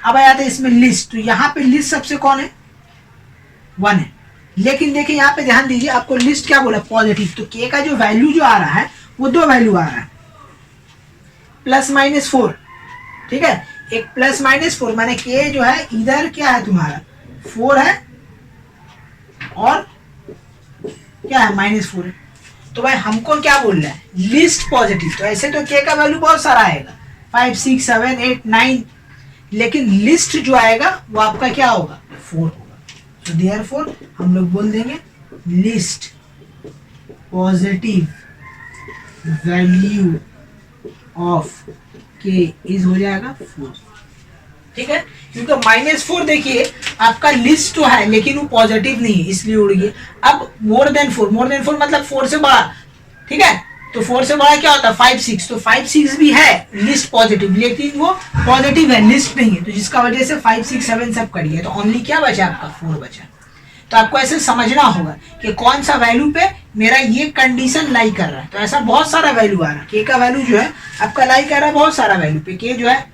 अब आया था इसमें लिस्ट, तो यहाँ पे लिस्ट सबसे कौन है 1 है, लेकिन देखिए यहाँ पे ध्यान दीजिए आपको लिस्ट क्या बोला पॉजिटिव, तो k का जो वैल्यू जो आ रहा है वो दो वैल्यू आ रहा है +-4, ठीक है। एक +-4 माने k जो है इधर क्या है तुम्हारा 4 है और क्या है -4 है। तो भाई हमको क्या बोल रहा है लिस्ट पॉजिटिव, तो ऐसे तो k का वैल्यू बहुत सारा आएगा 5 6 7 8 9, लेकिन लिस्ट जो आएगा वो आपका क्या होगा 4 होगा। तो देयरफॉर हम लोग बोल देंगे least positive value of k is हो जाएगा 4, ठीक है। क्योंकि -4 देखिए आपका लिस्ट तो है लेकिन वो पॉजिटिव नहीं है इसलिए उड़ गया। अब मोर देन 4 मतलब 4 से बड़ा, ठीक है। तो 4 से बड़ा क्या होता है 5 6, तो 5 6 भी है लिस्ट पॉजिटिव, लेकिन वो पॉजिटिव है लिस्ट नहीं है, तो जिसका वजह से 5 6 7 सब कट गया, तो ओनली क्या बचा आपका 4 बचा। तो आपको ऐसे समझना होगा कि कौन सा वैल्यू पे मेरा ये कंडीशन लाई कर रहा है। तो ऐसा बहुत सारा वैल्यू आ रहा है, k का वैल्यू जो है आपका लाई कर रहा है बहुत सारा वैल्यू पे, k जो है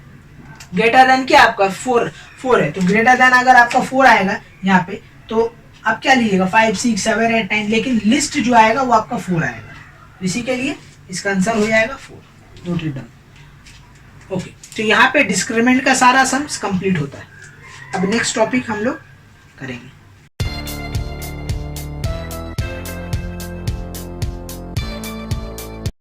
ग्रेटर देन क्या आपका 4 है, तो ग्रेटर देन अगर आपका 4 आएगा यहाँ पे तो आप क्या लीजिएगा 5 6 7 8 9, लेकिन लिस्ट जो आएगा वो आपका 4 आएगा, इसी के लिए इसका आंसर हो जाएगा 4। Note it down, okay. तो यहाँ पे डिस्क्रिमिनेंट का सारा सम्स कंप्लीट होता है। अब नेक्स्ट टॉपिक हम लोग करेंगे।